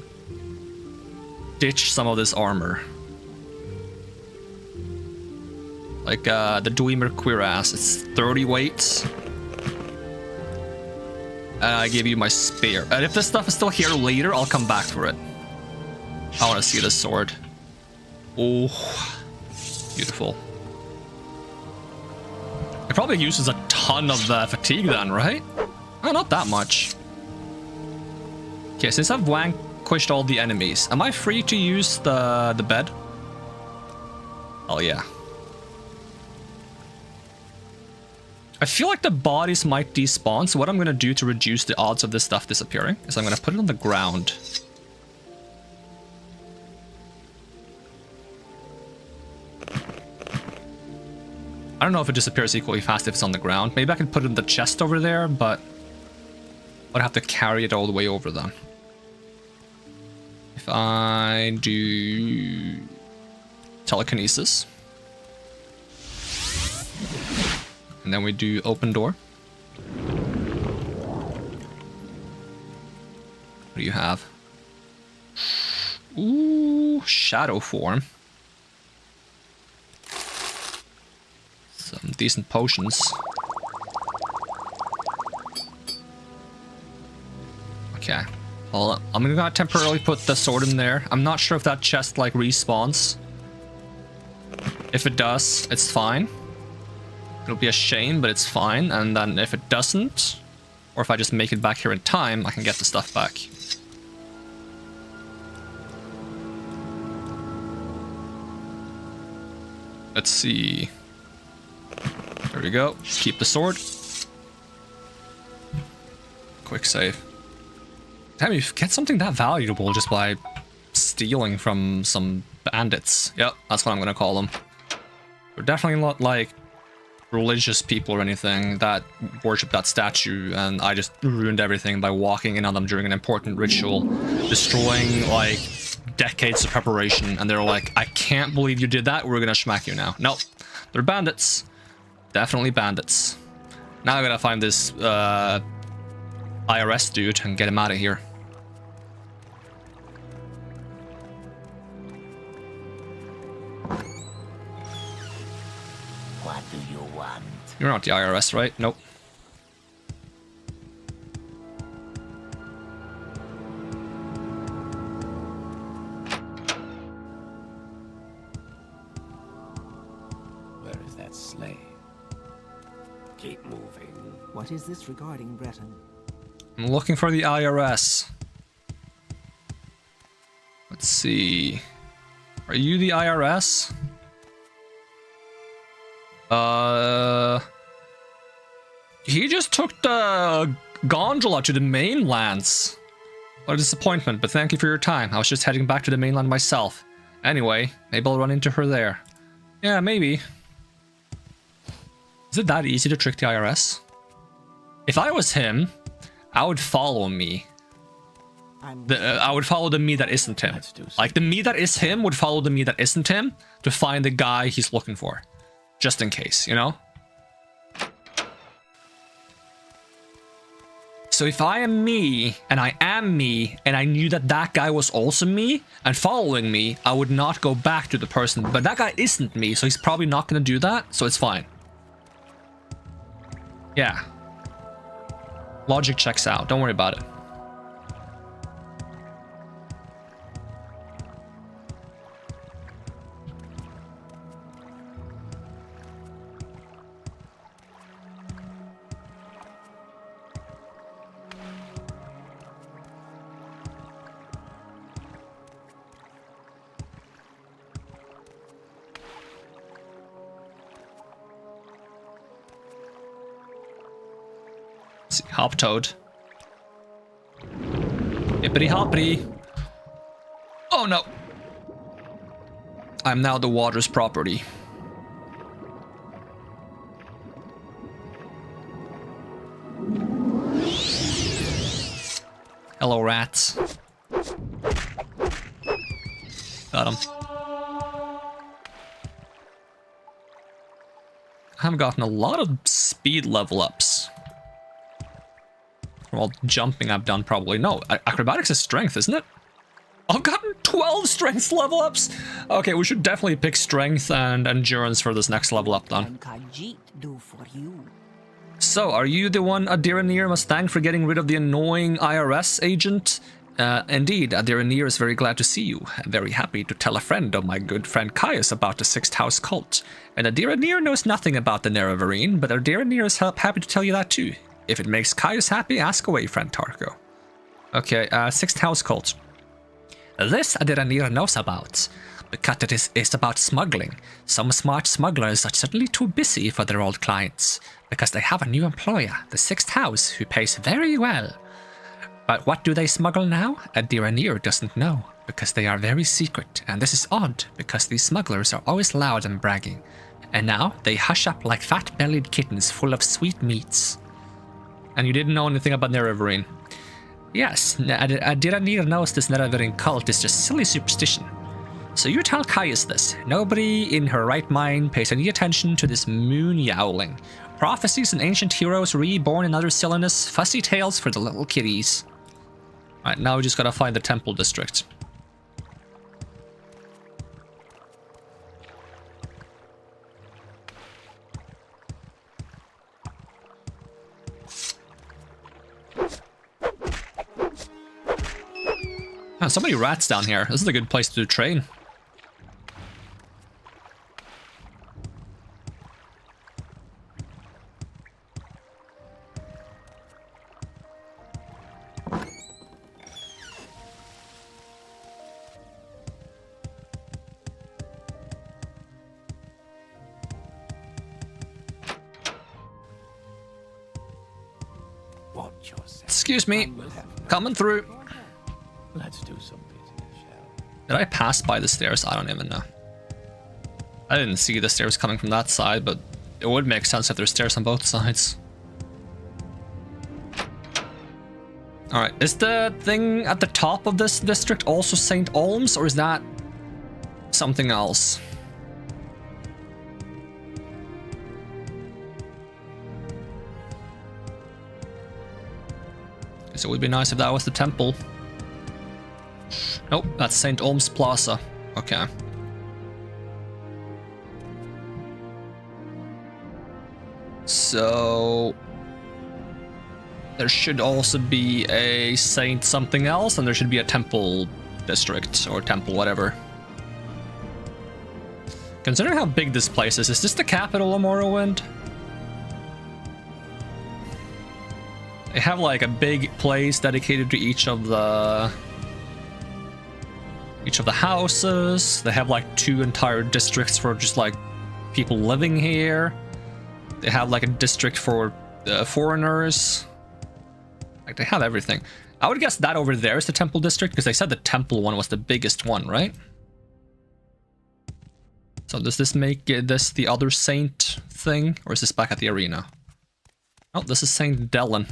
ditch some of this armor? Like, the Dwemer Cuirass, it's 30 weight. And I give you my spear. And if this stuff is still here later, I'll come back for it. I want to see this sword. Oh, beautiful. It probably uses a ton of the fatigue then, right? Oh, not that much. Okay, since I've vanquished all the enemies, am I free to use the bed? Oh yeah. I feel like the bodies might despawn, so what I'm going to do to reduce the odds of this stuff disappearing is I'm going to put it on the ground. I don't know if it disappears equally fast if it's on the ground. Maybe I can put it in the chest over there, but I'd have to carry it all the way over then. If I do telekinesis. And then we do open door. What do you have? Ooh, shadow form. Some decent potions. Okay. Well, I'm gonna temporarily put the sword in there. I'm not sure if that chest like respawns. If it does, it's fine. It'll be a shame, but it's fine. And then if it doesn't, or if I just make it back here in time, I can get the stuff back. Let's see. There we go. Keep the sword. Quick save. Damn, you get something that valuable just by stealing from some bandits. Yep, that's what I'm gonna call them. They're definitely not like religious people or anything that worship that statue, and I just ruined everything by walking in on them during an important ritual, destroying like decades of preparation, and they're like, I can't believe you did that, we're gonna smack you now. Nope, they're bandits. Definitely bandits. Now I gotta find this IRS dude and get him out of here. What do you want? You're not the IRS, right? Nope. Where is that slave? Keep moving. What is this regarding, Breton? I'm looking for the IRS. Let's see. Are you the IRS? He just took the gondola to the mainlands. What a disappointment, but thank you for your time. I was just heading back to the mainland myself. Anyway, maybe I'll run into her there. Yeah, maybe. Is it that easy to trick the IRS? If I was him, I would follow me. I would follow the me that isn't him. Like, the me that is him would follow the me that isn't him to find the guy he's looking for. Just in case, you know? So if I am me, and I am me, and I knew that that guy was also me, and following me, I would not go back to the person. But that guy isn't me, so he's probably not going to do that, so it's fine. Yeah. Logic checks out. Don't worry about it. Let's see, hop toad. Hippity hoppity. Oh no! I'm now the water's property. Hello, rats. Got him. I've gotten a lot of speed level ups. Well, jumping I've done probably. No, acrobatics is strength, isn't it? I've gotten 12 strength level ups. Okay, we should definitely pick strength and endurance for this next level up then. do for you. So, are you the one Adiranir must thank for getting rid of the annoying IRS agent? Indeed, Adiranir is very glad to see you. I'm very happy to tell a friend of my good friend Caius about the Sixth House cult. And Adiranir knows nothing about the Nerevarine, but Adiranir is happy to tell you that too. If it makes Caius happy, ask away, friend Tarko. Okay, Sixth House cult. This Adiranir knows about, because it is about smuggling. Some smart smugglers are certainly too busy for their old clients, because they have a new employer, the Sixth House, who pays very well. But what do they smuggle now? Adiranir doesn't know, because they are very secret, and this is odd, because these smugglers are always loud and bragging. And now, they hush up like fat-bellied kittens full of sweet meats. And you didn't know anything about Nerevarine? Yes, Adiranir knows this Nerevarine cult is just silly superstition. So you tell Caius this. Nobody in her right mind pays any attention to this moon yowling. Prophecies and ancient heroes reborn in other silliness, fussy tales for the little kiddies. Alright, now we just gotta find the temple district. Oh, so many rats down here. This is a good place to train. Watch yourself. Excuse me, coming through. Let's do some business, shall we? Did I pass by the stairs? I don't even know. I didn't see the stairs coming from that side, but it would make sense if there's stairs on both sides. Alright, is the thing at the top of this district also St. Olms, or is that something else? So it would be nice if that was the temple. Nope, that's St. Olms Plaza. Okay. So there should also be a Saint something else, and there should be a temple district or temple whatever. Considering how big this place is this the capital of Morrowind? They have like a big place dedicated to each of the houses. They have like 2 entire districts for just like people living here. They have like a district for foreigners. Like they have everything. I would guess that over there is the temple district, because they said the temple one was the biggest one, right? So does this make this the other saint thing, or is this back at the arena? Oh, this is Saint Dellen,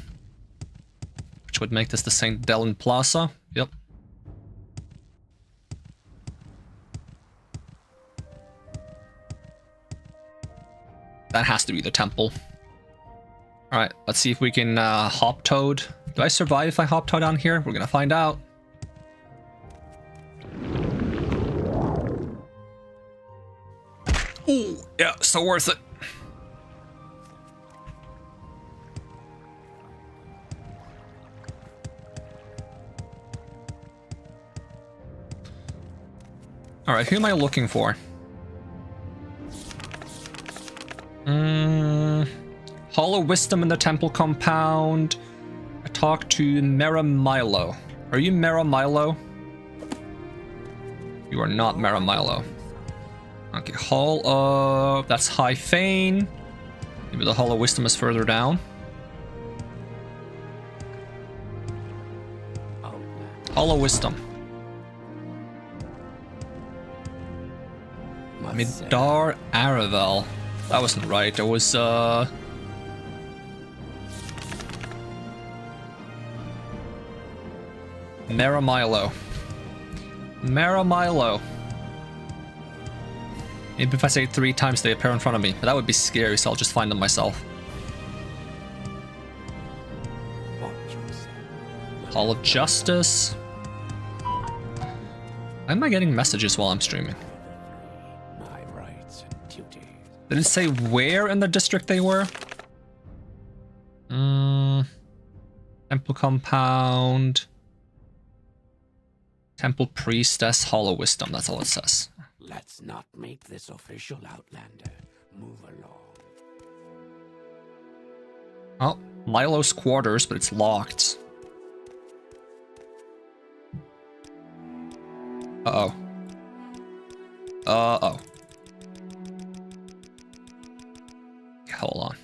which would make this the Saint Dellen Plaza. Yep. That has to be the temple. Alright, let's see if we can hop toad. Do I survive if I hop toad down here? We're gonna find out. Ooh, yeah, so worth it. Alright, who am I looking for? Hollow Wisdom in the temple compound. I talked to Meramilo. Are you Meramilo? You are not Meramilo. Okay, Hall of... That's High Fane. Maybe the Hollow Wisdom is further down. Hollow Wisdom. Midar Aravel. That wasn't right. It was Maramilo. Maramilo. Maybe if I say it 3 times they appear in front of me, but that would be scary, so I'll just find them myself. Hall of Justice. Why am I getting messages while I'm streaming? My rights and duties. Did it say where in the district they were? Temple Compound. Temple Priestess, Hollow Wisdom, that's all it says. Let's not make this official, Outlander. Move along. Oh, Milo's quarters, but it's locked. Uh-oh. Uh-oh. Hold on.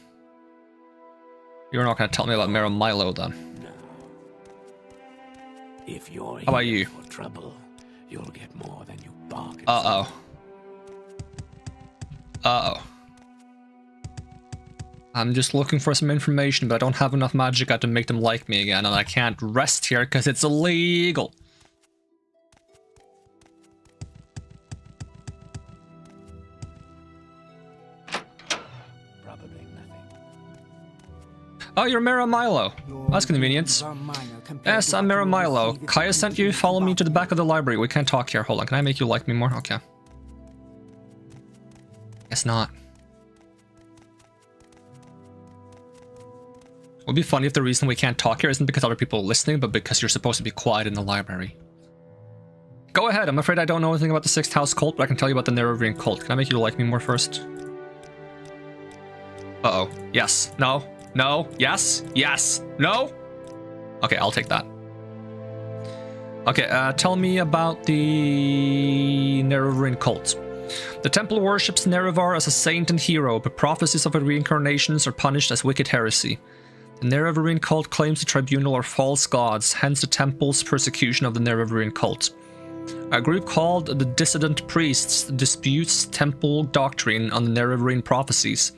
You're not gonna tell me about Milo then. No. If you're How about here you? for trouble, you'll get more than you bargained. Uh-oh. Uh-oh. I'm just looking for some information, but I don't have enough magicka to make them like me again, and I can't rest here because it's illegal. Probably nothing. Oh, you're Maramilo. That's convenience. Yes, I'm Maramilo. Kaya sent you. Follow me to the back of the library. We can't talk here. Hold on. Can I make you like me more? Okay. Guess not. It would be funny if the reason we can't talk here isn't because other people are listening, but because you're supposed to be quiet in the library. Go ahead. I'm afraid I don't know anything about the 6th House cult, but I can tell you about the Nerevarine cult. Can I make you like me more first? Uh-oh. Yes. No. No. Yes. Yes. No. Okay, I'll take that. Okay, tell me about the Nerevarine cult. The temple worships Nerevar as a saint and hero, but prophecies of her reincarnations are punished as wicked heresy. The Nerevarine cult claims the tribunal are false gods, hence the temple's persecution of the Nerevarine cult. A group called the Dissident Priests disputes temple doctrine on the Nerevarine prophecies.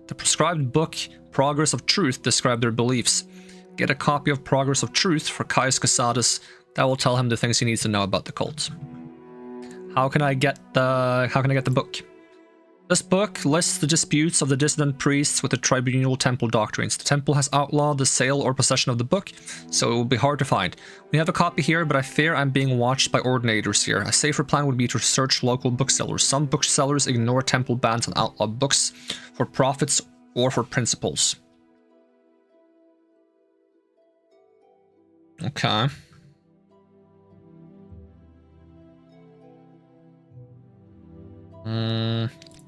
The prescribed book, Progress of Truth, describe their beliefs. Get a copy of Progress of Truth for Caius Casadas. That will tell him the things he needs to know about the cult. How can I get the book? This book lists the disputes of the dissident priests with the tribunal temple doctrines. The temple has outlawed the sale or possession of the book, so it will be hard to find. We have a copy here, but I fear I'm being watched by ordinators here. A safer plan would be to search local booksellers. Some booksellers ignore temple bans on outlawed books for profits or for principles. Okay.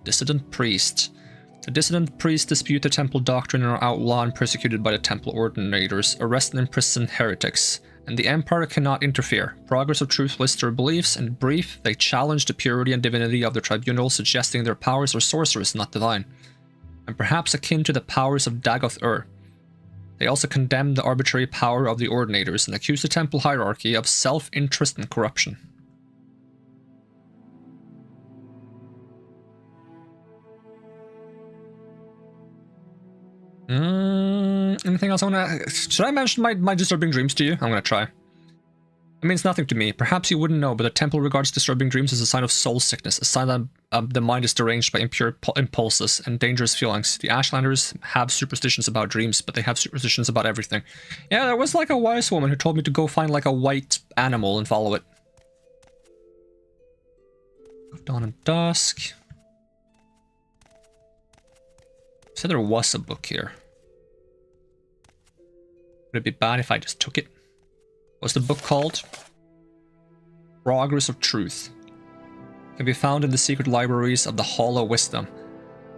Dissident priest. The dissident priests dispute the temple doctrine and are outlawed and persecuted by the temple ordinators, arrest and imprison heretics, and the empire cannot interfere. Progress of Truth lists their beliefs. In brief, they challenge the purity and divinity of the tribunal, suggesting their powers are sorcerous, not divine, and perhaps akin to the powers of Dagoth-Ur. They also condemn the arbitrary power of the ordinators and accuse the temple hierarchy of self-interest and corruption. Anything else I wanna... Should I mention my disturbing dreams to you? I'm gonna try. It means nothing to me. Perhaps you wouldn't know, but the temple regards disturbing dreams as a sign of soul sickness, a sign that the mind is deranged by impure impulses and dangerous feelings. The Ashlanders have superstitions about dreams, but they have superstitions about everything. Yeah, there was like a wise woman who told me to go find like a white animal and follow it. Dawn and Dusk. Said there was a book here. Would it be bad if I just took it? What's the book called? Progress of Truth. Can be found in the secret libraries of the Hall of Wisdom,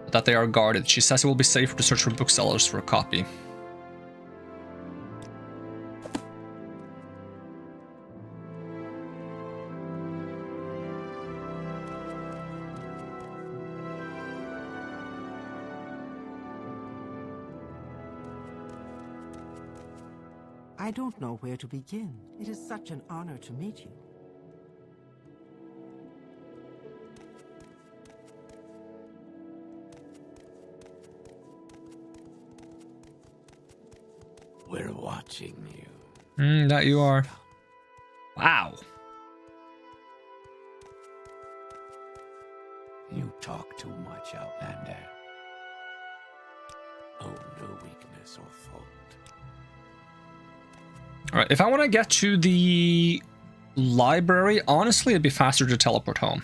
but that they are guarded. She says it will be safer to search for booksellers for a copy. I don't know where to begin. It is such an honor to meet you. We're watching you. That you are. Wow. You talk too much, Outlander. Oh, no weakness or fault. Alright, if I want to get to the library, honestly, it'd be faster to teleport home.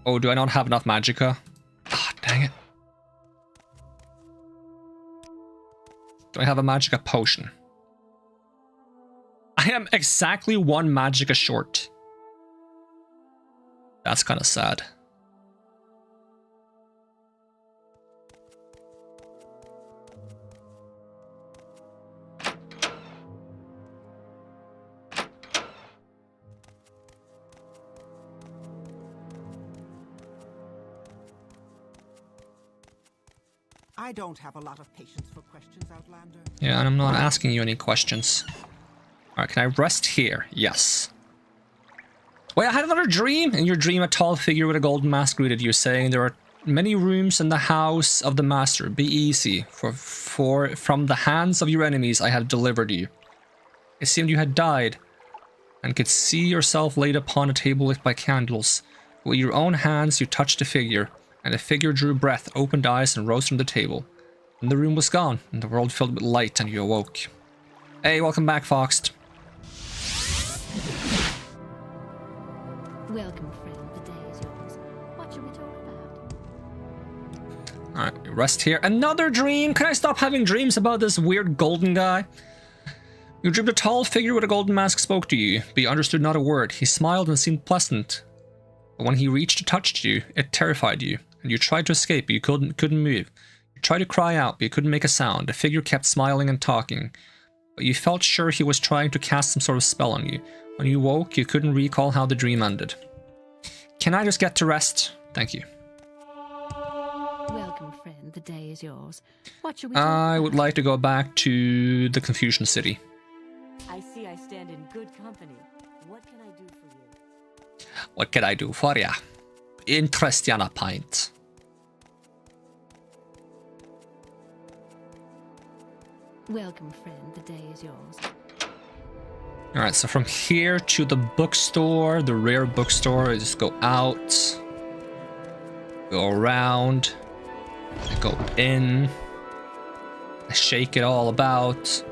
Oh, do I not have enough magicka? Ah, dang it. Do I have a magicka potion? I am exactly one magicka short. That's kind of sad. I don't have a lot of patience for questions, Outlander. Yeah, and I'm not asking you any questions. Alright, can I rest here? Yes. Wait, I had another dream! In your dream, a tall figure with a golden mask greeted you, saying, "There are many rooms in the house of the master. Be easy, for from the hands of your enemies I have delivered you." It seemed you had died, and could see yourself laid upon a table lit by candles. With your own hands you touched the figure, and the figure drew breath, opened eyes, and rose from the table. And the room was gone, and the world filled with light, and you awoke. Hey, welcome back, Foxed. Welcome, friend. The day is yours. What shall we talk about? Alright, rest here. Another dream! Can I stop having dreams about this weird golden guy? You dreamed a tall figure with a golden mask spoke to you, but you understood not a word. He smiled and seemed pleasant. But when he reached and touched you, it terrified you, and you tried to escape, but you couldn't move. You tried to cry out, but you couldn't make a sound. The figure kept smiling and talking, but you felt sure he was trying to cast some sort of spell on you. When you woke, you couldn't recall how the dream ended. Can I just get to rest? Thank you. Welcome, friend. The day is yours. What shall we talk about? I would like to go back to the Confusion City. I see I stand in good company. What can I do for you? What can I do for ya? Interest ya in a pint. Welcome, friend. The day is yours. Alright, so from here to the bookstore, the rare bookstore, I just go out, go around, I go in, I shake it all about,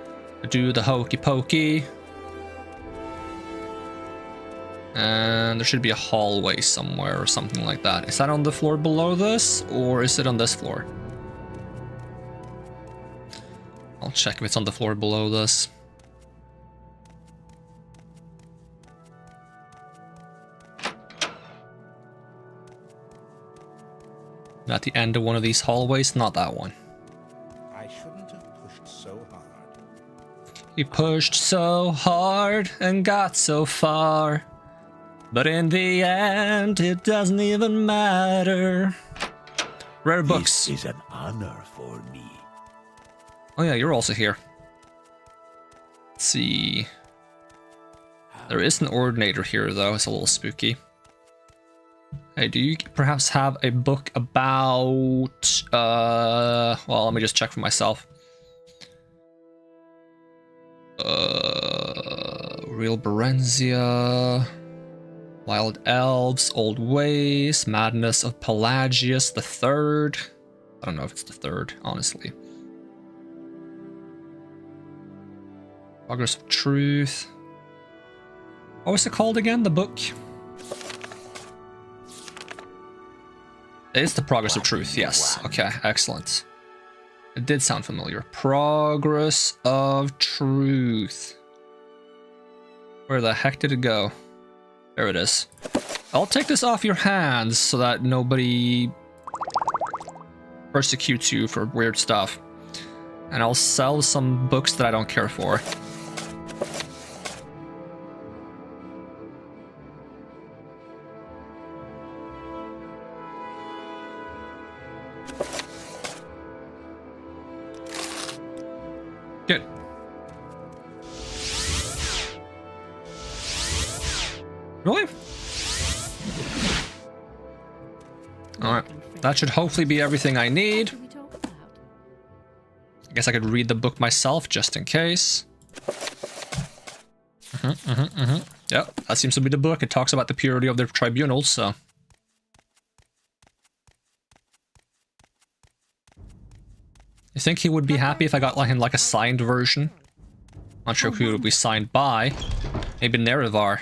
I do the hokey pokey, and there should be a hallway somewhere or something like that. Is that on the floor below this, or is it on this floor? I'll check if it's on the floor below this. At the end of one of these hallways, not that one. I shouldn't have pushed so hard. He pushed so hard and got so far, but in the end, it doesn't even matter. Rare books. This is an honor for me. Oh yeah, you're also here. Let's see. There is an ordinator here, though. It's a little spooky. Hey, do you perhaps have a book about... well, let me just check for myself. Real Berenzia... Wild Elves, Old Ways, Madness of Pelagius the Third. I don't know if it's the third, honestly. Progress of Truth. What was it called again, the book? It is the Progress of Truth, yes. Okay, excellent. It did sound familiar. Progress of Truth. Where the heck did it go? There it is. I'll take this off your hands so that nobody persecutes you for weird stuff. And I'll sell some books that I don't care for. Good. Really? Alright. That should hopefully be everything I need. What do we talk about? I guess I could read the book myself just in case. Yep, that seems to be the book. It talks about the purity of their tribunals, so. You think he would be happy if I got him like a signed version? Not sure who it would be signed by. Maybe Nerevar.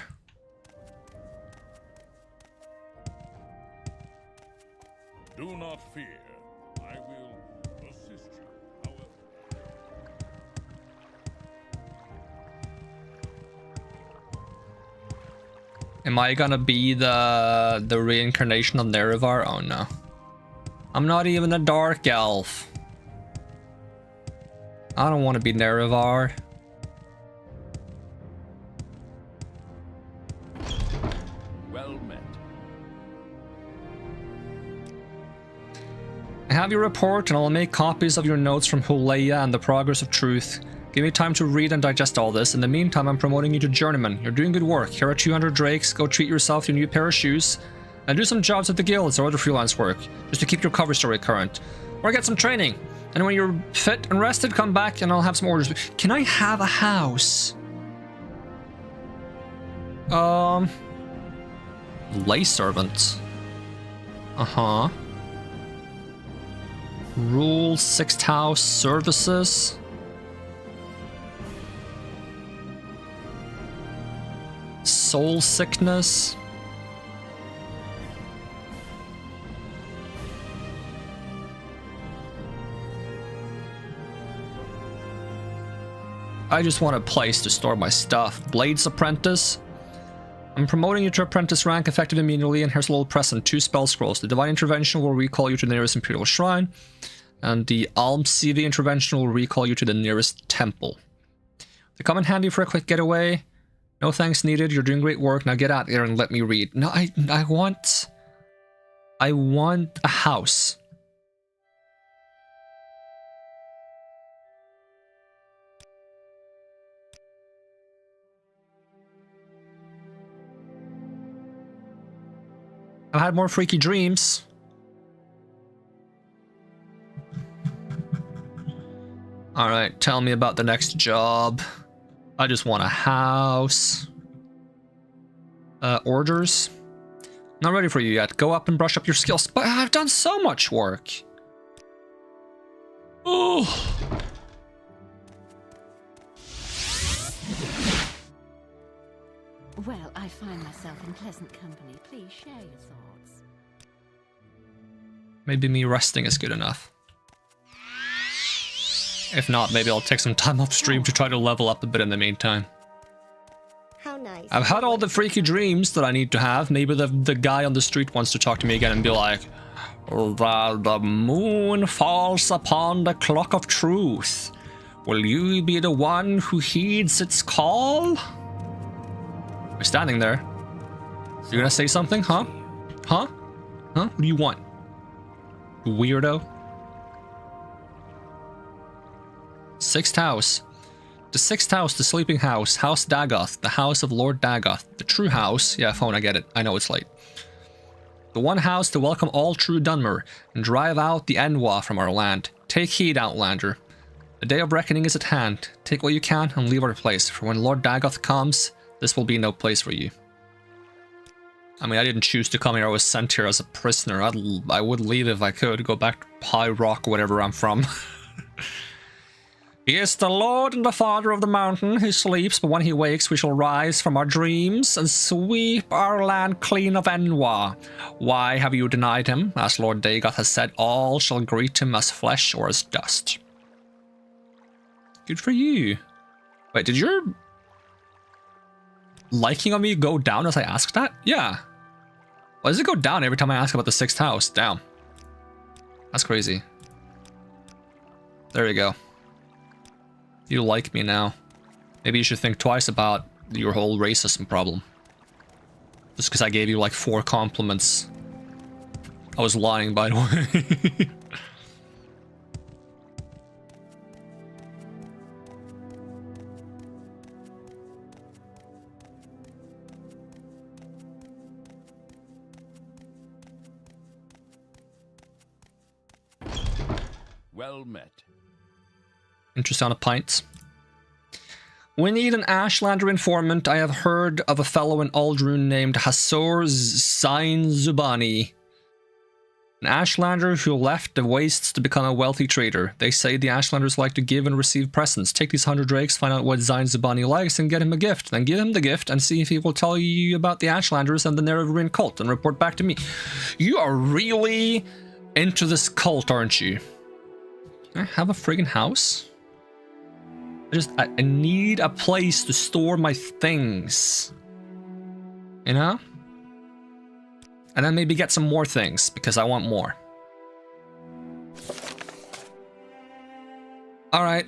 Do not fear. I will assist you. However, Am I gonna be the reincarnation of Nerevar? Oh no. I'm not even a dark elf. I don't want to be Nerevar. Well met. I have your report and I'll make copies of your notes from Huleia and the Progress of Truth. Give me time to read and digest all this. In the meantime, I'm promoting you to Journeyman. You're doing good work. Here are 200 drakes. Go treat yourself to a new pair of shoes. And do some jobs at the guilds or other freelance work, just to keep your cover story current. Or get some training. And when you're fit and rested, come back and I'll have some orders. Can I have a house? Lay servant. Uh-huh. Rule 6th house services. Soul sickness. I just want a place to store my stuff. Blades Apprentice. I'm promoting you to apprentice rank effective immediately, and here's a little present. 2 spell scrolls. The Divine Intervention will recall you to the nearest Imperial Shrine, and the Almsivi Intervention will recall you to the nearest temple. They come in handy for a quick getaway. No thanks needed. You're doing great work. Now get out there and let me read. No, I want a house. I've had more freaky dreams. Alright, tell me about the next job. I just want a house. Orders? Not ready for you yet. Go up and brush up your skills. But I've done so much work. Oh. Well, I find myself in pleasant company. Please share your thoughts. Maybe me resting is good enough. If not, maybe I'll take some time off stream to try to level up a bit in the meantime. How nice. I've had all the freaky dreams that I need to have. Maybe the guy on the street wants to talk to me again and be like, the moon falls upon the clock of truth. Will you be the one who heeds its call? We're standing there. You gonna say something, huh? Huh? Huh? What do you want? Weirdo. 6th house. The 6th house, the sleeping house. House Dagoth. The house of Lord Dagoth. The true house. Yeah, phone, I get it. I know it's late. The one house to welcome all true Dunmer and drive out the Enwa from our land. Take heed, Outlander. The day of reckoning is at hand. Take what you can and leave our place, for when Lord Dagoth comes, this will be no place for you. I mean, I didn't choose to come here. I was sent here as a prisoner. I would leave if I could. Go back to High Rock, whatever I'm from. He is the Lord and the Father of the mountain who sleeps, but when he wakes, we shall rise from our dreams and sweep our land clean of Enwa. Why have you denied him? As Lord Dagoth has said, all shall greet him as flesh or as dust. Good for you. Wait, did your liking of me go down as I asked that? Yeah. Why does it go down every time I ask about the 6th house? Damn. That's crazy. There you go. You like me now. Maybe you should think twice about your whole racism problem. Just because I gave you like 4 compliments. I was lying, by the way. Well met. Interest on a pint. We need an Ashlander informant. I have heard of a fellow in Aldrune named Hasor Zain Zubani. An Ashlander who left the wastes to become a wealthy trader. They say the Ashlanders like to give and receive presents. Take these 100 drakes, find out what Zain Zubani likes, and get him a gift. Then give him the gift and see if he will tell you about the Ashlanders and the Nerevarine cult and report back to me. You are really into this cult, aren't you? Can I have a friggin' house? I need a place to store my things. You know? And then maybe get some more things, because I want more. Alright,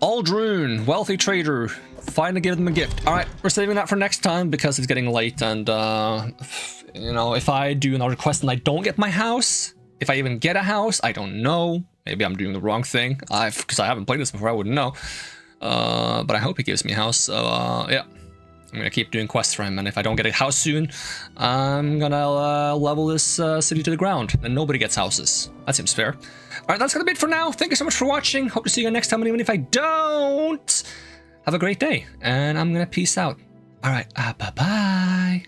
Aldrune, wealthy trader. Finally give them a gift. Alright, we're saving that for next time, because it's getting late, and, you know, if I do another quest and I don't get my house, if I even get a house, I don't know. Maybe I'm doing the wrong thing. Because I haven't played this before, I wouldn't know. But I hope he gives me a house. So, yeah. I'm gonna keep doing quests for him. And if I don't get a house soon, I'm gonna level this city to the ground. And nobody gets houses. That seems fair. Alright, that's gonna be it for now. Thank you so much for watching. Hope to see you next time. And even if I don't, have a great day. And I'm gonna peace out. Alright, bye-bye.